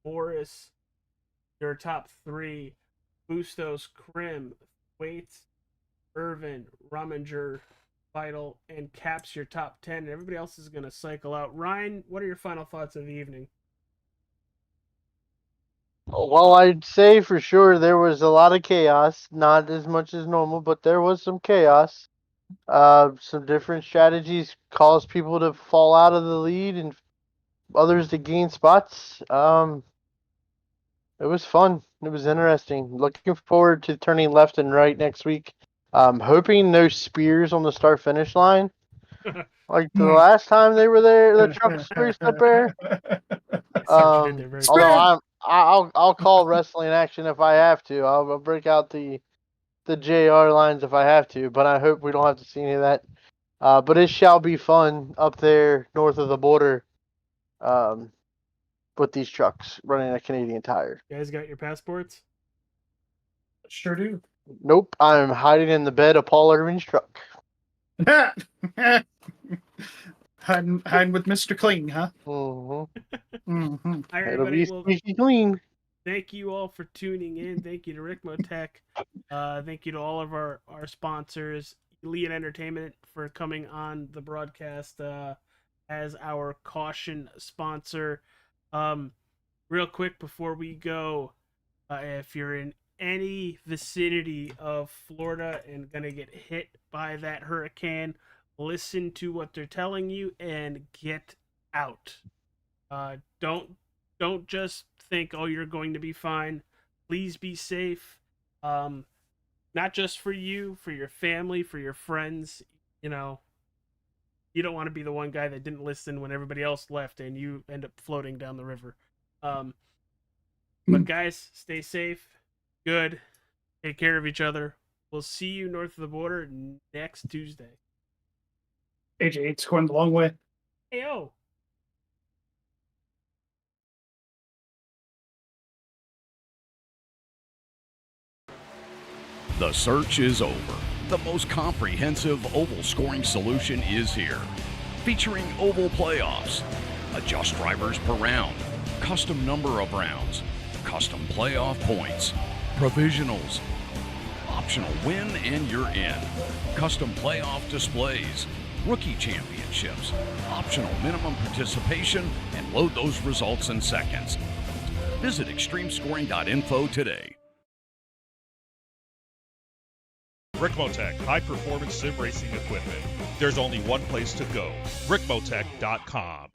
Morris, your top three. Bustos, Krim, Waits, Irvin, Rominger, Vital, and Caps your top 10. And everybody else is going to cycle out. Ryan, what are your final thoughts of the evening? Well, I'd say for sure there was a lot of chaos. Not as much as normal, but there was some chaos. Some different strategies caused people to fall out of the lead and others to gain spots. It was fun. It was interesting. Looking forward to turning left and right next week. Hoping no spears on the start-finish line. Like the last time they were there, the trucks raced up there. Although I'll call wrestling action if I have to. I'll break out the JR lines if I have to, but I hope we don't have to see any of that. But it shall be fun up there north of the border with these trucks running a Canadian Tire. You guys got your passports? Sure do. Nope, I'm hiding in the bed of Paul Irving's truck. hiding with Mr. Clean, huh? Mm-hmm. All right, It'll be well, squeaky clean. thank you all for tuning in. Thank you to RICMOTECH. Thank you to all of our sponsors, Elite Entertainment, for coming on the broadcast as our caution sponsor. Real quick before we go, if you're in any vicinity of Florida and gonna get hit by that hurricane, listen to what they're telling you and get out. Don't just think, oh, you're going to be fine. Please be safe. Not just for you, for your family, for your friends. You know, you don't want to be the one guy that didn't listen when everybody else left and you end up floating down the river. But guys, stay safe. Good. Take care of each other. We'll see you north of the border next Tuesday. AJ, it's going the long way. Heyo. The search is over. The most comprehensive oval scoring solution is here. Featuring oval playoffs, adjust drivers per round, custom number of rounds, custom playoff points, provisionals, optional win and you're in, custom playoff displays, rookie championships, optional minimum participation, and load those results in seconds. Visit extremescoring.info today. RICMOTECH, high-performance sim racing equipment. There's only one place to go, RICMOTECH.com.